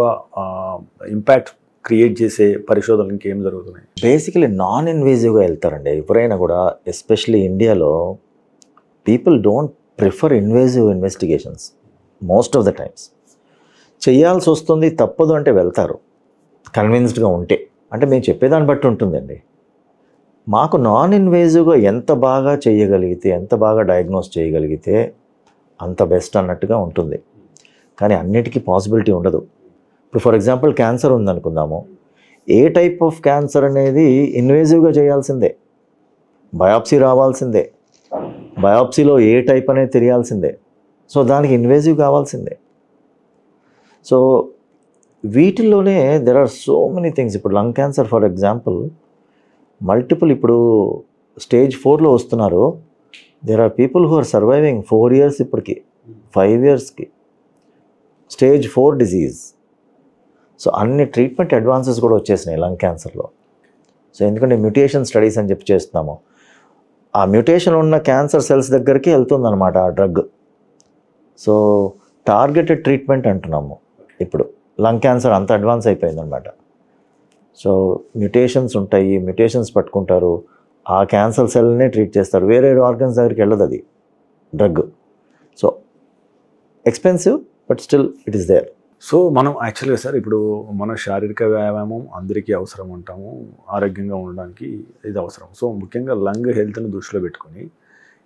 ఇంపాక్ట్ క్రియేట్ చేసే పరిశోధనలు ఇంకేం జరుగుతున్నాయి? బేసికలీ నాన్ ఇన్వేజివ్గా వెళ్తారండి ఎవరైనా కూడా. ఎస్పెషలీ ఇండియాలో people don't prefer invasive investigations most of the times. చేయాల్సి వస్తుంది, తప్పదు అంటే వెళ్తారు కన్విన్స్డ్గా ఉంటే. అంటే మేము చెప్పేదాన్ని బట్టి ఉంటుందండి. మాకు నాన్ ఇన్వేజివ్గా ఎంత బాగా చేయగలిగితే, ఎంత బాగా డయాగ్నోస్ చేయగలిగితే అంత బెస్ట్ అన్నట్టుగా ఉంటుంది. కానీ అన్నిటికీ పాసిబిలిటీ ఉండదు. ఇప్పుడు ఫర్ ఎగ్జాంపుల్ క్యాన్సర్ ఉందనుకుందాము. ఏ టైప్ ఆఫ్ క్యాన్సర్ అనేది ఇన్వేజివ్గా చేయాల్సిందే, బయాప్సీ రావాల్సిందే, బయాప్సీలో ఏ టైప్ అనేది తెలియాల్సిందే. సో దానికి ఇన్వేజివ్ కావాల్సిందే. సో వీటిల్లోనే there are so many things. ఇప్పుడు lung cancer for example multiple, ఇప్పుడు స్టేజ్ 4లో వస్తున్నారు. There are people who are surviving 4 years, ఇప్పటికి 5 yearsకి స్టేజ్ 4 డిజీజ్. సో అన్ని ట్రీట్మెంట్ అడ్వాన్సెస్ కూడా వచ్చేసినాయి లంగ్ క్యాన్సర్లో. సో ఎందుకంటే మ్యూటేషన్ స్టడీస్ అని చెప్పి చేస్తున్నాము. ఆ మ్యూటేషన్ ఉన్న క్యాన్సర్ సెల్స్ దగ్గరికి వెళ్తుందన్నమాట ఆ డ్రగ్. సో టార్గెటెడ్ ట్రీట్మెంట్ అంటున్నాము ఇప్పుడు. లంగ్ క్యాన్సర్ అంత అడ్వాన్స్ అయిపోయిందనమాట. సో మ్యూటేషన్స్ ఉంటాయి, మ్యూటేషన్స్ పట్టుకుంటారు, ఆ క్యాన్సర్ సెల్నే ట్రీట్ చేస్తారు, వేరే ఆర్గన్స్ దగ్గరికి వెళ్ళదు అది drug. So expensive but still it is there. So మనం యాక్చువల్గా సార్ ఇప్పుడు మన శారీరక వ్యాయామం అందరికీ అవసరం ఉంటాము, ఆరోగ్యంగా ఉండడానికి ఇది అవసరం. సో ముఖ్యంగా లంగ్ హెల్త్ని దృష్టిలో పెట్టుకొని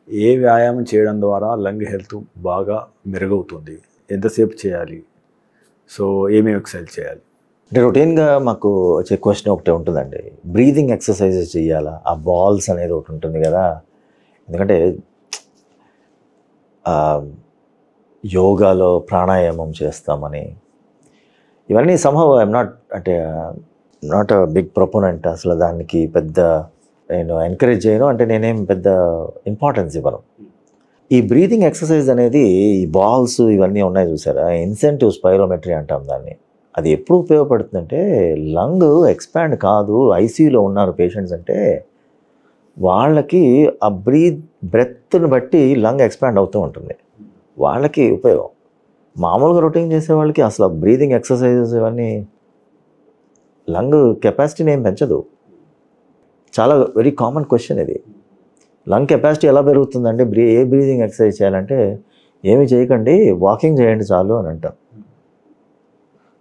ఏ వ్యాయామం చేయడం ద్వారా లంగ్ హెల్త్ బాగా మెరుగవుతుంది, ఎంతసేపు చేయాలి, సో ఏమేమి ఎక్సర్సైజ్ చేయాలి? అంటే రొటీన్గా మాకు వచ్చే క్వశ్చన్ ఒకటి ఉంటుందండి, బ్రీదింగ్ ఎక్సర్సైజెస్ చేయాలా? ఆ బాల్స్ అనేది ఒకటి ఉంటుంది కదా. ఎందుకంటే యోగాలో ప్రాణాయామం చేస్తామని ఇవన్నీ somehow I'm not a big proponent. అసలు దానికి పెద్ద నేను ఎంకరేజ్ చేయను, అంటే నేనేం పెద్ద ఇంపార్టెన్స్ ఇవ్వను. ఈ బ్రీతింగ్ ఎక్సర్సైజ్ అనేది, ఈ బాల్స్ ఇవన్నీ ఉన్నాయి చూసారా, ఇన్సెంటివ్ స్పైరోమెట్రీ అంటాం దాన్ని. అది ఎప్పుడు ఉపయోగపడుతుందంటే లంగ్ ఎక్స్పాండ్ కాదు, ఐసీయూలో ఉన్నారు పేషెంట్స్ అంటే వాళ్ళకి ఆ బ్రెత్ని బట్టి లంగ్ ఎక్స్పాండ్ అవుతూ ఉంటుంది, వాళ్ళకి ఉపయోగం. మామూలుగా రొటీన్ చేసే వాళ్ళకి అసలు బ్రీతింగ్ ఎక్సర్సైజెస్ ఇవన్నీ లంగ్ కెపాసిటీని ఏం పెంచదు. చాలా వెరీ కామన్ క్వశ్చన్ ఇది. లంగ్ కెపాసిటీ ఎలా పెరుగుతుందంటే ఏ బ్రీతింగ్ ఎక్సర్సైజ్ చేయాలంటే ఏమి చేయకండి, వాకింగ్ చేయండి చాలు అని అంటాం.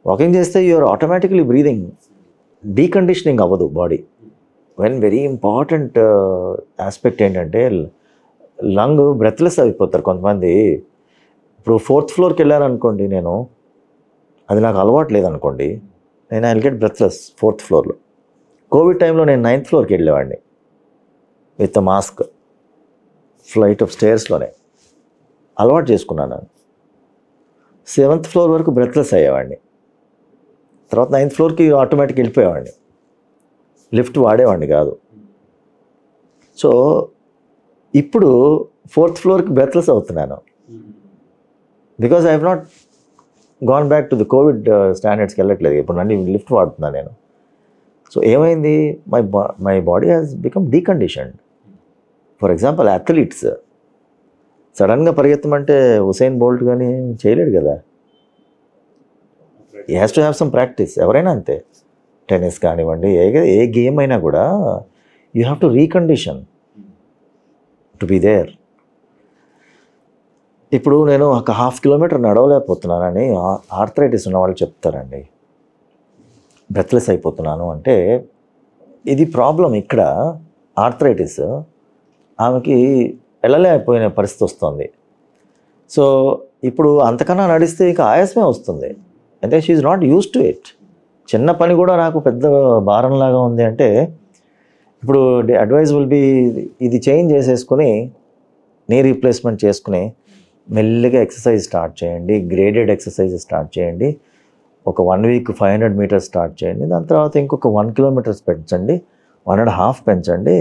వాకింగ్ చేస్తే యూఆర్ ఆటోమేటిక్లీ బ్రీదింగ్, డీకండిషనింగ్ అవ్వదు బాడీ. వెరీ ఇంపార్టెంట్ ఆస్పెక్ట్ ఏంటంటే లంగ్ బ్రెత్లెస్ అయిపోతారు కొంతమంది. ఇప్పుడు 4th floorకి వెళ్ళాను అనుకోండి, నేను అది నాకు అలవాటు లేదనుకోండి, నేను I will get breathless 4th floorలో. కోవిడ్ టైంలో నేను 9th floorకి వెళ్ళేవాడిని విత్ మాస్క్, ఫ్లైట్ ఆఫ్ స్టేర్స్లోనే అలవాటు చేసుకున్నాను. 7th floor వరకు బ్రెత్లెస్ అయ్యేవాడిని, తర్వాత 9th floorకి ఆటోమేటిక్ వెళ్ళిపోయేవాడిని, లిఫ్ట్ వాడేవాడిని కాదు. సో ఇప్పుడు 4th floorకి బ్రెత్లెస్ అవుతున్నాను because I have not gone back to the COVID స్టాండర్డ్స్కి వెళ్ళట్లేదు. ఇప్పుడు నన్ను లిఫ్ట్ వాడుతున్నాను నేను. సో ఏమైంది, my body has become deconditioned. For example athletes సడన్గా పరిగెత్తమంటే హుసేన్ బోల్ట్ కానీ చేయలేడు కదా, he has to have some practice. ఎవరైనా అంతే, టెన్నిస్ కానివ్వండి, ఏ గేమ్ అయినా కూడా you have to recondition to be there. ఇప్పుడు నేను ఒక 1/2 kilometer నడవలేకపోతున్నానని ఆర్థరైటిస్ ఉన్న వాళ్ళు చెప్తారండి, బ్రెత్లెస్ అయిపోతున్నాను అంటే. ఇది ప్రాబ్లం ఇక్కడ, ఆర్థరైటిస్. ఆమెకి వెళ్ళలేకపోయిన పరిస్థితి వస్తుంది. సో ఇప్పుడు అంతకన్నా నడిస్తే ఇక ఆయాసమే వస్తుంది, అంటే she's not used to it. చిన్న పని కూడా నాకు పెద్ద భారంలాగా ఉంది అంటే ఇప్పుడు అడ్వైజ్ విల్ బి ఇది చేంజ్ చేసేసుకుని నీ రీప్లేస్మెంట్ చేసుకుని మెల్లిగా ఎక్సర్సైజ్ స్టార్ట్ చేయండి, గ్రేడెడ్ ఎక్సర్సైజ్ స్టార్ట్ చేయండి. ఒక 1 వీక్ 500 మీటర్స్ స్టార్ట్ చేయండి, దాని తర్వాత ఇంకొక 1 కిలోమీటర్స్ పెంచండి, 1.5 పెంచండి.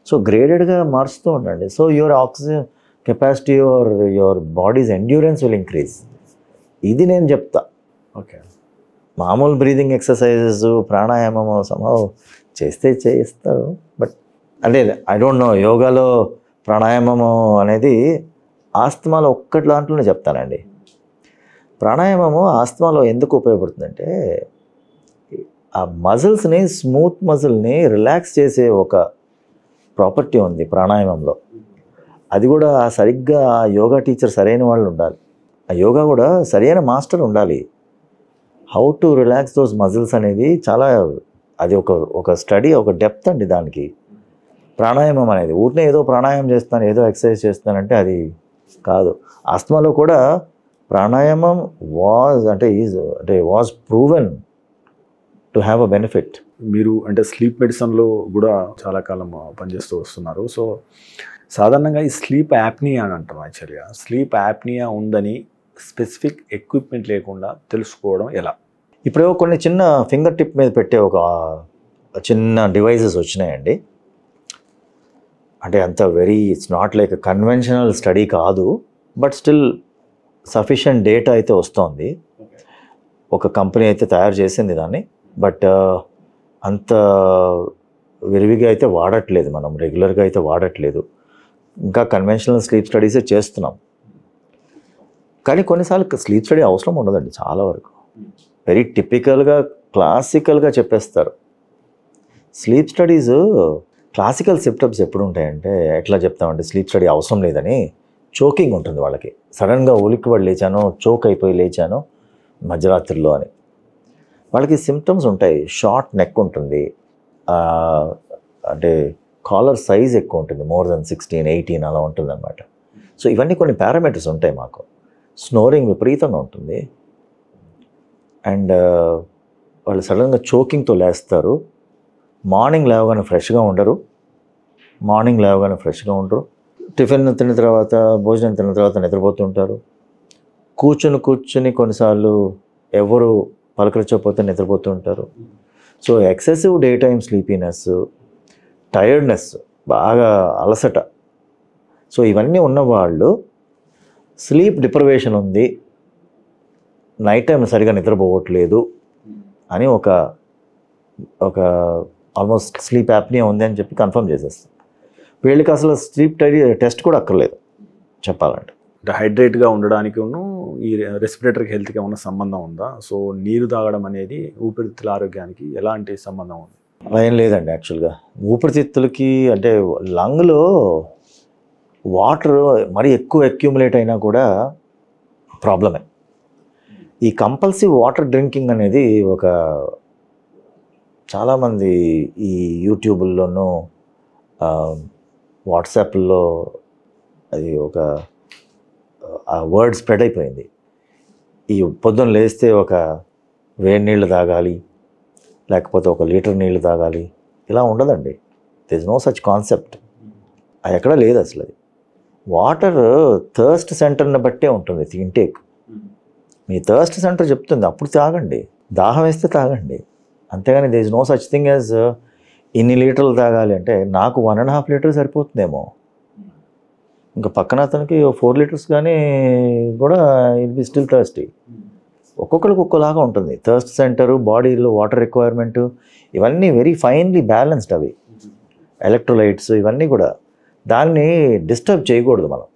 సో గ్రేడెడ్గా మారుస్తూ ఉండండి. So your oxygen capacity your bodies endurance will increase. ఇది నేను చెప్తా. ఓకే. మామూలు బ్రీదింగ్ ఎక్సర్సైజెస్ ప్రాణాయామం సంభవం చేస్తే చేస్తారు, బట్ అంటే ఐ డోంట్ నో యోగాలో ప్రాణాయామము అనేది ఆస్తమాలో ఒక్కటి దాంట్లోనే చెప్తానండి. ప్రాణాయామము ఆస్తమాలో ఎందుకు ఉపయోగపడుతుందంటే ఆ మజిల్స్ని, స్మూత్ మజిల్ని రిలాక్స్ చేసే ఒక ప్రాపర్టీ ఉంది ప్రాణాయామంలో. అది కూడా సరిగ్గా ఆ యోగా టీచర్ సరైన వాళ్ళు ఉండాలి, ఆ యోగా కూడా సరైన మాస్టర్ ఉండాలి. How to relax those muscles అనేది చాలా, అది ఒక స్టడీ, ఒక డెప్త్ అండి దానికి. ప్రాణాయామం అనేది ఊరినే ఏదో ప్రాణాయామం చేస్తాను, ఏదో ఎక్సర్సైజ్ చేస్తానంటే అది కాదు. ఆస్తమాలో కూడా ప్రాణాయామం was proven to have a benefit. మీరు అంటే స్లీప్ మెడిసిన్లో కూడా చాలా కాలం పనిచేస్తూ వస్తున్నారు. సో సాధారణంగా ఈ స్లీప్ యాప్నియా అని అంటాం. యాక్చువల్గా స్లీప్ యాప్నియా ఉందని స్పెసిఫిక్ ఎక్విప్మెంట్ లేకుండా తెలుసుకోవడం ఎలా? ఇప్పుడేవో కొన్ని చిన్న ఫింగర్ టిప్ మీద పెట్టే ఒక చిన్న డివైజెస్ వచ్చినాయండి. అంటే అంత it's not like conventional study కాదు, బట్ స్టిల్ సఫిషియంట్ డేటా అయితే వస్తుంది. ఒక కంపెనీ అయితే తయారు చేసింది దాన్ని, బట్ అంత విరివిగా అయితే వాడట్లేదు, మనం రెగ్యులర్గా అయితే వాడట్లేదు. ఇంకా కన్వెన్షనల్ స్లీప్ స్టడీసే చేస్తున్నాం. కానీ కొన్నిసార్లు స్లీప్ స్టడీ అవసరం ఉండదండి. చాలా వరకు వెరీ టిపికల్గా క్లాసికల్గా చెప్పేస్తారు. స్లీప్ స్టడీస్ క్లాసికల్ సిమ్టమ్స్ ఎప్పుడు ఉంటాయంటే, ఎట్లా చెప్తామంటే స్లీప్ స్టడీ అవసరం లేదని, చోకింగ్ ఉంటుంది వాళ్ళకి. సడన్గా ఉలిక్కిపడి లేచాను, చోక్ అయిపోయి లేచాను మధ్యరాత్రిలో అని వాళ్ళకి సిమ్టమ్స్ ఉంటాయి. షార్ట్ నెక్ ఉంటుంది, అంటే కాలర్ సైజ్ ఎక్కువ ఉంటుంది, మోర్ దెన్ 16, 18 అలా ఉంటుంది అన్నమాట. సో ఇవన్నీ కొన్ని పారామీటర్స్ ఉంటాయి మాకు. స్నోరింగ్ విపరీతంగా ఉంటుంది, అండ్ వాళ్ళు సడన్గా చోకింగ్తో లేస్తారు. మార్నింగ్ లేవగానే ఫ్రెష్గా ఉండరు, టిఫిన్ తిన్న తర్వాత, భోజనం తిన్న తర్వాత నిద్రపోతుంటారు. కూర్చుని కొన్నిసార్లు ఎవరు పలకరించకపోతే నిద్రపోతూ ఉంటారు. So excessive day time sleepiness, tiredness, బాగా అలసట. సో ఇవన్నీ ఉన్నవాళ్ళు స్లీప్ డిప్రవేషన్ ఉంది, నైట్ టైం సరిగా నిద్రపోవట్లేదు అని ఒక ఆల్మోస్ట్ స్లీప్ యాప్నియా ఉంది అని చెప్పి కన్ఫర్మ్ చేసేస్తాం. వీళ్ళకి అసలు స్లీప్ టెస్ట్ కూడా అక్కర్లేదు చెప్పాలంటే. హైడ్రేట్గా ఉండడానికి ఈ రెస్పిరేటరీ హెల్త్కి ఏమైనా సంబంధం ఉందా? సో నీరు తాగడం అనేది ఊపిరితిత్తుల ఆరోగ్యానికి ఎలాంటి సంబంధం ఉంది? అలా ఏం లేదండి. యాక్చువల్గా ఊపిరితిత్తులకి అంటే లంగ్లో వాటర్ మరీ ఎక్కువ అక్యూములేట్ అయినా కూడా ప్రాబ్లమే. ఈ కంపల్సివ్ వాటర్ డ్రింకింగ్ అనేది చాలామంది ఈ యూట్యూబ్లోనూ వాట్సాప్లో అది ఆ వర్డ్ స్ప్రెడ్ అయిపోయింది. ఈ పొద్దున్న లేస్తే ఒక వేడి నీళ్ళు తాగాలి, లేకపోతే 1 లీటర్ నీళ్ళు తాగాలి, ఇలా ఉండదండి. This no such concept. అది ఎక్కడా లేదు అసలు. అది వాటర్ థర్స్ట్ సెంటర్ని బట్టే ఉంటుంది ఇంటేక్. మీ థర్స్ట్ సెంటర్ చెప్తుంది, అప్పుడు తాగండి, దాహం వేస్తే తాగండి. అంతేగాని this no such thing as ఇన్ని లీటర్లు తాగాలి అంటే నాకు 1.5 లీటర్ సరిపోతుందేమో, ఇంకా పక్కన అతనికి 4 లీటర్స్ కానీ కూడా ఇట్ బి స్టిల్ థర్స్టీ. ఒక్కొక్కరికి ఒక్కోలాగా ఉంటుంది థర్స్ట్ సెంటరు, బాడీలో వాటర్ రిక్వైర్మెంటు, ఇవన్నీ వెరీ ఫైన్లీ బ్యాలెన్స్డ్. అవి ఎలక్ట్రోలైట్స్ ఇవన్నీ కూడా దాన్ని డిస్టర్బ్ చేయకూడదు. మనం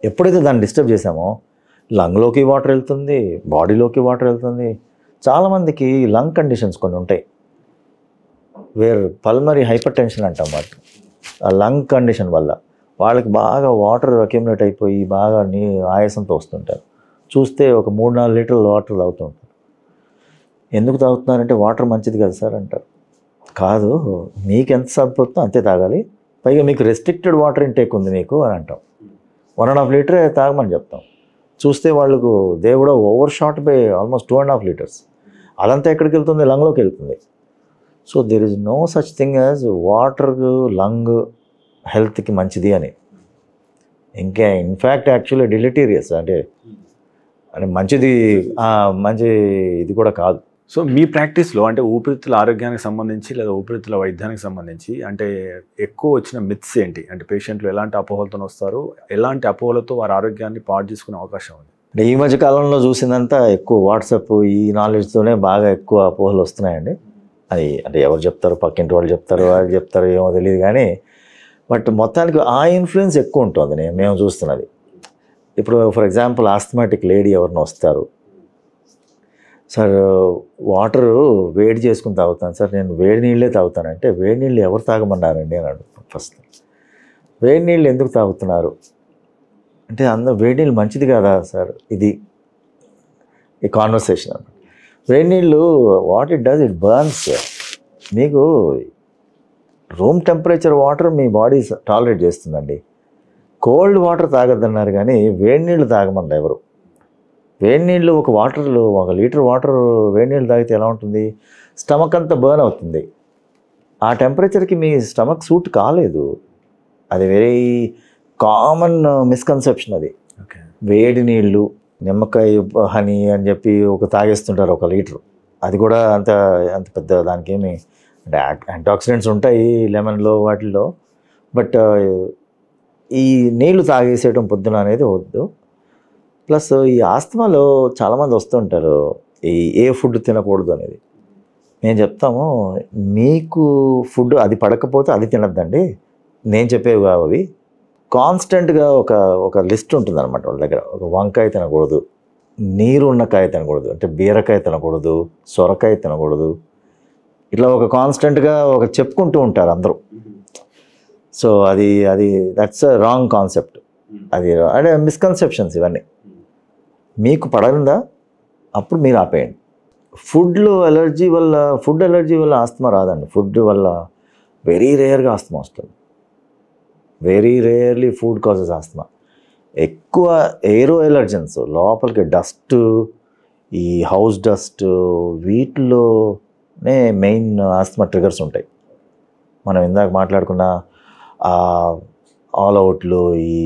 ఎప్పుడైతే దాన్ని డిస్టర్బ్ చేసామో లంగ్లోకి వాటర్ వెళ్తుంది, బాడీలోకి వాటర్ వెళ్తుంది. చాలామందికి లంగ్ కండిషన్స్ కొన్ని ఉంటాయి, పల్మరీ హైపర్ టెన్షన్ అంటాం వాటి. ఆ లంగ్ కండిషన్ వల్ల వాళ్ళకి బాగా వాటర్ అక్యుములేట్ అయిపోయి బాగా ఆయాసంతో వస్తుంటారు. చూస్తే ఒక 3-4 లీటర్ల వాటర్ తాగుతూ ఉంటారు. ఎందుకు తాగుతున్నారంటే వాటర్ మంచిది కదా సార్ అంటారు. కాదు, మీకు ఎంత సరిపోతుందో అంతే తాగాలి, పైగా మీకు రెస్ట్రిక్టెడ్ వాటర్ ఇంటేక్ ఉంది మీకు అని అంటాం. 1.5 లీటరే తాగమని చెప్తాం. చూస్తే వాళ్ళకు దే కూడా over shot by almost 2.5 litres. అదంతా ఎక్కడికి వెళ్తుంది? లంగ్లోకి వెళ్తుంది. So there is no such thing as water lung హెల్త్కి మంచిది అని. ఇంకా ఇన్ఫ్యాక్ట్ యాక్చువల్లీ డిలిటీరియస్, అంటే మంచిది మంచి ఇది కూడా కాదు. సో మీ ప్రాక్టీస్లో అంటే ఊపిరితిత్తుల ఆరోగ్యానికి సంబంధించి లేదా ఊపిరితిత్తుల వైద్యానికి సంబంధించి అంటే ఎక్కువ వచ్చిన మిత్స్ ఏంటి? అంటే పేషెంట్లు ఎలాంటి అపోహలతో వస్తారు, ఎలాంటి అపోహలతో వారి ఆరోగ్యాన్ని పాడు చేసుకునే అవకాశం ఉంది? అంటే ఈ మధ్య కాలంలో చూసిందంతా ఎక్కువ వాట్సాప్ ఈ నాలెడ్జ్తోనే బాగా ఎక్కువ అపోహలు వస్తున్నాయండి. అది అంటే ఎవరు చెప్తారు, పక్కింటి వాళ్ళు చెప్తారు, వాళ్ళు చెప్తారు, ఏమో తెలియదు. కానీ బట్ మొత్తానికి ఆ ఇన్ఫ్లుయెన్స్ ఎక్కువ ఉంటుంది మేము చూస్తున్నది. ఇప్పుడు ఫర్ ఎగ్జాంపుల్ ఆస్థమాటిక్ లేడీ ఎవరిని వస్తారు, సార్ వాటర్ వేడి చేసుకుని తాగుతాను సార్, నేను వేడి నీళ్ళే తాగుతానంటే, వేడి నీళ్ళు ఎవరు తాగమన్నారండి అని అడుగుతాను. ఫస్ట్ వేడి నీళ్ళు ఎందుకు తాగుతున్నారు అంటే, వేడి నీళ్ళు మంచిది కాదా సార్, ఇది ఈ కాన్వర్సేషన్ అన్నమాట. వేడి నీళ్ళు what it does, it burns. మీకు రూమ్ టెంపరేచర్ వాటర్ మీ బాడీ టాలరేట్ చేస్తుందండి. కోల్డ్ వాటర్ తాగొద్దన్నారు కానీ వేడి నీళ్ళు తాగమన్నారు ఎవరు. వేడి నీళ్ళు ఒక లీటర్ వాటర్ వేడి నీళ్ళు తాగితే ఎలా ఉంటుంది? స్టమక్ అంతా బర్న్ అవుతుంది. ఆ టెంపరేచర్కి మీ స్టమక్ సూట్ కాలేదు. అది వెరీ కామన్ మిస్కన్సెప్షన్ అది. వేడి నీళ్ళు నిమ్మకాయ హనీ అని చెప్పి తాగేస్తుంటారు 1 లీటర్. అది కూడా అంత పెద్ద దానికి ఏమి అంటే యాంటీఆక్సిడెంట్స్ ఉంటాయి లెమన్లో వాటిల్లో. బట్ ఈ నీళ్లు తాగేసేయడం పొద్దున అనేది వద్దు. ప్లస్ ఈ ఆస్తమాలో చాలామంది వస్తుంటారు ఏ ఫుడ్ తినకూడదు అనేది. మేము చెప్తాము, మీకు ఫుడ్ అది పడకపోతే అది తినద్దండి, నేను చెప్పేవి కావు అవి. కాన్స్టెంట్గా ఒక లిస్ట్ ఉంటుంది అనమాట వాళ్ళ దగ్గర. ఒక వంకాయ తినకూడదు, నీరు ఉన్న కాయ తినకూడదు, అంటే బీరకాయ తినకూడదు, సొరకాయ తినకూడదు, ఇట్లా కాన్స్టెంట్గా చెప్పుకుంటూ ఉంటారు అందరూ. సో అది దట్స్ అ రాంగ్ కాన్సెప్ట్. అది అంటే మిస్కన్సెప్షన్స్ ఇవన్నీ. మీకు పడదా అప్పుడు మీరు ఆపేయండి. ఫుడ్ ఎలర్జీ వల్ల ఆస్తమా రాదండి. ఫుడ్ వల్ల వెరీ రేర్గా ఆస్తమా వస్తుంది. Very rarely food causes asthma. ఎక్కువ ఏరో ఎలర్జెన్స్, లోపలికి డస్ట్, ఈ హౌస్ డస్ట్, వీటిలోనే మెయిన్ ఆస్తమా ట్రిగర్స్ ఉంటాయి. మనం ఇందాక మాట్లాడుకున్న ఆల్ అవుట్లు, ఈ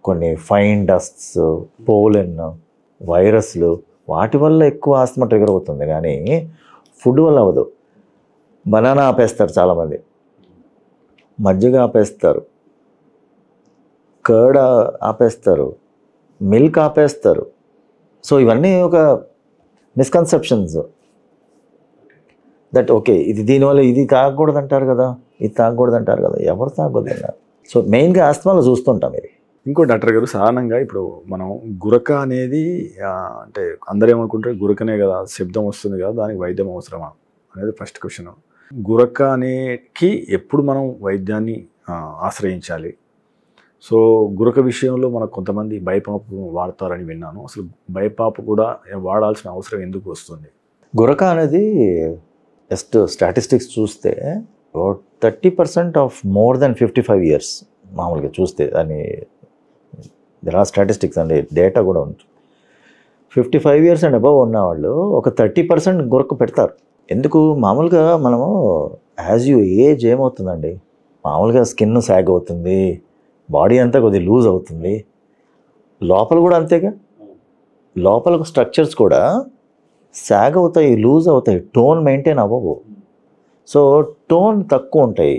కొన్ని ఫైన్ డస్ట్స్, పోలెన్, వైరస్లు, వాటి వల్ల ఎక్కువ ఆస్తమా ట్రిగర్ అవుతుంది కానీ ఫుడ్ వల్ల అవ్వదు. బనానా ఆపేస్తారు చాలామంది, మజ్జిగ ఆపేస్తారు, కర్డ్ ఆపేస్తారు, మిల్క్ ఆపేస్తారు. సో ఇవన్నీ ఒక మిస్కన్సెప్షన్స్ దట్ ఓకే ఇది దీనివల్ల ఇది తాగకూడదు అంటారు కదా, ఇది తాగకూడదు అంటారు కదా, ఎవరు తాగకూడదు అన్నారు. సో మెయిన్గా ఆస్తమాలో చూస్తుంటాం ఇది. ఇంకో డాక్టర్ గారు, సాధారణంగా ఇప్పుడు మనం గురక అనేది అంటే అందరూ ఏమనుకుంటారు, గురకనే కదా శబ్దం వస్తుంది కదా, దానికి వైద్యం అవసరమా అనేది ఫస్ట్ క్వశ్చన్. గురక అనేకి ఎప్పుడు మనం వైద్యాన్ని ఆశ్రయించాలి? సో గురక విషయంలో మనకు కొంతమంది బైపాప్ వాడతారని విన్నాను. అసలు బైపాప్ కూడా వాడాల్సిన అవసరం ఎందుకు వస్తుంది? గురక అనేది జస్ట్ స్టాటిస్టిక్స్ చూస్తే 30% ఆఫ్ మోర్ దెన్ 55 years మామూలుగా చూస్తే అని దెర్ ఆర్ స్టాటిస్టిక్స్ అండి, డేటా కూడా ఉంటుంది. 55 years అండ్ అబవ్ ఉన్నవాళ్ళు ఒక 30% గురక పెడతారు. ఎందుకు? మామూలుగా మనము యాజ్ యూ ఏజ్ ఏమవుతుందండి, మామూలుగా స్కిన్ సాగ్ అవుతుంది, బాడీ అంతా కొద్దిగా లూజ్ అవుతుంది, లోపల కూడా అంతేగా, లోపల స్ట్రక్చర్స్ కూడా సాగ్ అవుతాయి, లూజ్ అవుతాయి, టోన్ మెయింటైన్ అవ్వవు. సో టోన్ తక్కువ ఉంటాయి.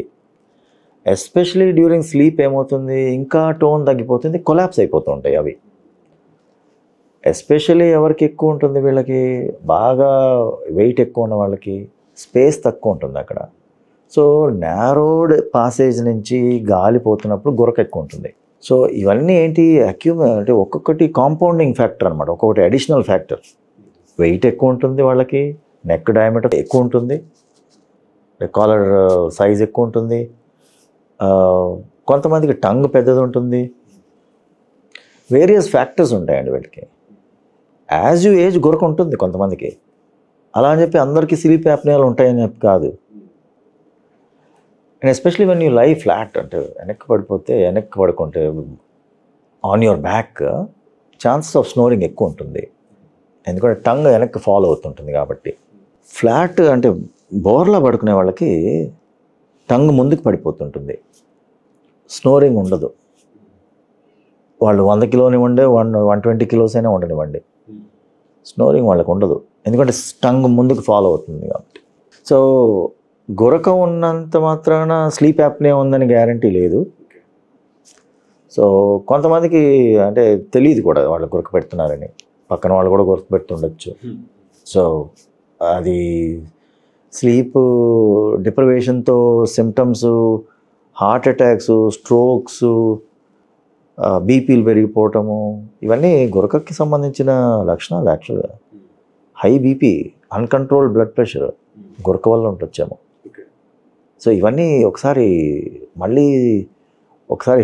ఎస్పెషలీ డ్యూరింగ్ స్లీప్ ఏమవుతుంది, ఇంకా టోన్ తగ్గిపోతుంది, కొలాప్స్ అయిపోతూ ఉంటాయి అవి. ఎస్పెషలీ ఎవరికి ఎక్కువ ఉంటుంది, వీళ్ళకి బాగా వెయిట్ ఎక్కువ ఉన్న వాళ్ళకి స్పేస్ తక్కువ ఉంటుంది అక్కడ. సో నారోడ్ పాసేజ్ నుంచి గాలి పోతున్నప్పుడు గురక ఎక్కువ ఉంటుంది. సో ఇవన్నీ ఏంటి, అంటే ఒక్కొక్కటి కాంపౌండింగ్ ఫ్యాక్టర్ అనమాట, ఒక్కొక్కటి అడిషనల్ ఫ్యాక్టర్. వెయిట్ ఎక్కువ ఉంటుంది వాళ్ళకి, నెక్ డయామీటర్ ఎక్కువ ఉంటుంది, కాలర్ సైజ్ ఎక్కువ ఉంటుంది, కొంతమందికి టంగ్ పెద్దది ఉంటుంది, వేరియస్ ఫ్యాక్టర్స్ ఉంటాయండి వీటికి. యాజ్ యూ ఏజ్ గురక ఉంటుంది కొంతమందికి. అలా అని చెప్పి అందరికీ స్లీప్ యాప్నియాలు ఉంటాయని చెప్పి కాదు. అండ్ ఎస్పెషలీ వెన్ యూ లై ఫ్లాట్, అంటే వెనక్కి పడుకుంటే on your back chances of snoring ఎక్కువ ఉంటుంది, ఎందుకంటే టంగ్ వెనక్కి ఫాలో అవుతుంటుంది కాబట్టి. ఫ్లాట్ అంటే బోర్లా పడుకునే వాళ్ళకి టంగ్ ముందుకు పడిపోతుంటుంది, స్నోరింగ్ ఉండదు. వాళ్ళు 100 కిలోనివ్వండి 120 కిలోస్ అయినా ఉండనివ్వండి, స్నోరింగ్ వాళ్ళకి ఉండదు, ఎందుకంటే టంగ్ ముందుకు ఫాలో అవుతుంది కాబట్టి. సో గురక ఉన్నంత మాత్రాన స్లీప్ యాప్నియా ఉందని గ్యారంటీ లేదు. సో కొంతమందికి అంటే తెలియదు కూడా వాళ్ళు గురక పెడుతున్నారని, పక్కన వాళ్ళు కూడా గురక పెడుతుండొచ్చు. సో అది స్లీప్ డిప్రవేషన్తో సిమ్టమ్స్, హార్ట్ అటాక్స్, స్ట్రోక్స్, బీపీలు పెరిగిపోవటము, ఇవన్నీ గురకకి సంబంధించిన లక్షణాలు. యాక్చువల్గా high BP, uncontrolled blood pressure గురక వల్ల ఉండొచ్చేమో. సో ఇవన్నీ ఒకసారి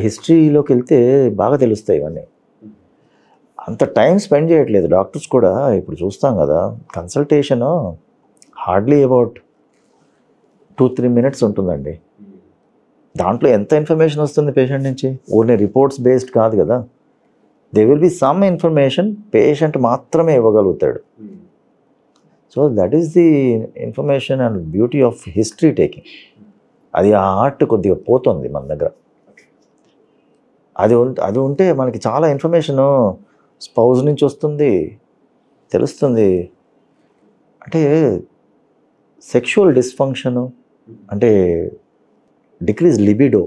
హిస్టరీలోకి వెళ్తే బాగా తెలుస్తాయి ఇవన్నీ. అంత టైం స్పెండ్ చేయట్లేదు డాక్టర్స్ కూడా. ఇప్పుడు చూస్తాం కదా, కన్సల్టేషన్ హార్డ్లీ అబౌట్ 2-3 మినిట్స్ ఉంటుందండి. దాంట్లో ఎంత ఇన్ఫర్మేషన్ వస్తుంది పేషెంట్ నుంచి? ఓన్లీ రిపోర్ట్స్ బేస్డ్ కాదు కదా, they will be some information patient మాత్రమే ఇవ్వగలుగుతాడు. So that is the information and beauty of history taking. అది ఆ ఆర్ట్ కొద్దిగా పోతుంది మన దగ్గర. అది ఉంటే మనకి చాలా ఇన్ఫర్మేషను స్పౌజ్ నుంచి వస్తుంది, తెలుస్తుంది. అంటే సెక్షువల్ డిస్ఫంక్షను, అంటే డిక్రీజ్ లిబిడో,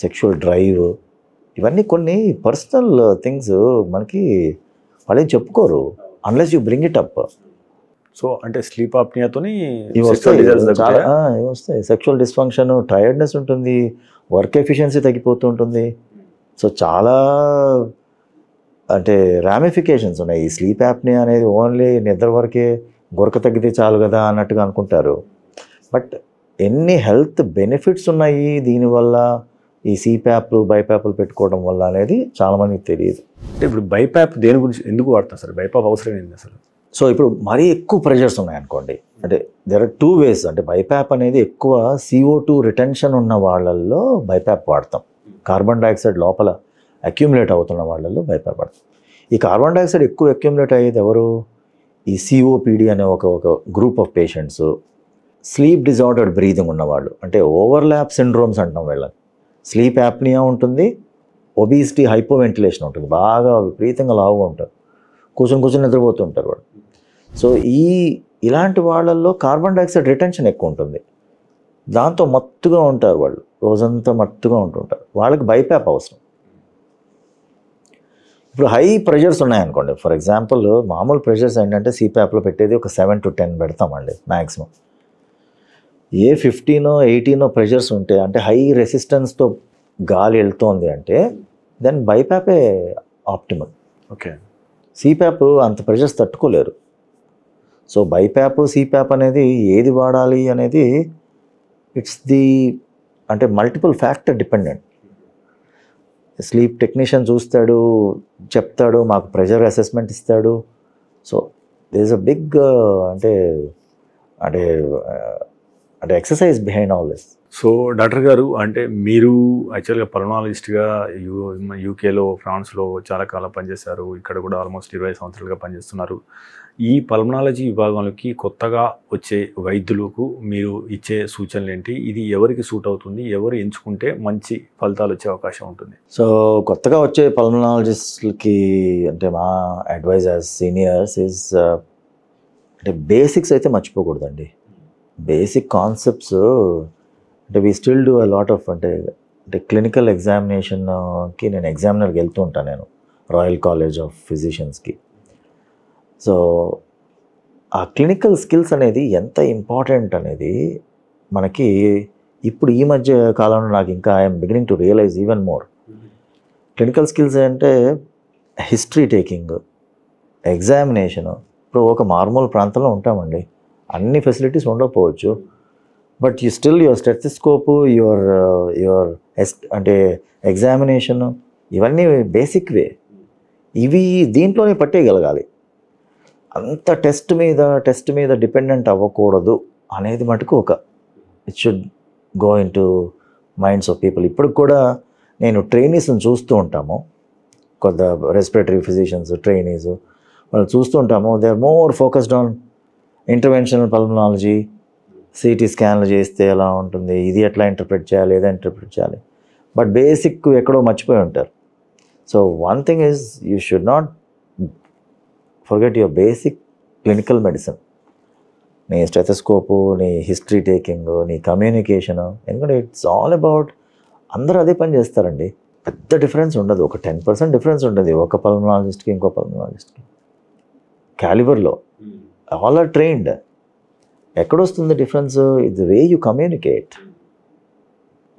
సెక్షువల్ డ్రైవ్, ఇవన్నీ కొన్ని పర్సనల్ థింగ్స్ మనకి వాళ్ళేం చెప్పుకోరు unless you bring it up. So అంటే స్లీప్ ఆప్నియాతోని ఇవి వస్తాయి. సెక్షువల్ డిస్ఫంక్షన్, టైర్డ్నెస్ ఉంటుంది, వర్క్ ఎఫిషియన్సీ తగ్గిపోతూ ఉంటుంది. సో చాలా అంటే రామిఫికేషన్స్ ఉన్నాయి. ఈ స్లీప్ యాప్నియా అనేది ఓన్లీ నిద్ర వరకే, గురక తగ్గితే చాలు కదా అన్నట్టుగా అనుకుంటారు. బట్ ఎన్ని హెల్త్ బెనిఫిట్స్ ఉన్నాయి దీనివల్ల, ఈ సిప్యాప్లు బైప్యాప్లు పెట్టుకోవడం వల్ల అనేది చాలామందికి తెలియదు. అంటే ఇప్పుడు బైప్యాప్ దేని గురించి ఎందుకు వాడతాం సార్? బైప్యాప్ అవసరం ఏంది అసలు? సో ఇప్పుడు మరీ ఎక్కువ ప్రెషర్స్ ఉన్నాయనుకోండి, అంటే దేర్ ఆర్ 2 ways. అంటే బైప్యాప్ అనేది ఎక్కువ CO2 రిటెన్షన్ ఉన్న వాళ్ళల్లో బైప్యాప్ వాడతాం. కార్బన్ డైఆక్సైడ్ లోపల అక్యుములేట్ అవుతున్న వాళ్ళల్లో బైప్యాప్ వాడతాం. ఈ కార్బన్ డైఆక్సైడ్ ఎక్కువ అక్యుములేట్ అయ్యేది ఎవరు? ఈ COPD అనే ఒక group of patients, sleep disordered breathing ఉన్నవాళ్ళు, అంటే ఓవర్లాప్ సిండ్రోమ్స్ అంటాం వీళ్ళని. స్లీప్ యాప్నియా ఉంటుంది, ఒబిసిటీ, హైపోవెంటిలేషన్ ఉంటుంది, బాగా విపరీతంగా లావుగా ఉంటారు, కూర్చొని నిద్రపోతూ ఉంటారు వాళ్ళు. సో ఇలాంటి వాళ్ళల్లో కార్బన్ డైఆక్సైడ్ రిటెన్షన్ ఎక్కువ ఉంటుంది, దాంతో మత్తుగా ఉంటారు వాళ్ళు, రోజంతా మత్తుగా ఉంటుంటారు. వాళ్ళకి బైప్యాప్ అవసరం. ఇప్పుడు హై ప్రెషర్స్ ఉన్నాయనుకోండి, ఫర్ ఎగ్జాంపుల్ మామూలు ప్రెషర్స్ ఏంటంటే సిప్యాప్లో పెట్టేది ఒక 7 to 10 పెడతామండి మ్యాక్సిమం. ఏ 15 or 18 ప్రెషర్స్ ఉంటే, అంటే హై రెసిస్టెన్స్తో గాలి వెళ్తోంది అంటే దెన్ బైప్యాపే ఆప్టిమల్. ఓకే, సిప్యాప్ అంత ప్రెషర్స్ తట్టుకోలేరు. సో బైప్యాప్, సిప్యాప్ అనేది ఏది వాడాలి అనేది ఇట్స్ ది అంటే multiple factor dependent. Sleep technician చూస్తాడు, చెప్తాడు, మాకు ప్రెషర్ అసెస్మెంట్ ఇస్తాడు. So there is a big అంటే exercise behind all this. So doctor గారు, అంటే మీరు యాక్చువల్గా పల్మనాలజిస్ట్గా యూకేలో, ఫ్రాన్స్లో చాలా కాలం పనిచేశారు. ఇక్కడ కూడా ఆల్మోస్ట్ 20 సంవత్సరాలుగా పనిచేస్తున్నారు. ఈ పల్మనాలజీ విభాగంలోకి కొత్తగా వచ్చే వైద్యులకు మీరు ఇచ్చే సూచనలు ఏంటి? ఇది ఎవరికి సూట్ అవుతుంది? ఎవరు ఎంచుకుంటే మంచి ఫలితాలు వచ్చే అవకాశం ఉంటుంది? సో కొత్తగా వచ్చే పల్మనాలజిస్ట్లకి అంటే మా అడ్వైజ్ యాజ్ సీనియర్స్ ఇస్ అంటే బేసిక్స్ అయితే మర్చిపోకూడదండి. బేసిక్ కాన్సెప్ట్స్ అంటే we still do a lot of అంటే క్లినికల్ ఎగ్జామినేషన్కి నేను ఎగ్జామినర్కి వెళ్తూ ఉంటాను, నేను రాయల్ కాలేజ్ ఆఫ్ ఫిజిషియన్స్కి. సో ఆ క్లినికల్ స్కిల్స్ అనేది ఎంత ఇంపార్టెంట్ అనేది మనకి ఇప్పుడు ఈ మధ్య కాలంలో నాకు ఇంకా I'm beginning to realise even more. Clinical skills అంటే హిస్టరీ టేకింగ్, ఎగ్జామినేషను. ఇప్పుడు ఒక మారుమూల ప్రాంతంలో ఉంటామండి, అన్ని ఫెసిలిటీస్ ఉండకపోవచ్చు, but you still your stethoscope, your అంటే ఎగ్జామినేషన్, ఇవన్నీ బేసిక్ వే. ఇవి దీంట్లోనే పట్టేయగలగాలి. అంత టెస్ట్ మీద డిపెండెంట్ అవ్వకూడదు అనేది మటుకు it should go in to minds of people. ఇప్పుడు కూడా నేను ట్రైనీస్ని చూస్తూ ఉంటాము. కొంత రెస్పిరేటరీ ఫిజిషియన్స్ ట్రైనీస్ వాళ్ళు చూస్తుంటాము. They are more focused on interventional pulmonology. CT స్కాన్లు చేస్తే ఎలా ఉంటుంది, ఇది ఎట్లా ఇంటర్ప్రిట్ చేయాలి, ఏదో ఇంటర్ప్రిట్ చేయాలి, బట్ బేసిక్ ఎక్కడో మర్చిపోయి ఉంటారు. So one thing is you should not forget your basic clinical medicine. నీ స్టెథోస్కోపు, నీ హిస్టరీ టేకింగ్, నీ కమ్యూనికేషను, ఎందుకంటే ఇట్స్ ఆల్ అబౌట్ అందరూ అదే పని చేస్తారండి. పెద్ద డిఫరెన్స్ ఉండదు, ఒక 10% డిఫరెన్స్ ఉండదు ఒక పల్మనాలజిస్ట్కి ఇంకో పల్మనాలజిస్ట్కి క్యాలిబర్లో. All are trained. ఎక్కడొస్తుంది difference? It's the way you communicate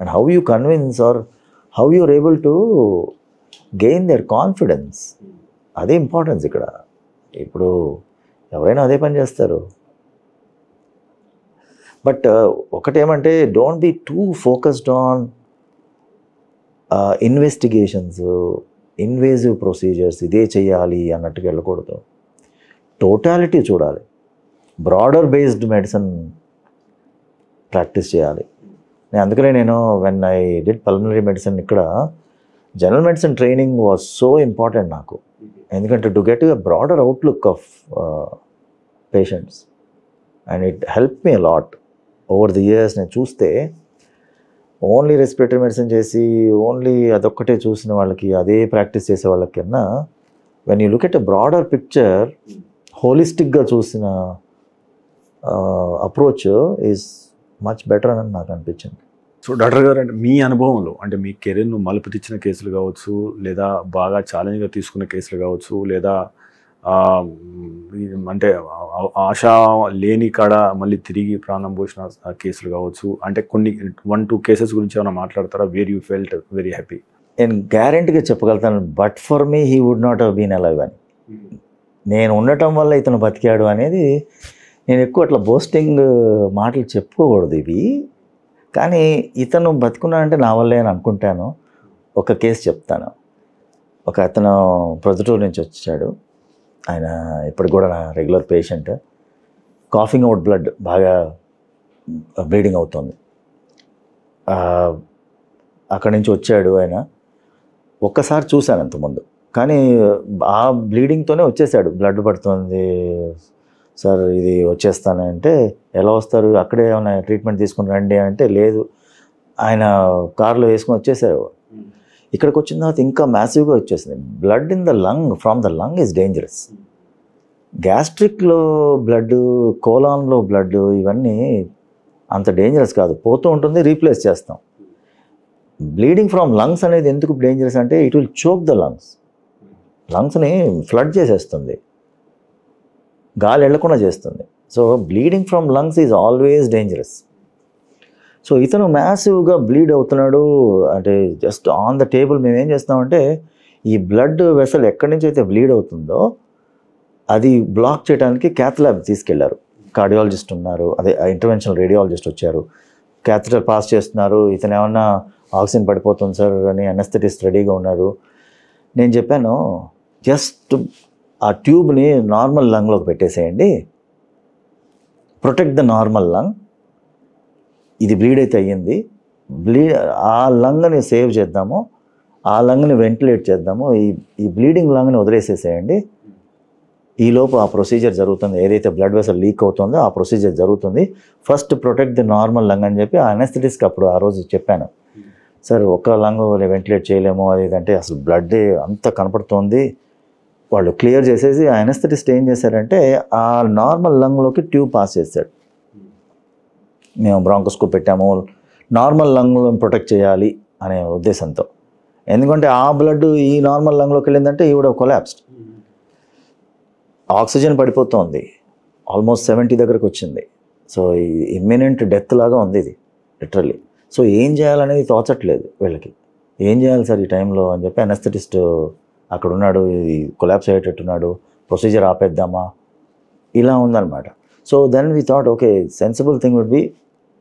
and how you convince or how you are able to gain their confidence. అదే ఇంపార్టెన్స్ ఇక్కడ. ఇప్పుడు ఎవరైనా అదే పని చేస్తారు. బట్ ఒకటేమంటే don't be too focused on investigations, invasive procedures, ఇదే చేయాలి అన్నట్టుగా వెళ్ళకూడదు. టోటాలిటీ చూడాలి. బ్రాడర్ బేస్డ్ మెడిసిన్ ప్రాక్టీస్ చేయాలి. అందుకనే నేను when I did pulmonary medicine ఇక్కడ general medicine training was so important నాకు. ఎందుకంటే to get a broader outlook of patients and it help me lot over the years. నేను చూస్తే only respiratory medicine చేసి only అదొక్కటే చూసిన వాళ్ళకి, అదే ప్రాక్టీస్ చేసే వాళ్ళకన్నా when you look at a broader picture, హోలిస్టిక్గా చూసిన అప్రోచ్ ఈజ్ మచ్ బెటర్ అని నాకు అనిపించింది. సో డాక్టర్ గారు, అంటే మీ అనుభవంలో, అంటే మీ కెరీర్ను మలుపు తెచ్చిన కేసులు కావచ్చు, లేదా బాగా ఛాలెంజ్గా తీసుకున్న కేసులు కావచ్చు, లేదా అంటే ఆశ లేని కాడ మళ్ళీ తిరిగి ప్రాణం పోసిన కేసులు కావచ్చు, అంటే కొన్ని 1-2 కేసెస్ గురించి ఏమైనా మాట్లాడతారా? Where you felt very happy? నేను గ్యారెంటీగా చెప్పగలుగుతాను, but for me he would not have been alive అని. నేను ఉండటం వల్ల ఇతను బతికాడు అనేది, నేను ఎక్కువ అట్లా బోస్టింగ్ మాటలు చెప్పుకోకూడదు ఇవి, కానీ ఇతను బతుకున్నాడంటే నా వల్లే అని అనుకుంటాను. ఒక కేసు చెప్తాను. ఒక అతను ప్రొద్దుటూరు నుంచి వచ్చాడు. ఆయన ఇప్పటికి కూడా నా regular patient. Coughing out blood, బాగా బ్లీడింగ్ అవుతుంది. అక్కడి నుంచి వచ్చాడు ఆయన. ఒక్కసారి చూశాను అంతకుముందు, కానీ ఆ బ్లీడింగ్తోనే వచ్చేసాడు. బ్లడ్ పడుతుంది సార్, ఇది వచ్చేస్తానంటే, ఎలా వస్తారు, అక్కడే ఏమైనా ట్రీట్మెంట్ తీసుకుని రండి అంటే, లేదు ఆయన కార్లో వేసుకొని వచ్చేసారు. ఇక్కడికి వచ్చిన తర్వాత ఇంకా మ్యాసివ్గా వచ్చేసింది. Blood in the lung, from the lung is dangerous. గ్యాస్ట్రిక్లో బ్లడ్, కోలాన్లో బ్లడ్, ఇవన్నీ అంత డేంజరస్ కాదు, పోతూ ఉంటుంది, రీప్లేస్ చేస్తాం. బ్లీడింగ్ ఫ్రమ్ లంగ్స్ అనేది ఎందుకు డేంజరస్ అంటే, it will choke the lungs. లంగ్స్ని ఫ్లడ్ చేసేస్తుంది, గాలి వెళ్లకుండా చేస్తుంది. So bleeding from lungs is always dangerous. So ఇతను మ్యాసివ్గా బ్లీడ్ అవుతున్నాడు. అంటే జస్ట్ ఆన్ ద టేబుల్ మేము ఏం చేస్తామంటే, ఈ బ్లడ్ వెసల్ ఎక్కడి నుంచి అయితే బ్లీడ్ అవుతుందో అది బ్లాక్ చేయడానికి క్యాత్ ల్యాబ్ తీసుకెళ్లారు. కార్డియాలజిస్ట్ ఉన్నారు, అదే ఇంటర్వెన్షనల్ రేడియాలజిస్ట్ వచ్చారు, క్యాథెటర్ పాస్ చేస్తున్నారు. ఇతను ఏమన్నా ఆక్సిజన్ పడిపోతుంది సార్ అని అనెస్థెటిస్ట్ రెడీగా ఉన్నారు. నేను చెప్పాను, జస్ట్ ఆ ట్యూబ్ని నార్మల్ లంగ్లోకి పెట్టేసేయండి, ప్రొటెక్ట్ ద నార్మల్ లంగ్. ఇది బ్లీడ్ అయితే అయ్యింది, ఆ లంగ్ని సేవ్ చేద్దాము, ఆ లంగ్ని వెంటిలేట్ చేద్దాము, ఈ బ్లీడింగ్ లంగ్ని వదిలేసేసేయండి. ఈలోపు ఆ ప్రొసీజర్ జరుగుతుంది, ఏదైతే బ్లడ్ వెసల్ లీక్ అవుతుందో ఆ ప్రొసీజర్ జరుగుతుంది. First protect the normal lung అని చెప్పి ఆ అనెస్థెటిస్ట్కి అప్పుడు ఆ రోజు చెప్పాను. సార్ ఒక్క లంగ్ వెంటిలేట్ చేయలేము అది అంటే, అసలు బ్లడ్ అంత కనపడుతోంది. వాళ్ళు క్లియర్ చేసేసి ఆ అనెస్థెటిస్ట్ ఏం చేశారంటే, ఆ నార్మల్ లంగ్లోకి ట్యూబ్ పాస్ చేశాడు. మేము బ్రాంకోస్కోప్ పెట్టాము, నార్మల్ లంగ్లో ప్రొటెక్ట్ చేయాలి అనే ఉద్దేశంతో. ఎందుకంటే ఆ బ్లడ్ ఈ నార్మల్ లంగ్లోకి వెళ్ళిందంటే ఈవిడ కొలాప్స్డ్. ఆక్సిజన్ పడిపోతుంది, ఆల్మోస్ట్ 70 దగ్గరకు వచ్చింది. సో ఇమ్మినెంట్ డెత్ లాగా ఉంది ఇది లిటరల్లీ. సో ఏం చేయాలనేది తోచట్లేదు వీళ్ళకి. ఏం చేయాలి సార్ ఈ టైంలో అని చెప్పి అనెస్థెటిస్ట్ అక్కడ ఉన్నాడు, ఇది కొలాప్స్ అయ్యేటట్టున్నాడు, ప్రొసీజర్ ఆపేద్దామా, ఇలా ఉందన్నమాట. So then we thought okay, sensible thing would be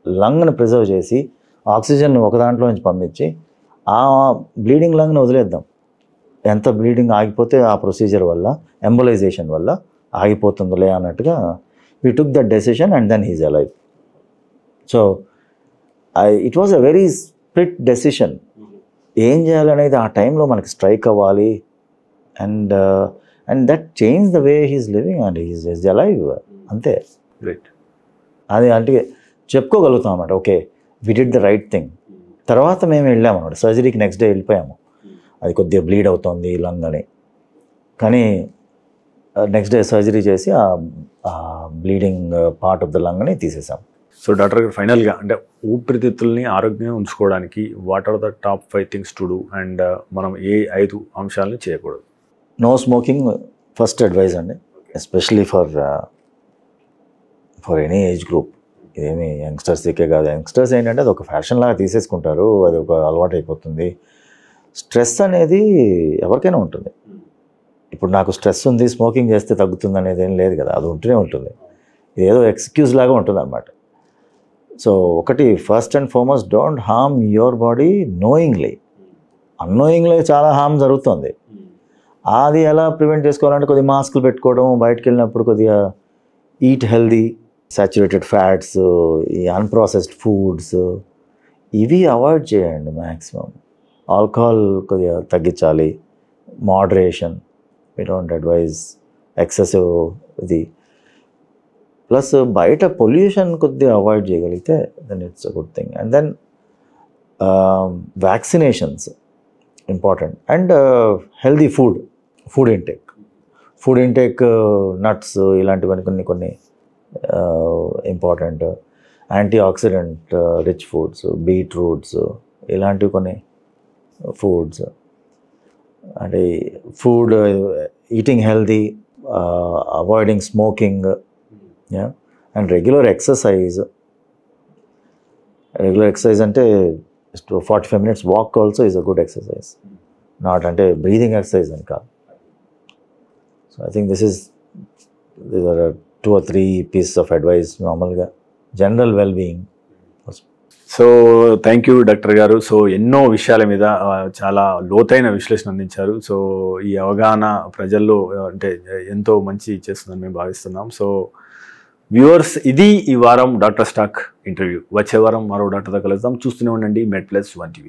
లంగ్ని ప్రిజర్వ్ చేసి ఆక్సిజన్ ఒక దాంట్లో నుంచి పంపించి ఆ బ్లీడింగ్ లంగ్ని వదిలేద్దాం. ఎంత బ్లీడింగ్ ఆగిపోతే ఆ ప్రొసీజర్ వల్ల, ఎంబోలైజేషన్ వల్ల ఆగిపోతుందిలే అన్నట్టుగా we took that decision and then he's alive. So it was a very split decision. ఏం చేయాలనేది ఆ టైంలో మనకి స్ట్రైక్ అవ్వాలి. And that change the way he's living and he's alive అంతే. రైట్. అది అంటే చెప్పుకోగలుగుతాం అన్నమాట, okay we did the right thing. తర్వాత మేము వెళ్ళాము అన్నమాట సర్జరీకి, నెక్స్ట్ డే వెళ్ళిపోయాము. అది కొద్దిగా బ్లీడ్ అవుతుంది లంగ్ అని, కానీ నెక్స్ట్ డే సర్జరీ చేసి ఆ బ్లీడింగ్ పార్ట్ ఆఫ్ ద లంగ్ని తీసేసాం. సో డాక్టర్ గారు ఫైనల్గా అంటే ఊపిరితిత్తుల్ని ఆరోగ్యంగా ఉంచుకోవడానికి what are the top 5 things to do and మనం ఏ 5 అంశాలను చేయకూడదు? నో స్మోకింగ్ ఫస్ట్ అడ్వైజ్ అండి, especially for any age group. ఇదేమి యంగ్స్టర్స్కే కాదు. యంగ్స్టర్స్ ఏంటంటే అది ఒక ఫ్యాషన్ లాగా తీసేసుకుంటారు, అది ఒక అలవాటు అయిపోతుంది. స్ట్రెస్ అనేది ఎవరికైనా ఉంటుంది. ఇప్పుడు నాకు స్ట్రెస్ ఉంది స్మోకింగ్ చేస్తే తగ్గుతుంది అనేది ఏం లేదు కదా, అది ఉంటూనే ఉంటుంది. ఇది ఏదో ఎక్స్క్యూజ్ లాగా ఉంటుంది అన్నమాట. సో ఒకటి first and foremost, don't harm your body knowingly. Unknowingly చాలా హార్మ్ జరుగుతుంది. అది ఎలా ప్రివెంట్ చేసుకోవాలంటే కొద్దిగా మాస్కులు పెట్టుకోవడం, బయటకు వెళ్ళినప్పుడు కొద్దిగా ఈట్ హెల్దీ, సాచురేటెడ్ ఫ్యాట్స్, ఈ అన్ప్రాసెస్డ్ ఫుడ్స్ ఇవి అవాయిడ్ చేయండి మ్యాక్సిమం. ఆల్కహాల్ కొద్దిగా తగ్గించాలి, moderation. We don't advise excessive ఇది. ప్లస్ బయట పొల్యూషన్ కొద్దిగా అవాయిడ్ చేయగలిగితే then it's a good thing. And then vaccinations important. And healthy food intake nuts ఇలాంటివన్నీ కొన్ని important. Antioxidant rich foods, beetroots ఇలాంటివి కొన్ని ఫుడ్స్. అంటే food eating healthy, avoiding smoking, and regular exercise. అంటే 45 minutes walk also is a good exercise, not అంటే breathing exercise అని కాదు. So I think these are 2 or 3 pieces of advice నార్మల్గా general wellbeing. So thank you doctor గారు. So ఎన్నో విషయాల మీద చాలా లోతైన విశ్లేషణ అందించారు. సో ఈ అవగాహన ప్రజల్లో అంటే ఎంతో మంచి చేస్తుందని మేము భావిస్తున్నాం. సో వ్యూవర్స్, ఇది ఈ వారం డాక్టర్ స్టాక్ ఇంటర్వ్యూ. వచ్చే వారం మరో డాక్టర్తో కలుద్దాం. చూస్తూనే ఉండండి మెడ్ ప్లస్ 1 TV.